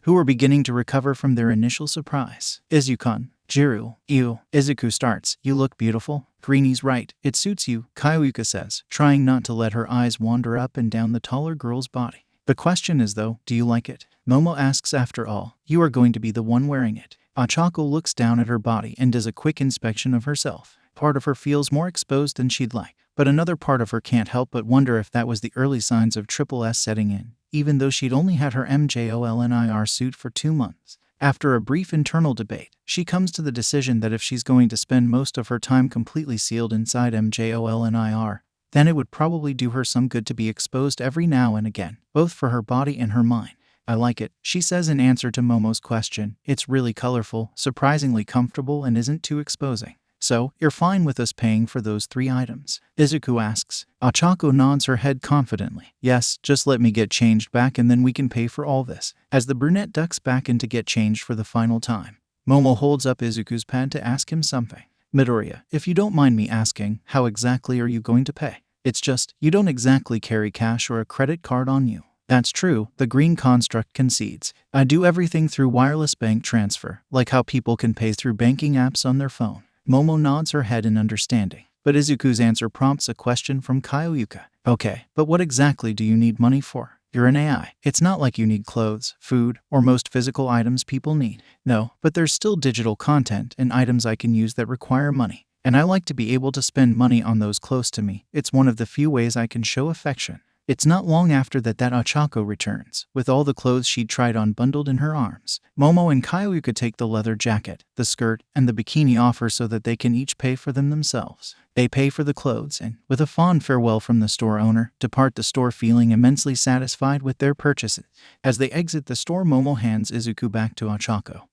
who are beginning to recover from their initial surprise. Izuku-kun, Jiro, you. Izuku starts. You look beautiful. Greenie's right. It suits you, Kaiuka says, trying not to let her eyes wander up and down the taller girl's body. The question is though, do you like it? Momo asks. After all, you are going to be the one wearing it. Ochako looks down at her body and does a quick inspection of herself. Part of her feels more exposed than she'd like, but another part of her can't help but wonder if that was the early signs of S setting in, even though she'd only had her MJOLNIR suit for 2 months. After a brief internal debate, she comes to the decision that if she's going to spend most of her time completely sealed inside MJOLNIR, then it would probably do her some good to be exposed every now and again, both for her body and her mind. I like it, she says in answer to Momo's question. It's really colorful, surprisingly comfortable, and isn't too exposing. So, you're fine with us paying for those 3 items? Izuku asks. Ochako nods her head confidently. Yes, just let me get changed back and then we can pay for all this. As the brunette ducks back in to get changed for the final time, Momo holds up Izuku's pad to ask him something. Midoriya, if you don't mind me asking, how exactly are you going to pay? It's just, you don't exactly carry cash or a credit card on you. That's true, the green construct concedes. I do everything through wireless bank transfer, like how people can pay through banking apps on their phone. Momo nods her head in understanding, but Izuku's answer prompts a question from Kaiuka. Okay, but what exactly do you need money for? You're an AI. It's not like you need clothes, food, or most physical items people need. No, but there's still digital content and items I can use that require money. And I like to be able to spend money on those close to me. It's one of the few ways I can show affection. It's not long after that Ochako returns, with all the clothes she'd tried on bundled in her arms. Momo and Kaiuka take the leather jacket, the skirt, and the bikini off her so that they can each pay for them themselves. They pay for the clothes and, with a fond farewell from the store owner, depart the store feeling immensely satisfied with their purchases. As they exit the store, Momo hands Izuku back to Ochako,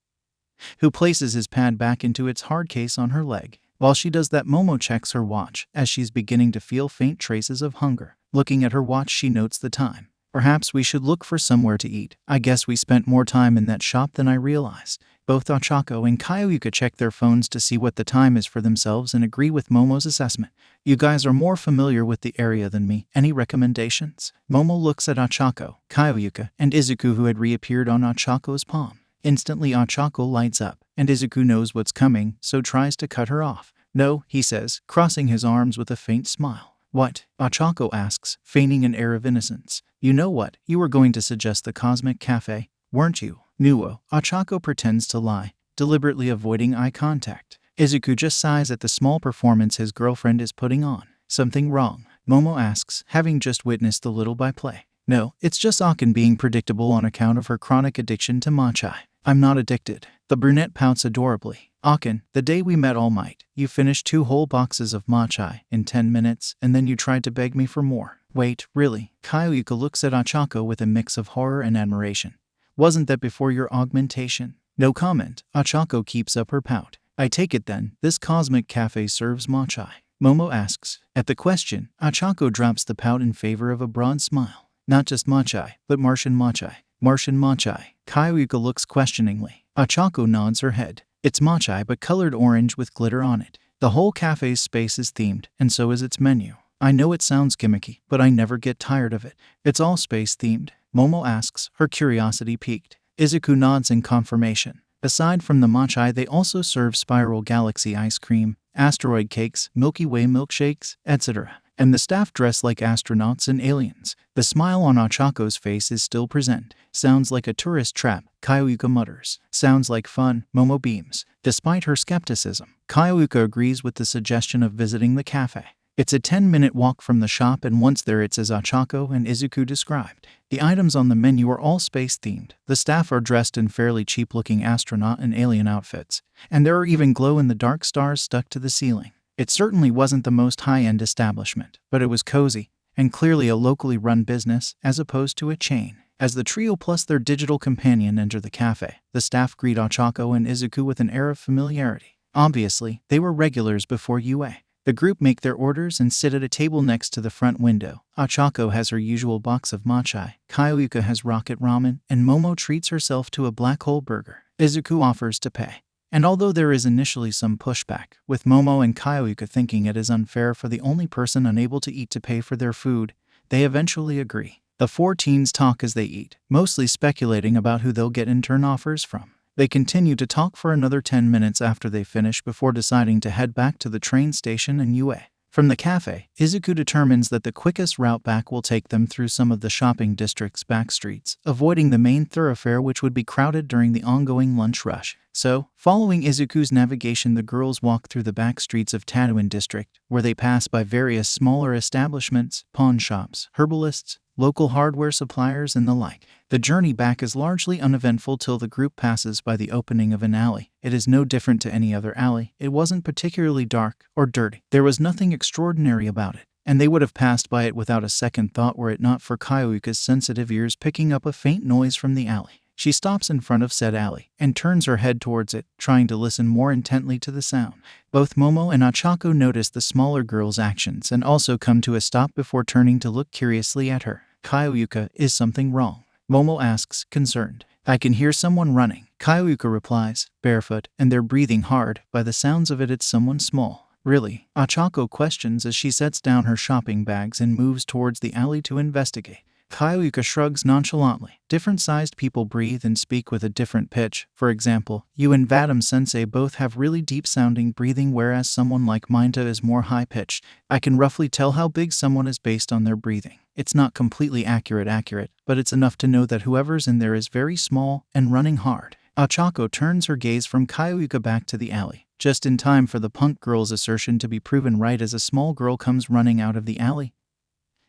who places his pad back into its hard case on her leg. While she does that, Momo checks her watch, as she's beginning to feel faint traces of hunger. Looking at her watch, she notes the time. Perhaps we should look for somewhere to eat. I guess we spent more time in that shop than I realized. Both Ochako and Kaiuka check their phones to see what the time is for themselves and agree with Momo's assessment. You guys are more familiar with the area than me. Any recommendations? Momo looks at Ochako, Kaiuka, and Izuku, who had reappeared on Ochako's palm. Instantly Ochako lights up, and Izuku knows what's coming, so tries to cut her off. No, he says, crossing his arms with a faint smile. What? Ochako asks, feigning an air of innocence. You know what? You were going to suggest the Cosmic Cafe, weren't you? Nuo. Ochako pretends to lie, deliberately avoiding eye contact. Izuku just sighs at the small performance his girlfriend is putting on. Something wrong? Momo asks, having just witnessed the little by-play. No, it's just Akin being predictable on account of her chronic addiction to matcha. I'm not addicted. The brunette pouts adorably. Akin, the day we met All Might, you finished 2 whole boxes of matcha in 10 minutes, and then you tried to beg me for more. Wait, really? Kaiuka looks at Ochako with a mix of horror and admiration. Wasn't that before your augmentation? No comment. Ochako keeps up her pout. I take it then, this Cosmic Cafe serves matcha? Momo asks. At the question, Ochako drops the pout in favor of a broad smile. Not just matcha, but Martian matcha. Martian matcha. Kaiuka looks questioningly. Ochako nods her head. It's matcha but colored orange with glitter on it. The whole cafe's space is themed, and so is its menu. I know it sounds gimmicky, but I never get tired of it. It's all space-themed, Momo asks, her curiosity piqued. Izuku nods in confirmation. Aside from the matcha, they also serve Spiral Galaxy ice cream, asteroid cakes, Milky Way milkshakes, etc. And the staff dress like astronauts and aliens. The smile on Achako's face is still present. Sounds like a tourist trap, Kyoyuka mutters. Sounds like fun, Momo beams. Despite her skepticism, Kyoyuka agrees with the suggestion of visiting the cafe. It's a 10-minute walk from the shop, and once there it's as Achako and Izuku described. The items on the menu are all space-themed. The staff are dressed in fairly cheap-looking astronaut and alien outfits, and there are even glow-in-the-dark stars stuck to the ceiling. It certainly wasn't the most high-end establishment, but it was cozy, and clearly a locally run business as opposed to a chain. As the trio plus their digital companion enter the cafe, the staff greet Achako and Izuku with an air of familiarity. Obviously, they were regulars before UA. The group make their orders and sit at a table next to the front window. Achako has her usual box of matcha, Kyoyuka has rocket ramen, and Momo treats herself to a black hole burger. Izuku offers to pay. And although there is initially some pushback, with Momo and Kyoyuka thinking it is unfair for the only person unable to eat to pay for their food, they eventually agree. The four teens talk as they eat, mostly speculating about who they'll get intern offers from. They continue to talk for another 10 minutes after they finish before deciding to head back to the train station in UA. From the cafe, Izuku determines that the quickest route back will take them through some of the shopping district's back streets, avoiding the main thoroughfare which would be crowded during the ongoing lunch rush. So, following Izuku's navigation, the girls walk through the back streets of Tatooine District, where they pass by various smaller establishments, pawn shops, herbalists, local hardware suppliers, and the like. The journey back is largely uneventful till the group passes by the opening of an alley. It is no different to any other alley. It wasn't particularly dark or dirty. There was nothing extraordinary about it, and they would have passed by it without a second thought were it not for Kyoyuka's sensitive ears picking up a faint noise from the alley. She stops in front of said alley and turns her head towards it, trying to listen more intently to the sound. Both Momo and Achako notice the smaller girl's actions and also come to a stop before turning to look curiously at her. Kyoyuka, is something wrong? Momo asks, concerned. I can hear someone running. Kyoyuka replies, barefoot, and they're breathing hard. By the sounds of it, it's someone small. Really? Achako questions as she sets down her shopping bags and moves towards the alley to investigate. Kyoyuka shrugs nonchalantly. Different-sized people breathe and speak with a different pitch. For example, you and Vadam-sensei both have really deep-sounding breathing, whereas someone like Minta is more high-pitched. I can roughly tell how big someone is based on their breathing. It's not completely accurate, but it's enough to know that whoever's in there is very small and running hard. Achako turns her gaze from Kyoyuka back to the alley, just in time for the punk girl's assertion to be proven right as a small girl comes running out of the alley,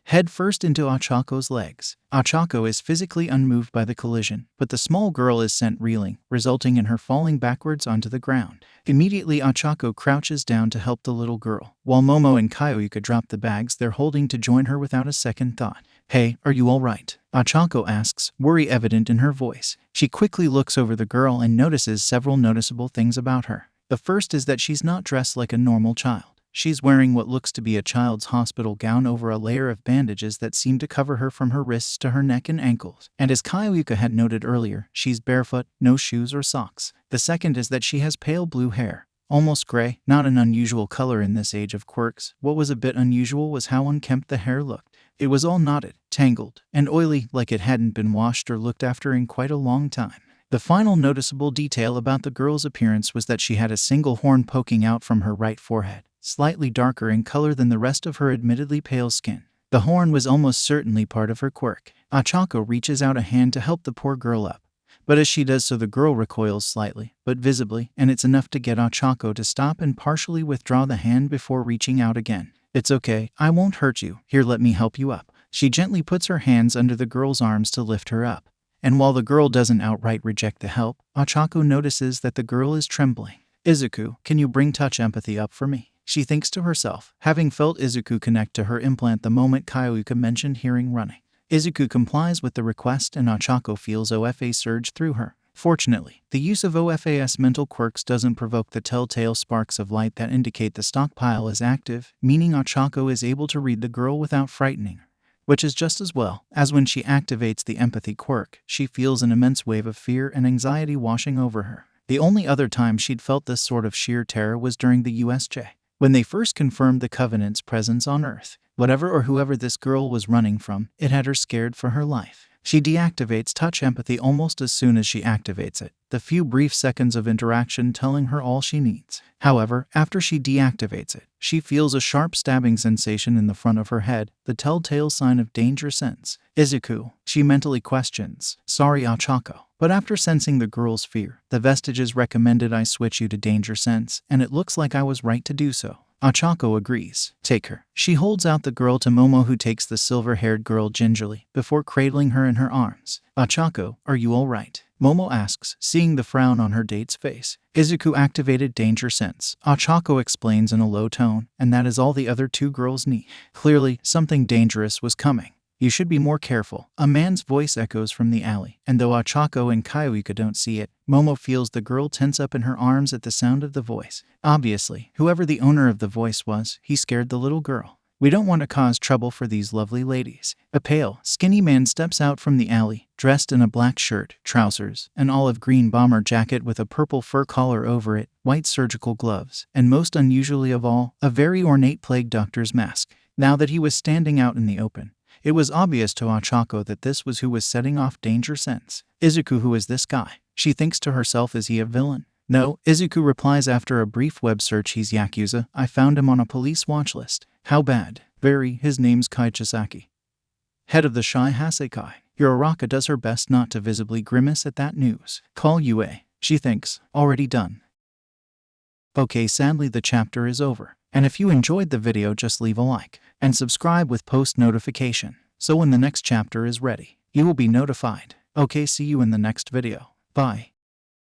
head first into Achako's legs. Achako is physically unmoved by the collision, but the small girl is sent reeling, resulting in her falling backwards onto the ground. Immediately, Achako crouches down to help the little girl, while Momo and Kyoyuka drop the bags they're holding to join her without a second thought. Hey, are you all right? Achako asks, worry evident in her voice. She quickly looks over the girl and notices several noticeable things about her. The first is that she's not dressed like a normal child. She's wearing what looks to be a child's hospital gown over a layer of bandages that seem to cover her from her wrists to her neck and ankles. And as Kyoyuka had noted earlier, she's barefoot, no shoes or socks. The second is that she has pale blue hair, almost gray, not an unusual color in this age of quirks. What was a bit unusual was how unkempt the hair looked. It was all knotted, tangled, and oily, like it hadn't been washed or looked after in quite a long time. The final noticeable detail about the girl's appearance was that she had a single horn poking out from her right forehead, slightly darker in color than the rest of her admittedly pale skin. The horn was almost certainly part of her quirk. Achako reaches out a hand to help the poor girl up, but as she does so the girl recoils slightly, but visibly, and it's enough to get Achako to stop and partially withdraw the hand before reaching out again. It's okay, I won't hurt you. Here, let me help you up. She gently puts her hands under the girl's arms to lift her up, and while the girl doesn't outright reject the help, Achako notices that the girl is trembling. Izuku, can you bring touch empathy up for me? She thinks to herself, having felt Izuku connect to her implant the moment Kyoyuka mentioned hearing running. Izuku complies with the request and Achako feels OFA surge through her. Fortunately, the use of OFA's mental quirks doesn't provoke the telltale sparks of light that indicate the stockpile is active, meaning Achako is able to read the girl without frightening her, which is just as well, as when she activates the empathy quirk, she feels an immense wave of fear and anxiety washing over her. The only other time she'd felt this sort of sheer terror was during the USJ. When they first confirmed the Covenant's presence on Earth, whatever or whoever this girl was running from, it had her scared for her life. She deactivates touch empathy almost as soon as she activates it, the few brief seconds of interaction telling her all she needs. However, after she deactivates it, she feels a sharp stabbing sensation in the front of her head, the telltale sign of danger sense. Izuku, she mentally questions, sorry Ochako. But after sensing the girl's fear, the vestiges recommended I switch you to danger sense, and it looks like I was right to do so. Ochako agrees. Take her. She holds out the girl to Momo, who takes the silver-haired girl gingerly, before cradling her in her arms. Ochako, are you all right? Momo asks, seeing the frown on her date's face. Izuku activated danger sense, Ochako explains in a low tone, and that is all the other two girls need. Clearly, something dangerous was coming. You should be more careful. A man's voice echoes from the alley, and though Ochako and Kyoika don't see it, Momo feels the girl tense up in her arms at the sound of the voice. Obviously, whoever the owner of the voice was, he scared the little girl. We don't want to cause trouble for these lovely ladies. A pale, skinny man steps out from the alley, dressed in a black shirt, trousers, an olive green bomber jacket with a purple fur collar over it, white surgical gloves, and most unusually of all, a very ornate plague doctor's mask. Now that he was standing out in the open, it was obvious to Ochako that this was who was setting off danger sense. Izuku, who is this guy? She thinks to herself, is he a villain? No, Izuku replies after a brief web search, he's Yakuza. I found him on a police watch list. How bad? Very. His name's Kaichisaki, head of the Shy Hasekai. Uraraka does her best not to visibly grimace at that news. Call UA. She thinks, already done. Okay, sadly the chapter is over. And if you enjoyed the video, just leave a like and subscribe with post notification, so when the next chapter is ready, you will be notified. Okay, see you in the next video. Bye.